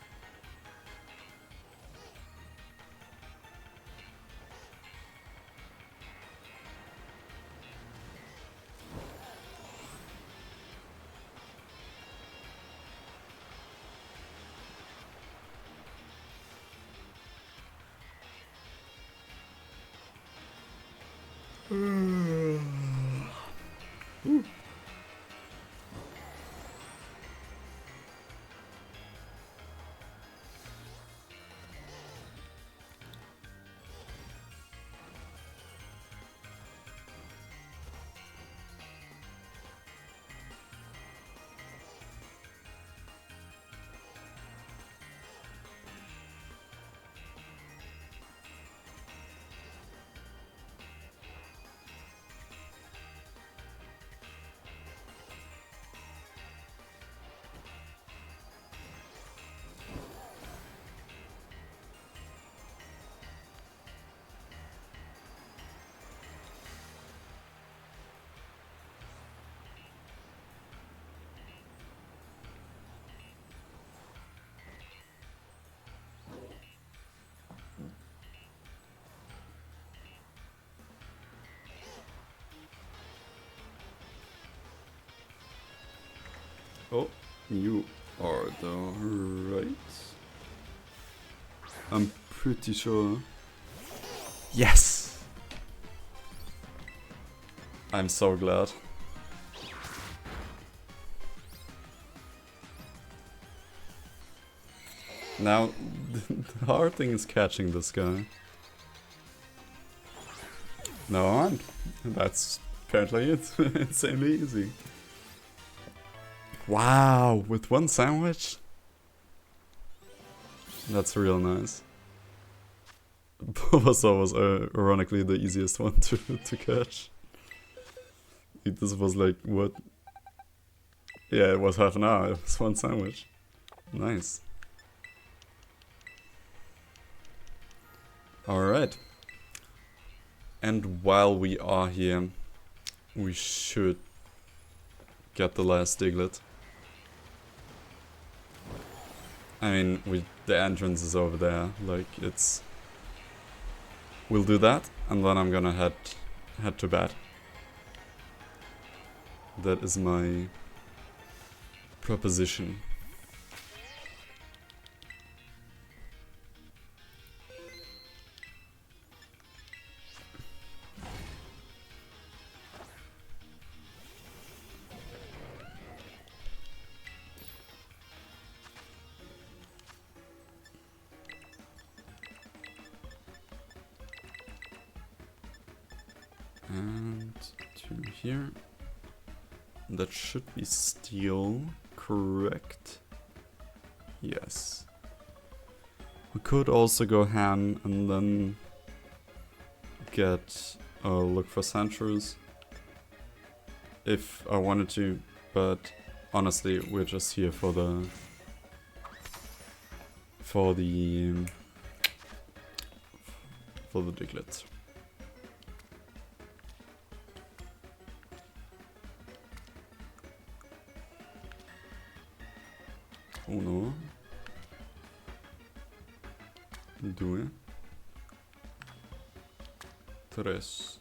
Oh, you are the right. I'm pretty sure. Yes! I'm so glad. Now, the hard thing is catching this guy. No, that's apparently it. Insanely easy. Wow, with one sandwich? That's real nice. Bulbasaur was ironically the easiest one to catch. This was like, what? Yeah, it was half an hour, it was one sandwich. Nice. Alright. And while we are here, we should get the last Diglett. I mean, the entrance is over there, like, it's... We'll do that, and then I'm gonna head to bed. That is my proposition. And to here. That should be steel, correct? Yes. We could also go ham and then get look for Sandshrews if I wanted to, but honestly we're just here for the Diglett. Uno. Due. Tres.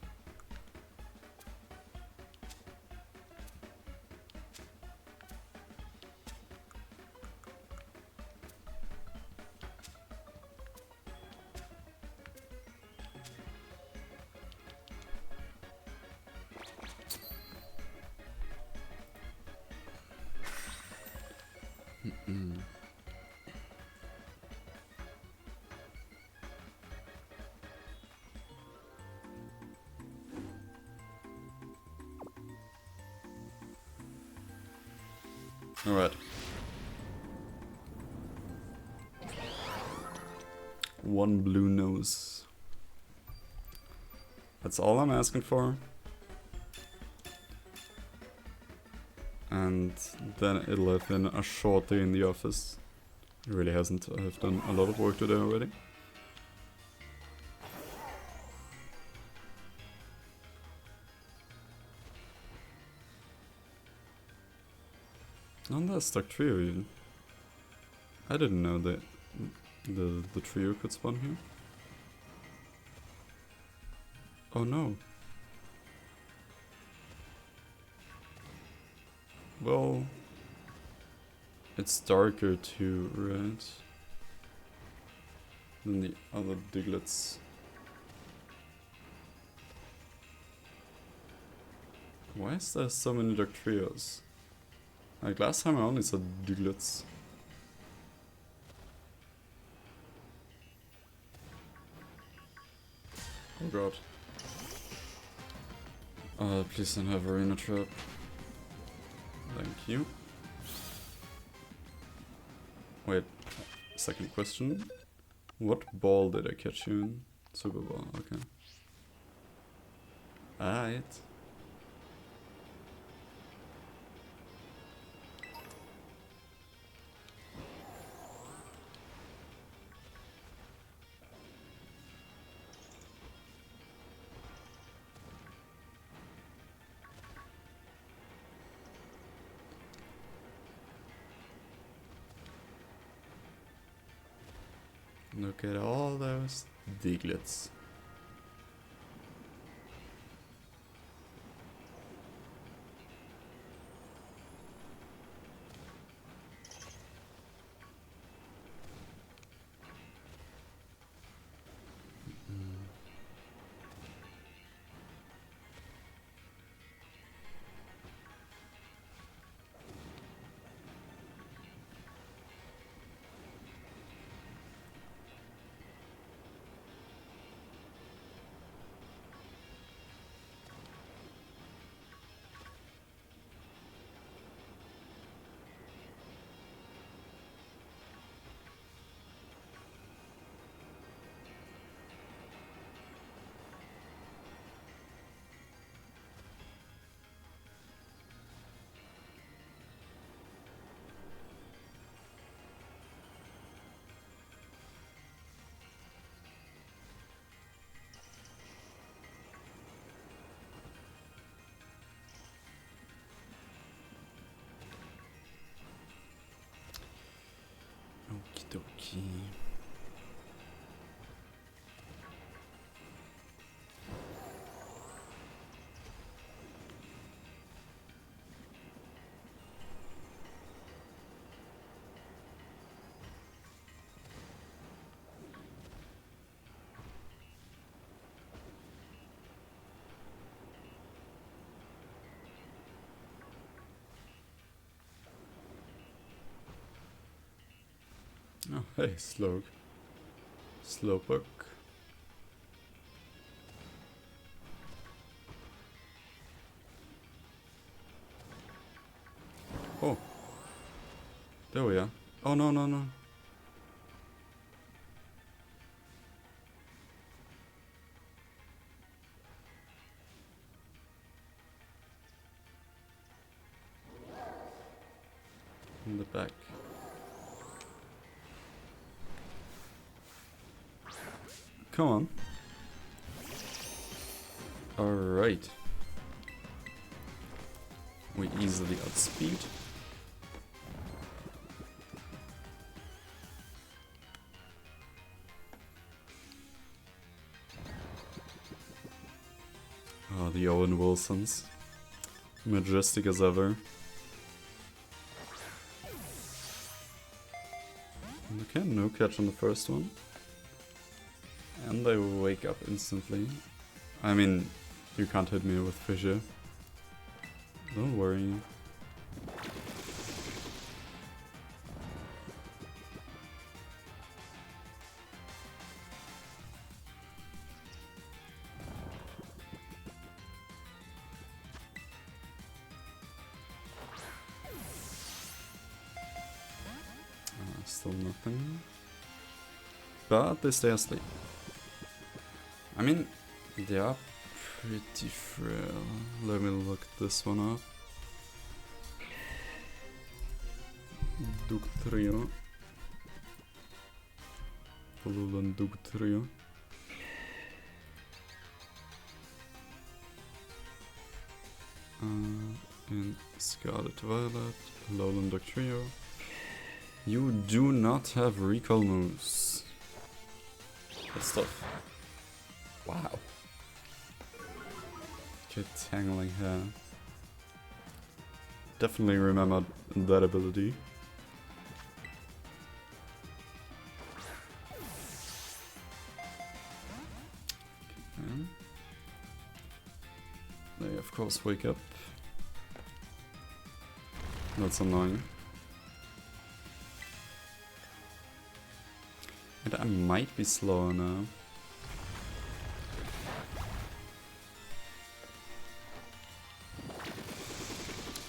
Alright. One blue nose. That's all I'm asking for. And then it'll have been a short day in the office. It really hasn't. I've done a lot of work today already. And that's stuck trio even. I didn't know that the trio could spawn here. Oh no. Well, it's darker too, right? Than the other Diglets. Why is there so many dark trios? Like last time I only saw Diglets. Oh god. Please don't have Arena Trap. Thank you. Wait, second question. What ball did I catch you in? Super Ball, okay. Alright. Look at all those Diglets. Okie dokie. Oh, hey, Slowpoke. Oh. There we are. Oh, no, no, no. In the back. Come on. Alright. We easily outspeed. Oh, the Owen Wilsons. Majestic as ever. Okay, no catch on the first one. And they wake up instantly. I mean, you can't hit me with Fissure. Don't worry. Still nothing. But they stay asleep. I mean, they are pretty frail. Let me look this one up. Dugtrio. Polulan Dugtrio. in Scarlet Violet, Alolan Dugtrio. You do not have Recall moves. That's tough. Wow. Okay, Tangling Hair. Definitely remembered that ability. Okay. They of course wake up. That's annoying. And I might be slower now.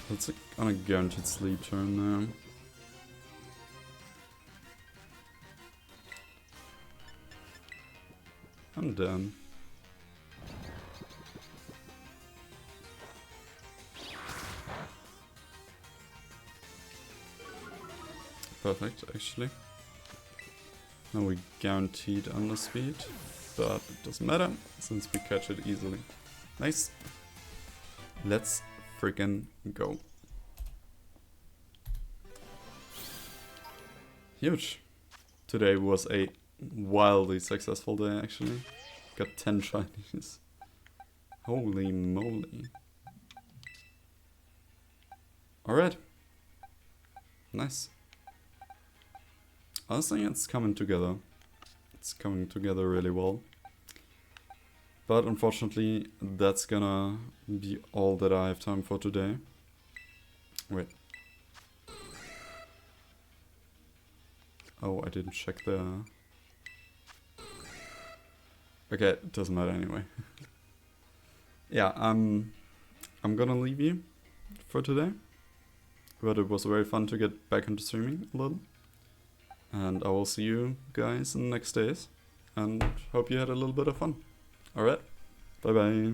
That's on a guaranteed sleep turn now. I'm done. Perfect, actually. Now we guaranteed underspeed, but it doesn't matter since we catch it easily. Nice. Let's freaking go. Huge. Today was a wildly successful day actually. Got 10 shinies. Holy moly. Alright. Nice. Honestly, it's coming together. It's coming together really well. But unfortunately, that's gonna be all that I have time for today. Wait. Oh, I didn't check the... Okay, it doesn't matter anyway. Yeah, I'm gonna leave you for today. But it was very fun to get back into streaming a little. And I will see you guys in the next days. And hope you had a little bit of fun. Alright, bye bye.